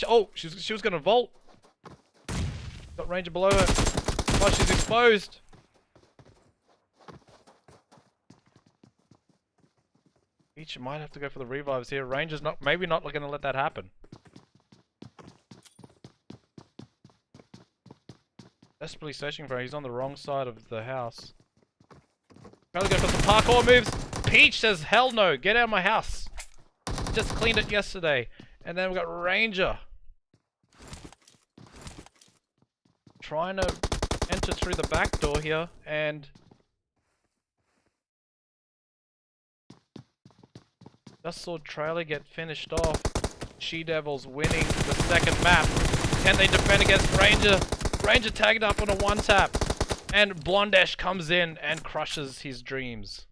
Oh, she was gonna vault. Got Ranger below her. Oh, she's exposed. Each might have to go for the revives here. Ranger's maybe not gonna let that happen. Desperately searching for him. He's on the wrong side of the house. Trying to go for some parkour moves. Peach says, hell no, get out of my house. Just cleaned it yesterday. And then we've got Ranger. Trying to enter through the back door here. And just saw Trailer get finished off. She-Devils winning the second map. Can they defend against Ranger? Ranger tagged up on a one-tap. And Blondesh comes in and crushes his dreams.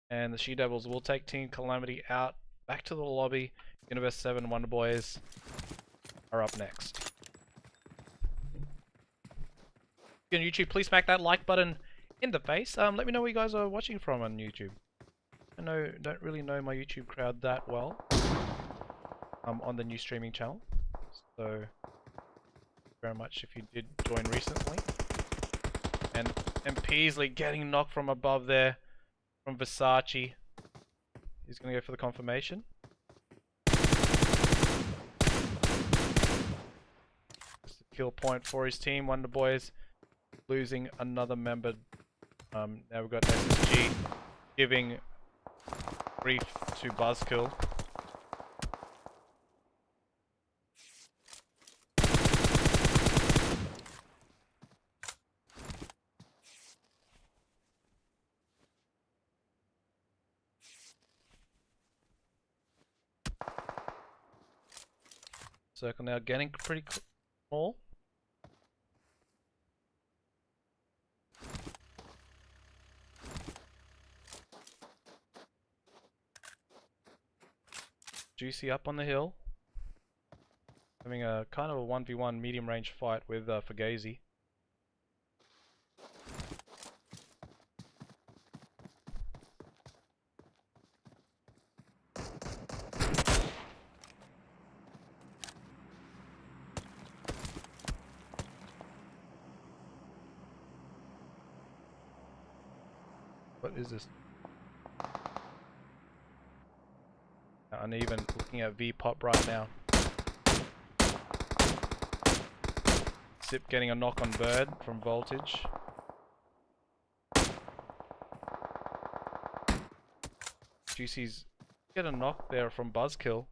And the She-Devils will take Team Calamity out. Back to the lobby. Universe 7 Wonderboyz are up next. If you're on YouTube, please smack that like button in the face. Let me know where you guys are watching from on YouTube. I don't really know my YouTube crowd that well. On the new streaming channel. So, very much if you did join recently. And Peasley getting knocked from above there from Versace. He's going to go for the confirmation. Just a kill point for his team. Wonderboyz losing another member. Now we've got SSG giving grief to Buzzkill. Circle now getting pretty small. Juicy up on the hill. Having a kind of a 1v1 medium range fight with Fugazi. What is this? Uneven, looking at V-pop right now. Sip getting a knock on Bird from Voltage. Juicy's get a knock there from Buzzkill.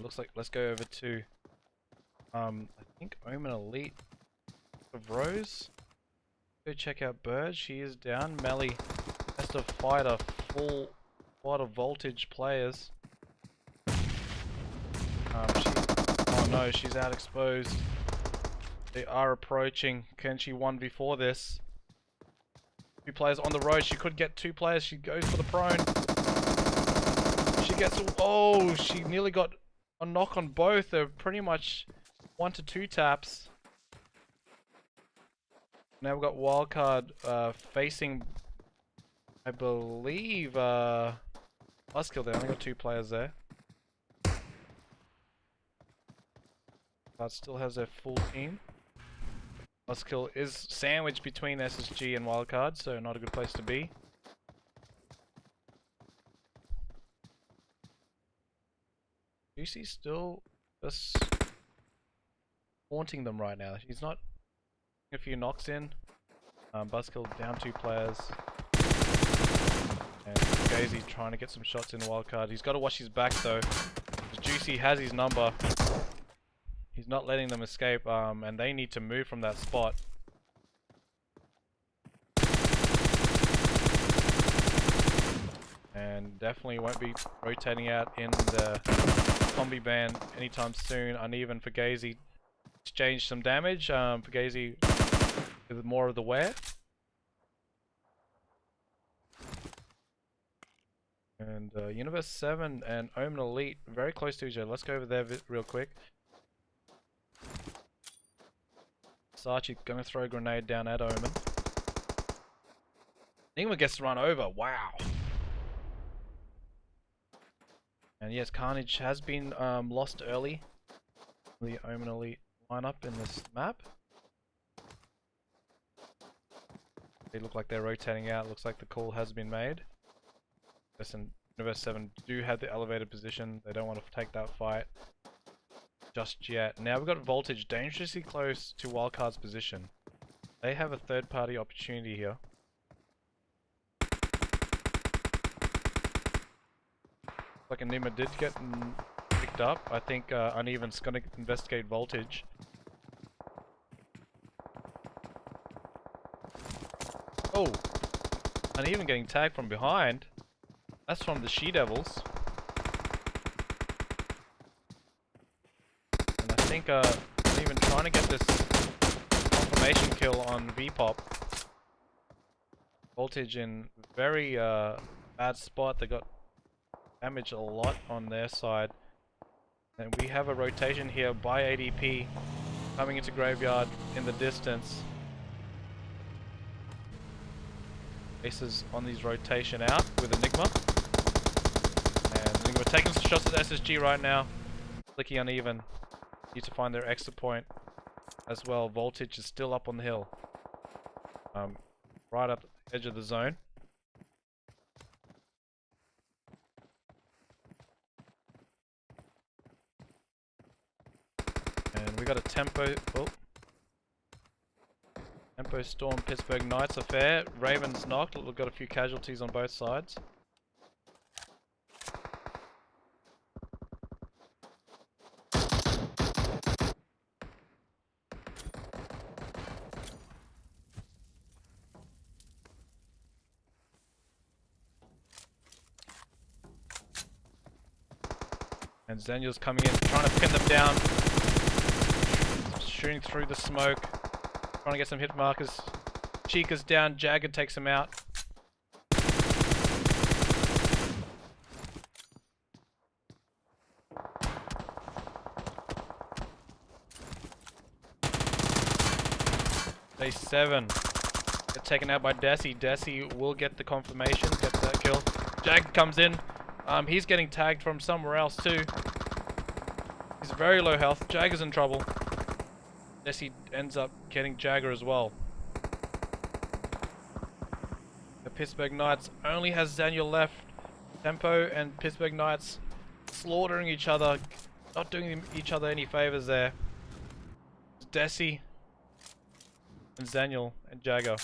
Looks like let's go over to I think Omen Elite of Vros. Go check out Bird. She is down. Melly has to fight a full squad of Voltage players. Oh no, she's out exposed. They are approaching. Can she 1v4 this? 2 players on the road. She could get 2 players. She goes for the prone. She gets. Oh, she nearly got a knock on both. They're pretty much 1 to 2 taps. Now we've got Wildcard facing I believe Buzzkill, they only got 2 players there. But still has their full team. Buzzkill is sandwiched between SSG and Wildcard, so not a good place to be. Juicy still just haunting them right now. He's not a few knocks in. Buzzkill down 2 players. And Gazy trying to get some shots in Wildcard. He's got to watch his back though. Juicy has his number. He's not letting them escape, and they need to move from that spot. And definitely won't be rotating out in the combi ban anytime soon. Uneven for Gazy. Exchange some damage. For Gazy with more of the wear. And Universe 7 and Omen Elite very close to each other. Let's go over there real quick. Sachi gonna throw a grenade down at Omen. Enigma gets run over. Wow. And yes, Carnage has been lost early. The Omen Elite lineup in this map. They look like they're rotating out. Looks like the call has been made. Listen, Universe 7 do have the elevated position. They don't want to take that fight just yet. Now we've got Voltage dangerously close to Wildcard's position. They have a third party opportunity here. Like Enigma did get picked up. I think Uneven's gonna investigate Voltage. Oh! Uneven getting tagged from behind. That's from the She-Devils. And I think Uneven trying to get this confirmation kill on VPOP. Voltage in very bad spot. They got damaged a lot on their side. And we have a rotation here by ADP coming into Graveyard in the distance. Aces on these rotation out with Enigma. And Enigma taking some shots at SSG right now. Flicky Uneven. Need to find their exit point as well. Voltage is still up on the hill. Right up the edge of the zone. And we got a tempo. Oh. Tempo Storm Pittsburgh Knights affair. Ravens knocked. We've got a few casualties on both sides. And Zenial's coming in, trying to pin them down. Shooting through the smoke. Trying to get some hit markers. Chica's down, Jagged takes him out. Day 7. Get taken out by Desi. Desi will get the confirmation, get that kill. Jagged comes in. He's getting tagged from somewhere else too. He's very low health. Jagger's in trouble. Desi ends up getting Jagger as well. The Pittsburgh Knights only has Daniel left. Tempo and Pittsburgh Knights slaughtering each other. Not doing each other any favors there. It's Desi and Daniel and Jagger.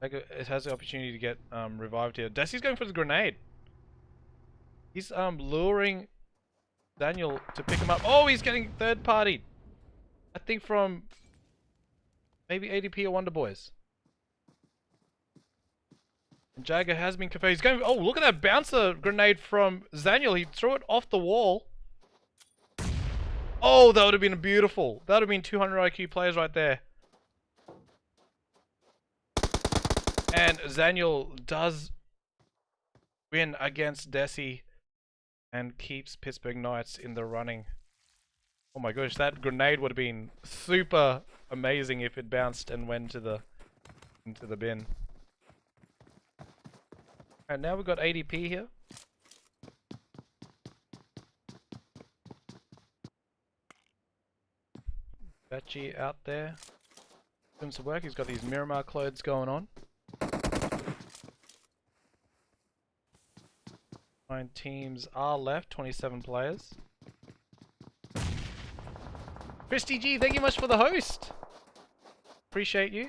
Jagger has the opportunity to get revived here. Desi's going for the grenade. He's luring Daniel to pick him up. Oh, he's getting third party. I think from maybe ADP or Wonderboyz. And Jagger has been confused. He's going. Oh, look at that bouncer grenade from Daniel. He threw it off the wall. Oh, that would have been beautiful. That would have been 200 IQ players right there. And Daniel does win against Desi and keeps Pittsburgh Knights in the running. Oh my gosh, that grenade would have been super amazing if it bounced and went to into the bin. And now we've got ADP here. Batchy out there. Doing some work. He's got these Miramar clothes going on. 9 teams are left, 27 players. Christy G, thank you much for the host. Appreciate you.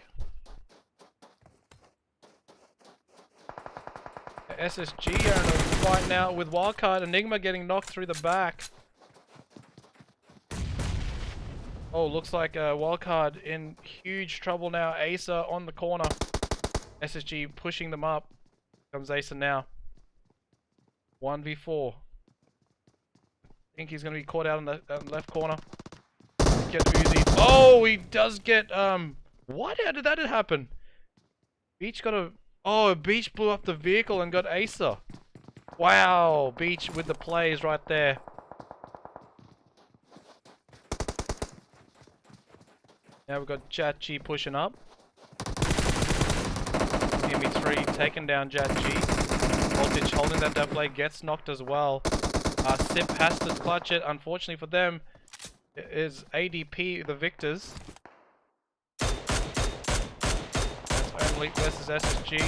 The SSG are in a fight now with Wildcard. Enigma getting knocked through the back. Oh, looks like Wildcard in huge trouble now. Acer on the corner. SSG pushing them up. Comes Acer now. 1v4. I think he's going to be caught out in the left corner. Get Uzi. Oh, he does get, what? How did that happen? Beach got a, oh, Beach blew up the vehicle and got Acer. Wow, Beach with the plays right there. Now we've got Jat-G pushing up. ME3 taking down Jat-G. Voltage holding that death blade, gets knocked as well. Sip has to clutch it. Unfortunately for them, it is ADP the victors. That's Omen versus SSG.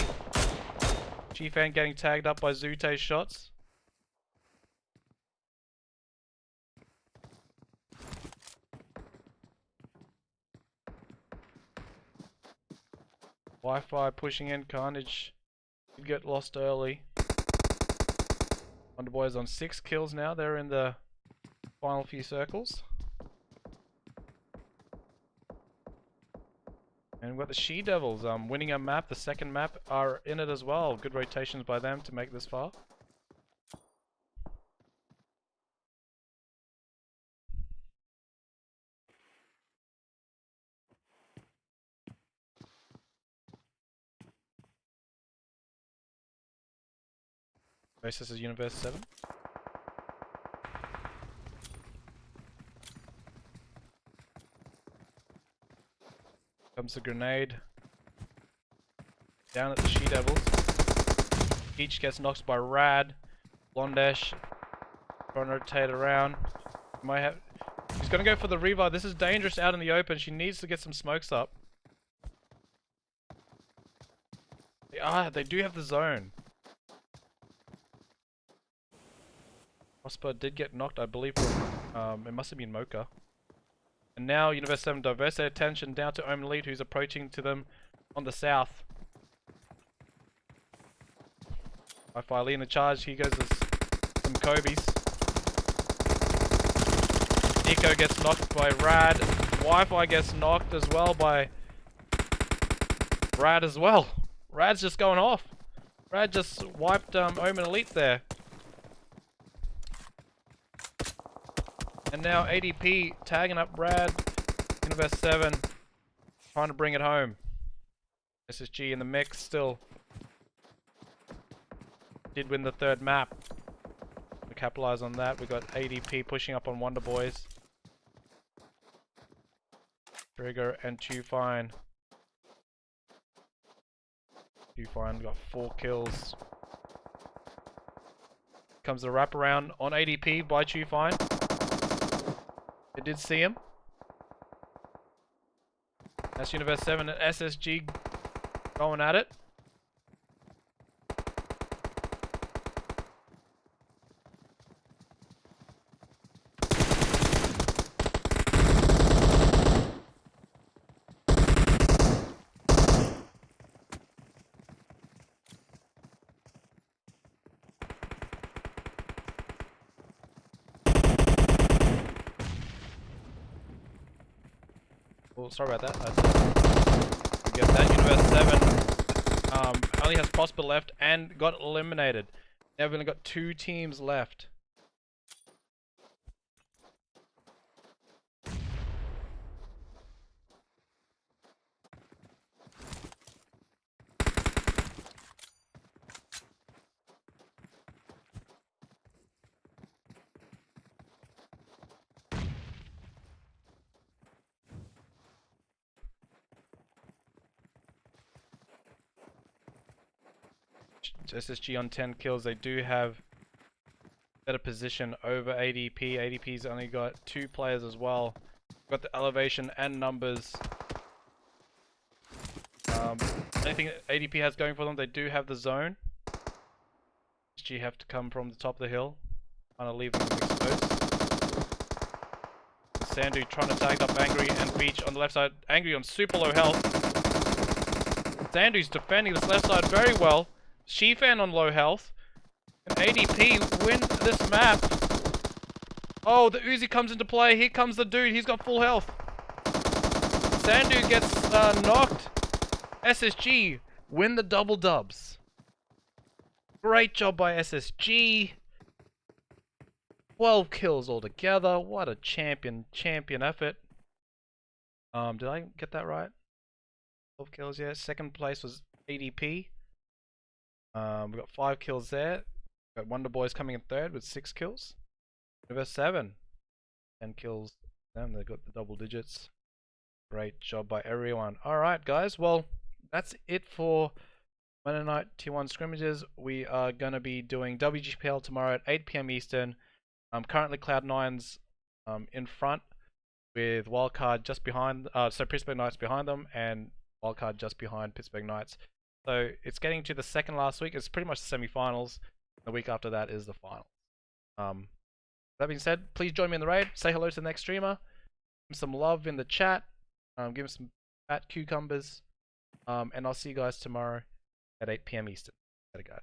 G-Fan getting tagged up by Zute's shots. Wi-Fi pushing in. Carnage did get lost early. Wonderboyz on 6 kills now. They're in the final few circles. And we've got the She-Devils winning a map. The second map are in it as well. Good rotations by them to make this far. This is Universe 7. Comes the grenade. Down at the She-Devils. Each gets knocked by Rad. Blondesh trying to rotate around. Might have. She's gonna go for the revive. This is dangerous out in the open. She needs to get some smokes up. They do have the zone. Osper did get knocked, I believe, from, it must have been Mocha. And now Universe 7 diverts their attention down to Omen Elite, who's approaching to them on the south. Wi-Fi Lee in the charge, he goes as some Kobe's. Nico gets knocked by Rad. Wi-Fi gets knocked as well by Rad as well. Rad's just going off. Rad just wiped Omen Elite there. And now ADP tagging up Rad, Universe 7, trying to bring it home. SSG in the mix still. Did win the third map. To capitalize on that, we got ADP pushing up on Wonderboyz. Trigger and Too Fine. Too Fine got 4 kills. Comes the wraparound on ADP by Too Fine. They did see him. That's Universe 7 and SSG going at it. Oh, sorry about that. Forget that. Universe 7 only has Prosper left and got eliminated. Now we've only got 2 teams left. SSG on 10 kills. They do have better position over ADP. ADP's only got 2 players as well. Got the elevation and numbers. Anything ADP has going for them, they do have the zone. SG have to come from the top of the hill. Trying to leave them exposed. Sandu trying to tag up Angry and Beach on the left side. Angry on super low health. Sandu's defending this left side very well. Shifan on low health. And ADP win this map. Oh, the Uzi comes into play. Here comes the dude. He's got full health. Sandu gets knocked. SSG win the double dubs. Great job by SSG. 12 kills altogether. What a champion effort. Did I get that right? 12 kills, yeah. Second place was ADP. We got 5 kills there. Got Wonderboyz coming in third with 6 kills. Universe 7. 10 kills. Them, they got the double digits. Great job by everyone. Alright guys, well, that's it for Monday night Tier 1 scrimmages. We are going to be doing WGPL tomorrow at 8 PM Eastern. Currently Cloud9's in front with Wildcard just behind, so Pittsburgh Knights behind them, and Wildcard just behind Pittsburgh Knights. So it's getting to the second last week. It's pretty much the semi-finals. The week after that is the final. That being said, please join me in the raid. Say hello to the next streamer. Give him some love in the chat. Give him some fat cucumbers. And I'll see you guys tomorrow at 8 PM Eastern. Later, guys.